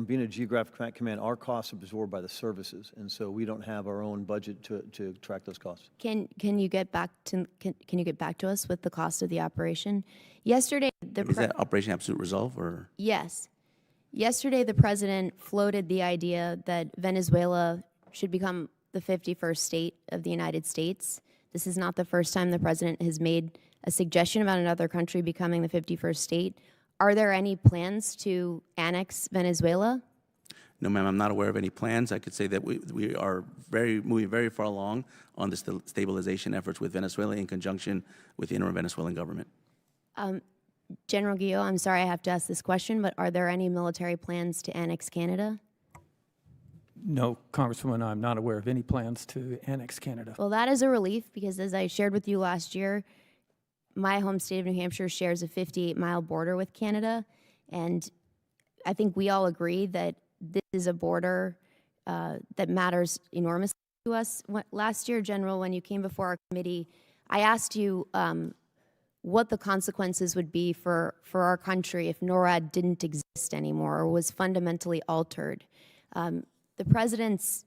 being a geographic command, our costs are absorbed by the services, and so we don't have our own budget to track those costs. Can you get back to us with the cost of the operation? Yesterday, Is that Operation Absolute Resolve, or? Yes. Yesterday, the president floated the idea that Venezuela should become the 51st state of the United States. This is not the first time the president has made a suggestion about another country becoming the 51st state. Are there any plans to annex Venezuela? No, ma'am, I'm not aware of any plans. I could say that we are moving very far along on the stabilization efforts with Venezuela in conjunction with the interim Venezuelan government. General Guillot, I'm sorry I have to ask this question, but are there any military plans to annex Canada? No, Congresswoman, I'm not aware of any plans to annex Canada. Well, that is a relief, because as I shared with you last year, my home state of New Hampshire shares a 58-mile border with Canada, and I think we all agree that this is a border that matters enormously to us. Last year, General, when you came before our committee, I asked you what the consequences would be for our country if NORAD didn't exist anymore or was fundamentally altered. The president's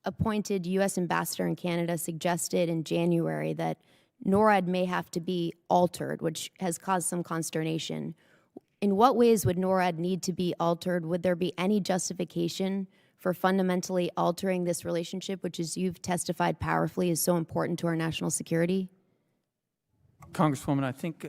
appointed U.S. ambassador in Canada suggested in January that NORAD may have to be altered, which has caused some consternation. In what ways would NORAD need to be altered? Would there be any justification for fundamentally altering this relationship, which, as you've testified powerfully, is so important to our national security? Congresswoman, I think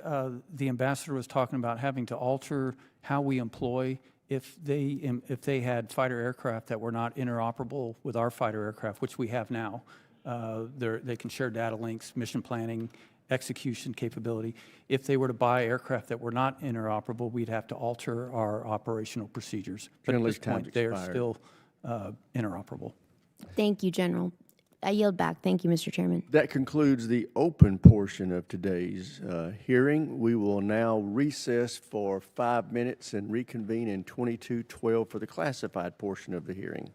the ambassador was talking about having to alter how we employ if they had fighter aircraft that were not interoperable with our fighter aircraft, which we have now. They can share data links, mission planning, execution capability. If they were to buy aircraft that were not interoperable, we'd have to alter our operational procedures. But at this point, they are still interoperable. Thank you, General. I yield back. Thank you, Mr. Chairman. That concludes the open portion of today's hearing. We will now recess for 5 minutes and reconvene in 22:12 for the classified portion of the hearing.